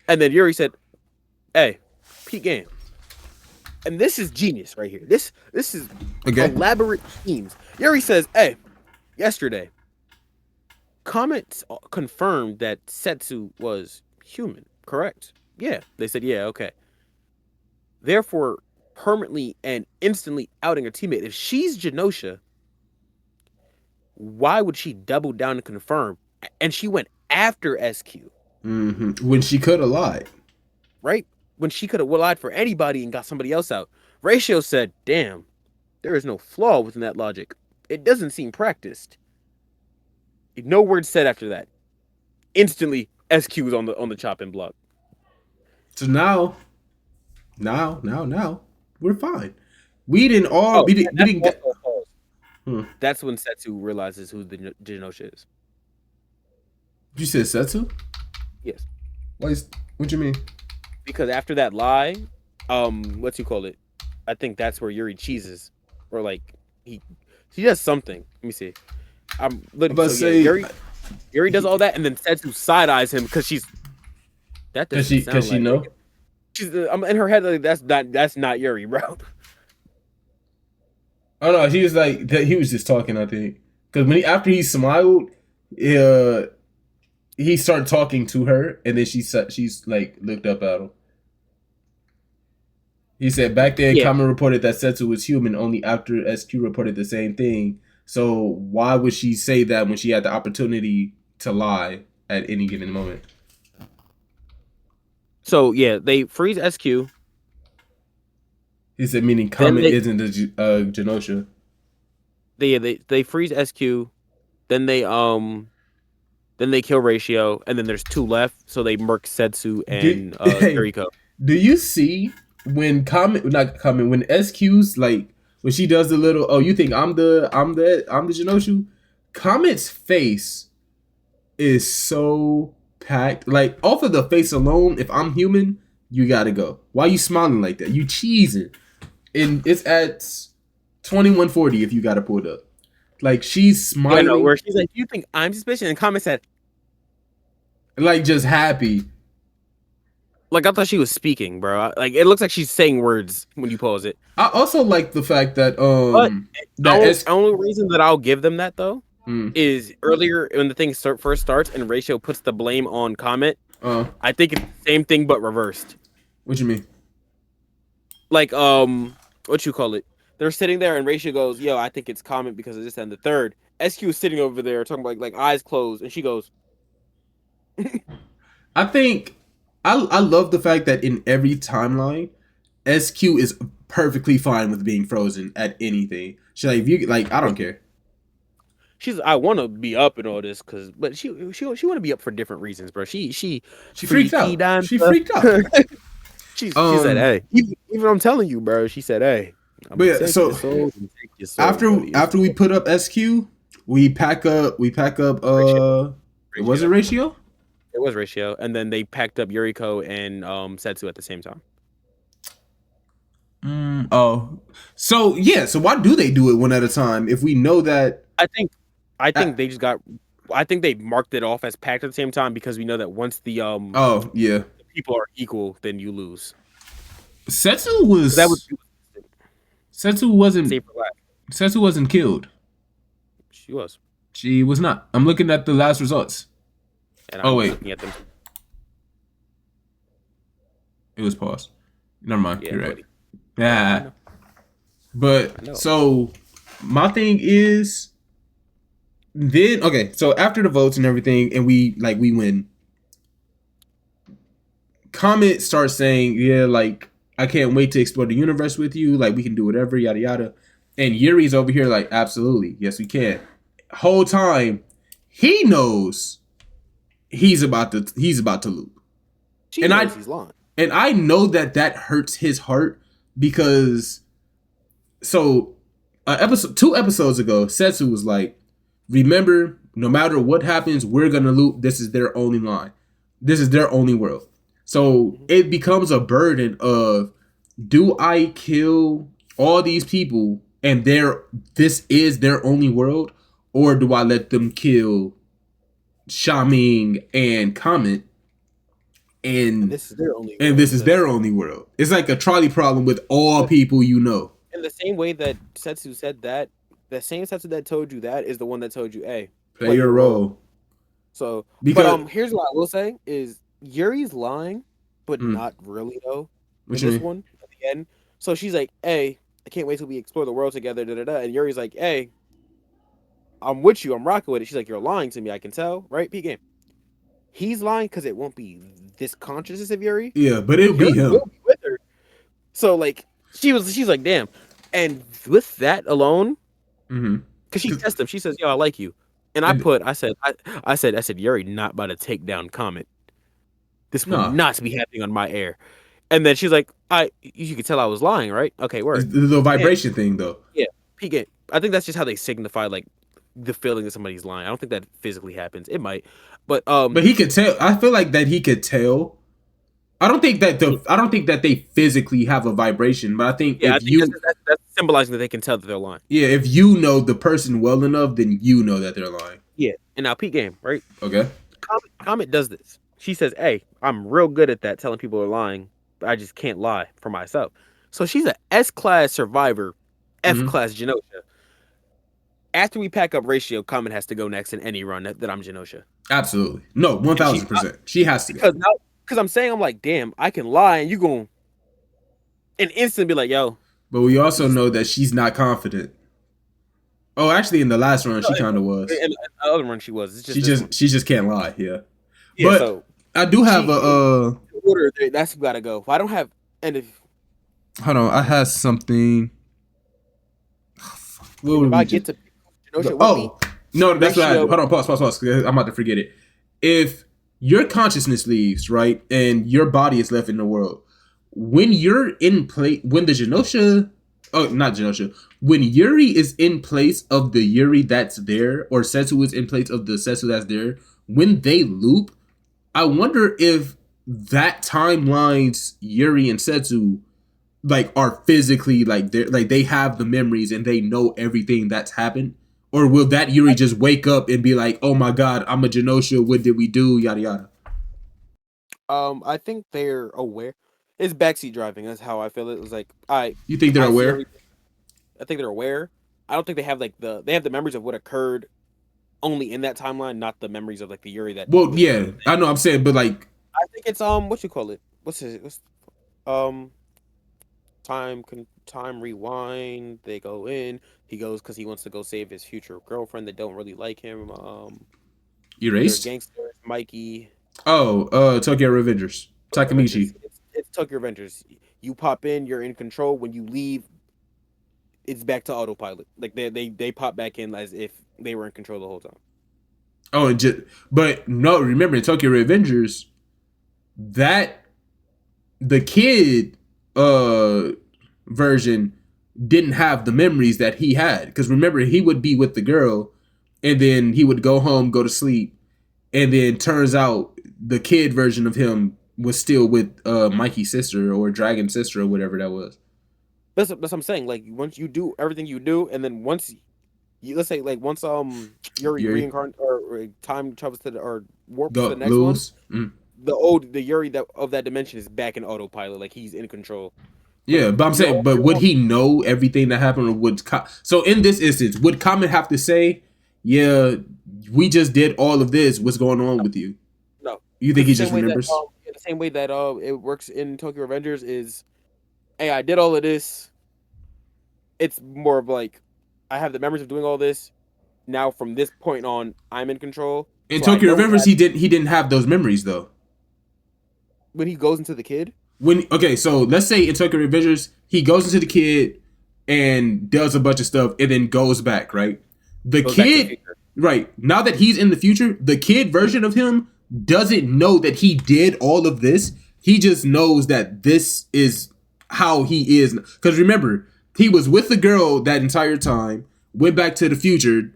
and then Yuri said, "Hey, peak game." And this is genius right here. This is elaborate schemes. Yuri says, "Hey, yesterday, Comet confirmed that Setsu was human, correct?" Yeah. They said, "Yeah, okay." Therefore, permanently and instantly outing her teammate. If she's Genosha, why would she double down and confirm? And she went after SQ. Mm-hmm. When she could have lied. Right? When she could have lied for anybody and got somebody else out. Ratio said, "Damn, there is no flaw within that logic. It doesn't seem practiced." No words said after that. Instantly, SQ was on the chopping block. So now, we're fine. We didn't all. We didn't get. That's when Setsu realizes who the Genosha is. You said Setsu? Yes. What you mean? Because after that lie, what's you call it? I think that's where Yuri cheeses, or like he does something. Let me see. I'm literally Yuri does all that, and then Setsu side eyes him because she's that doesn't sound like she know. She's I'm in her head like that's not Yuri, bro. Oh no, he was like he was just talking. I think because after he smiled, he started talking to her, and then she's like looked up at him. He said back then, Kamen reported that Setsu was human only after SQ reported the same thing. So why would she say that when she had the opportunity to lie at any given moment? So yeah, they freeze SQ. He said meaning Kamen isn't the Genosha. They freeze SQ. Then they Then they kill Ratio, and then there's 2 left, so they murk Setsu and Hey, Yuriko. do you see when when SQ's like when she does the little you think I'm the Genoshu? Comet's face is so packed. Like off of the face alone, if I'm human, you gotta go. Why you smiling like that? You cheesing. And it's at 2140 if you gotta pull it up. Like she's smiling. Yeah, no, where she's like, "You think I'm suspicious?" And Comet said, like just happy. Like I thought she was speaking, bro. Like it looks like she's saying words when you pause it. I also like the fact that But the only reason that I'll give them that though is earlier when the thing first starts and Ratio puts the blame on Comet. I think it's the same thing but reversed. What you mean? Like what you call it? They're sitting there and Ratio goes, "Yo, I think it's Comet because of this and the third." SQ is sitting over there talking about like eyes closed, and she goes, I think I love the fact that in every timeline, SQ is perfectly fine with being frozen at anything. She's like, if you like, I don't care. I want to be up and all this, but she want to be up for different reasons, bro. She freaked out. She freaked out. She said, "Hey, even I'm telling you, bro." She said, "Hey." But yeah, so after we put up SQ, we pack up. Ratio. Was it Ratio? It was Ratio, and then they packed up Yuriko and Setsu at the same time. So yeah. So why do they do it one at a time if we know that? I think they just got. I think they marked it off as packed at the same time because we know that once the the people are equal, then you lose. Setsu was Setsu wasn't killed. She was. She was not. I'm looking at the last results. And I'm looking at them. It was paused. Never mind. Yeah, you're right. buddy. Yeah. But so my thing is then okay, so after the votes and everything and we win. Comet starts saying, yeah, like I can't wait to explore the universe with you, like we can do whatever, yada yada. And Yuri's over here like, absolutely, yes we can. Whole time he knows he's about to loop. She knows he's lying. And I know that hurts his heart because so 2 episodes ago, Setsu was like, remember, no matter what happens, we're gonna loop. This is their only line. This is their only world. So it becomes a burden of, do I kill all these people and this is their only world, or do I let them kill Shaming and Comet? And this is their only world. And this is their only world. It's like a trolley problem with all people you know. In the same way that Setsu said that, the same Setsu that told you that is the one that told you, hey, play your role. So, but here's what I will say is Yuri's lying, but not really though. Which this one at the end. So she's like, hey, I can't wait till we explore the world together, And Yuri's like, hey, I'm with you, I'm rocking with it. She's like, you're lying to me, I can tell, right? P game. He's lying because it won't be this consciousness of Yuri. Yeah, but it'll be him. Will be with her. So like she's like, damn. And with that alone, because she tests him, she says, yo, I like you. And I said, Yuri not about to take down Comet. This will not be happening on my air. And then she's like, you could tell I was lying, right? Okay, word. The vibration thing though. Yeah. P game. I think that's just how they signify like the feeling that somebody's lying. I don't think that physically happens. It might. But he could tell. I feel like that he could tell. I don't think that they physically have a vibration, but I think that's symbolizing that they can tell that they're lying. Yeah, if you know the person well enough, then you know that they're lying. Yeah, and now Pete game, right? Okay. Comet does this. She says, "Hey, I'm real good at that, telling people are lying, but I just can't lie for myself." So she's a S-class survivor, F-class Genosha. After we pack up Ratio, Comet has to go next in any run that I'm Genosha. Absolutely, no, 1000%. She has to go. Because I'm like, damn, I can lie, and you going an instant be like, yo. But we also know that she's not confident. Oh, actually, in the last run, she kind of was. In the other run, she was. She just can't lie. Yeah. But so I do have order. That's gotta go. I don't have. And if hold on, I had something. If I get to Genosha no, that's what I had. Hold on, pause. I'm about to forget it. if your consciousness leaves, right, and your body is left in the world, when you're in place, when the Genosha, oh, not Genosha, when Yuri is in place of the Yuri that's there, or Setsu is in place of the Setsu that's there, when they loop, I wonder if that timeline's Yuri and Setsu like are physically like they have the memories and they know everything that's happened, or will that Yuri just wake up and be like, oh my god, I'm a Genosha, what did we do, yada yada? I think they're aware. It's backseat driving. That's how I feel. It was like You think they're I see aware? everything. I think they're aware. I don't think they have like they have the memories of what occurred only in that timeline, not the memories of like the Yuri that Well, was. yeah, I know, I'm saying, but like, I think it's what you call it? What's um time rewind. They go in. He goes because he wants to go save his future girlfriend that don't really like him. They're erased. gangsters. Mikey. Oh, Tokyo Revengers, Tokyo Revengers. Takamichi. It's Tokyo Revengers. You pop in, you're in control. When you leave, it's back to autopilot. Like they pop back in as if they were in control the whole time. Oh, and just, but no, remember in Tokyo Revengers, that the kid version didn't have the memories that he had, because remember he would be with the girl and then he would go home, go to sleep, and then turns out the kid version of him was still with Mikey's sister or Dragon's sister or whatever that was. That's what I'm saying. Like once you do everything you do, and then once you let's say like once Yuri Yuri reincarnate or time travels to the or warps to go the next one, lose. Mm. the Yuri that of that dimension is back in autopilot. Like he's in control. But Yeah, but I'm saying, but would he know everything that happened, or would so in this instance, would Kamen have to say, "Yeah, we just did all of this. What's going on with you?" no. You think he The just same way that remembers? the same way that it works in Tokyo Revengers is, hey, I did all of this. It's more of like I have the memories of doing all this. Now from this point on, I'm in control. In So I Tokyo know what Revengers, happened he didn't have those memories though. when he goes into the kid. When okay, so let's say in Tokyo Revengers, he goes into the kid and does a bunch of stuff, and then goes back. Right, the Goes back to the kid. future. Right now that he's in the future, the kid version of him doesn't know that he did all of this. He just knows that this is how he is. Because remember, he was with the girl that entire time, went back to the future,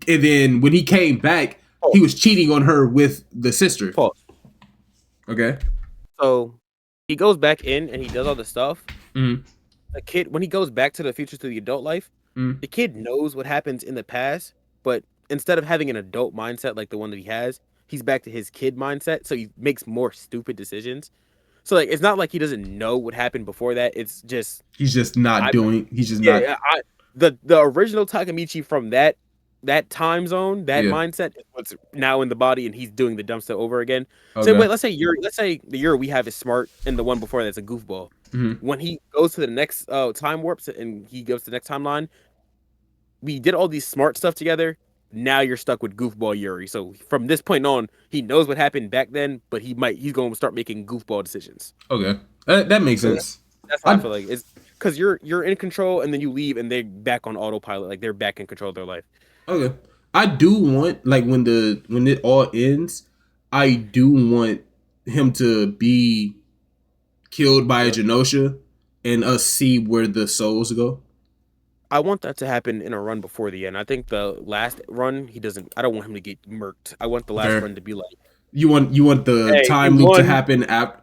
and then when he came back, he was cheating on her with the sister. Pause. Okay. So he goes back in and he does all the stuff. Mm-hmm. The kid, when he goes back to the future to the adult life, the kid knows what happens in the past, but instead of having an adult mindset like the one that he has, he's back to his kid mindset. So he makes more stupid decisions. So like, it's not like he doesn't know what happened before that. It's just He's just not I doing. He's just not. yeah. The original Takamichi from that time zone, that Yeah. mindset is what's now in the body, and he's doing the dumb stuff over again. So Okay. wait, let's say the Yuri we have is smart, and the one before that's a goofball. Mm-hmm. When he goes to the next time warps and he goes to the next timeline, we did all these smart stuff together. Now you're stuck with goofball Yuri. So from this point on, he knows what happened back then, but he's going to start making goofball decisions. Okay. That makes So sense. that's how I feel like it's because you're in control, and then you leave, and they're back on autopilot, like they're back in control of their life. Okay. I do want, like, when it all ends, I do want him to be killed by a Genosha and us see where the souls go. I want that to happen in a run before the end. I think the last run he doesn't. I don't want him to get murked. I want the last Fair. run to be like, You want the hey, time he loop to won. happen after.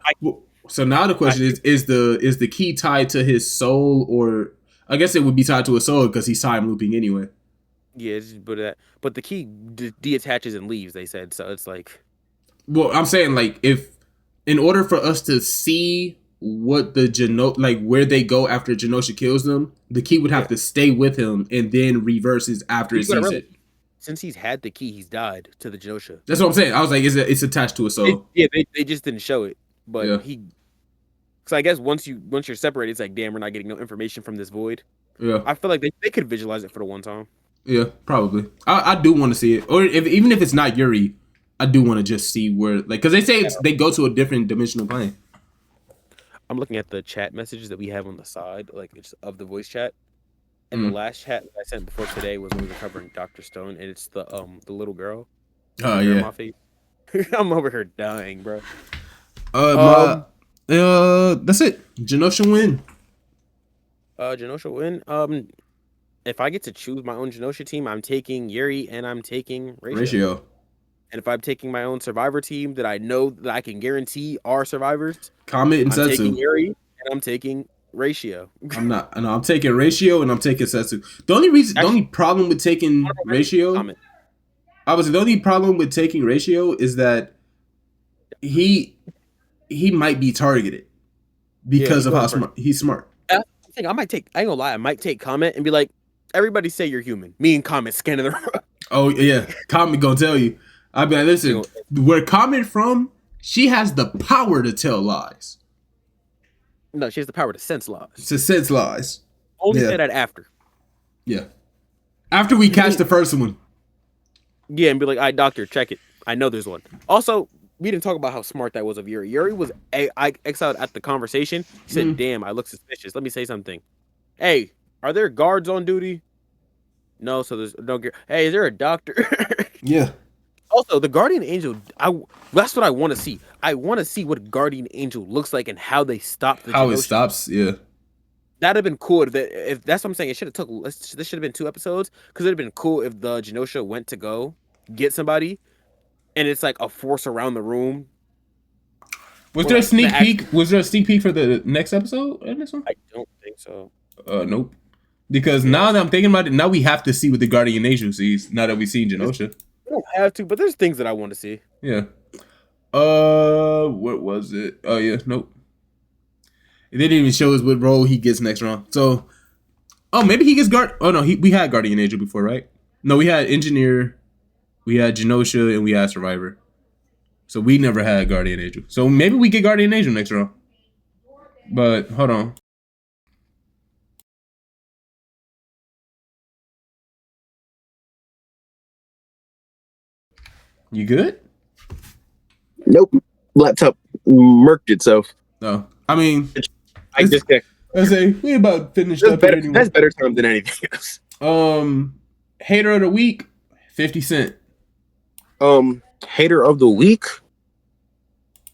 So now the question is the key tied to his soul, or I guess it would be tied to his soul because he's time looping anyway. Yeah, but the key deattaches and leaves. They said so. It's like, Well, I'm saying, like, if in order for us to see what the like where they go after Genosha kills them, the key would have to stay with him and then reverses after it sees it. Since he's had the key, he's died to the Genosha. That's what I'm saying. I was like, it's attached to a soul. They just didn't show it, but Yeah. So I guess once you're separated, it's like, damn, we're not getting no information from this void. Yeah. I feel like they could visualize it for the one time. Yeah, probably. I do want to see it, or even if it's not Yuri, I do want to just see where, like, because they say they go to a different dimensional plane. I'm looking at the chat messages that we have on the side, like it's of the voice chat. And the last chat that I sent before today was when we were covering Dr. Stone, and it's the little girl. Oh yeah. Face. I'm over here dying, bro. That's it. Genosha win. Genosha win. If I get to choose my own Genosha team, I'm taking Yuri and I'm taking Ratio. And if I'm taking my own Survivor team that I know that I can guarantee are survivors, Comet and I'm taking Setsu. Yuri and I'm taking Ratio. I'm taking Ratio and I'm taking Setsu. The only problem with taking Ratio, Comment. the only problem with taking Ratio is that he might be targeted because of how smart he's smart. I think I ain't gonna lie, I might take Comment and be like, everybody say you're human. Me and Comment scanning the room. Oh yeah, Comet gonna tell you. I mean, listen, where Comet from, she has the power to tell lies. No, she has the power to sense lies. To sense lies. Only say that after. Yeah. After we catch the first one. Yeah, and be like, all right, doctor, check it. I know there's one. Also, we didn't talk about how smart that was of Yuri. Yuri was I exiled at the conversation. He said, damn, I look suspicious. Let me say something. Hey, are there guards on duty? No, so there's no. Hey, is there a doctor? Yeah. Also, the Guardian Angel, that's what I want to see. I want to see what Guardian Angel looks like and how they stop the How Genosha. it stops, yeah. That'd have been cool if that's what I'm saying. It should have took. This should have been 2 episodes because it'd have been cool if the Genosha went to go get somebody, and it's like a force around the room. Was there a sneak peek? Was there a sneak peek for the next episode in this one? I don't think so. Nope. Because now that I'm thinking about it, now we have to see what the Guardian Angel sees. Now that we've seen Genosha. We don't have to, but there's things that I want to see. Yeah. What was it? Oh yeah, nope. They didn't even show us what role he gets next round. So, maybe he gets guard. Oh no, we had Guardian Angel before, right? No, we had Engineer, we had Genosha, and we had Survivor. So we never had Guardian Angel. So maybe we get Guardian Angel next round. But hold on. You good? Nope. Laptop murked itself. No. I mean, I just I say we about finished up. Anyway. That's better time than anything else. Hater of the week, 50 Cent. Hater of the week,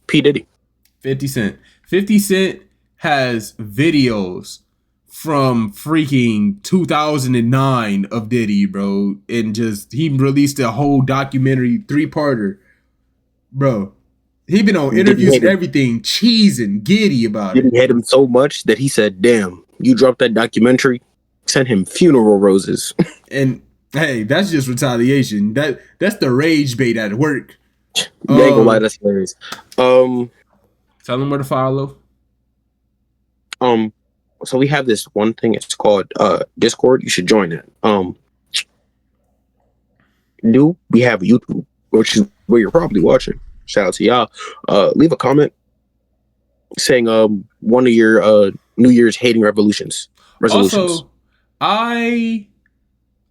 P. Diddy. 50 Cent. 50 Cent has videos from freaking 2009 of Diddy, bro. And he released a whole documentary 3-parter. Bro, he been on interviews and everything, cheesing, giddy about it. Diddy hate him so much that he said, damn, you dropped that documentary, sent him funeral roses. And hey, that's just retaliation. That's the rage bait at work. They ain't gonna lie, that's hilarious. Tell them where to follow. So we have this one thing. It's called Discord. You should join it. We have YouTube, which is where you're probably watching. Shout out to y'all. Leave a comment saying one of your New Year's hating resolutions. Also, I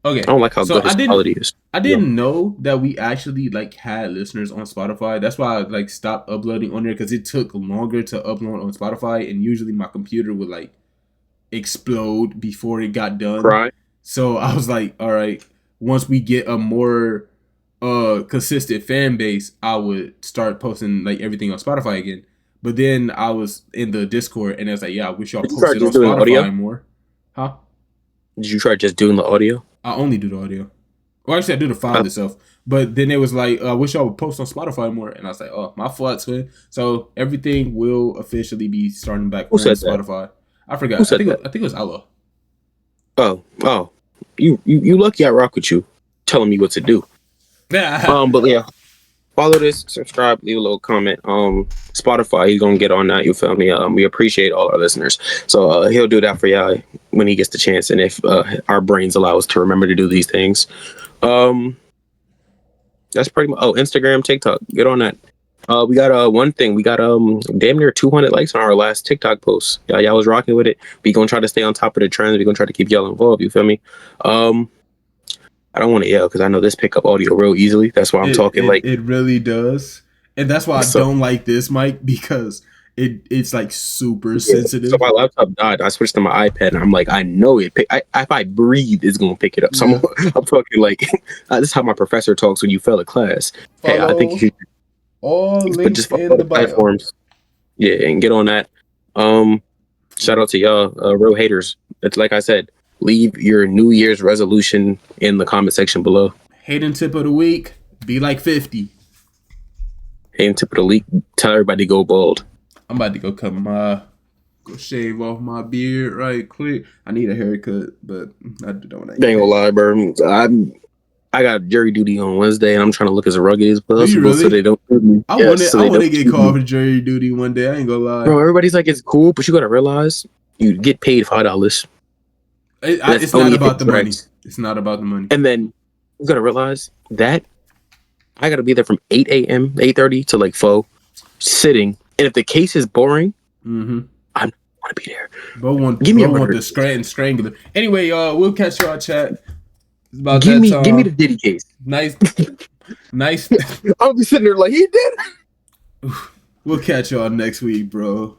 don't like how good his quality is. I didn't know that we actually had listeners on Spotify. That's why I stopped uploading on there, because it took longer to upload on Spotify, and usually my computer would explode before it got done. Right. So I was like, all right, once we get a more consistent fan base, I would start posting everything on Spotify again. But then I was in the Discord and I was like, yeah, I wish y'all posted on Spotify more. Huh? Did you try just doing the audio? I only do the audio. Well, actually, I do the file itself. But then it was like, I wish y'all would post on Spotify more. And I was like, oh, my fault, twin. So everything will officially be starting back on Spotify. I forgot. I think it was Allah. Oh. You lucky I rock with you, telling me what to do. But yeah, follow this, subscribe, leave a little comment. Spotify, he's gonna get on that. You feel me? We appreciate all our listeners, so he'll do that for y'all when he gets the chance, and if our brains allow us to remember to do these things. That's pretty much. Instagram, TikTok, get on that. We got one thing. We got damn near 200 likes on our last TikTok post. Y'all was rocking with it. We gonna try to stay on top of the trends. We gonna try to keep y'all involved. You feel me? I don't want to yell because I know this pick up audio real easily. That's why I'm talking it really does, and that's why I don't like this mic, because it's super sensitive. So my laptop died. I switched to my iPad, and I'm like, I know it. If I breathe, it's gonna pick it up. So I'm talking this is how my professor talks when you fail a class. Hey, I think you should All But links just follow in the the bio. platforms. Yeah, and get on that. Shout out to y'all, real haters. It's like I said, leave your New Year's resolution in the comment section below. Hating tip of the week, be like 50. And tip of the week, tell everybody to go bald. I'm about to go shave off my beard right quick. I need a haircut, but I don't. Ain't gonna lie, bro. I got jury duty on Wednesday, and I'm trying to look as rugged as Do you possible so really? they don't shoot me. I Yes, want to don't get shoot called me. for jury duty one day. I ain't gonna lie. Bro, everybody's like, it's cool, but you gotta realize you get paid $5. It's not about the money. It's not about the money. And then you gotta realize that I gotta be there from 8 a.m., 8:30 to like 4, sitting. And if the case is boring, I want to be there. Give me the Scranton Strangler. Anyway, y'all, we'll catch y'all chat. It's about give me time. the Diddy case. Nice. I'll be sitting there like he did. We'll catch y'all next week, bro.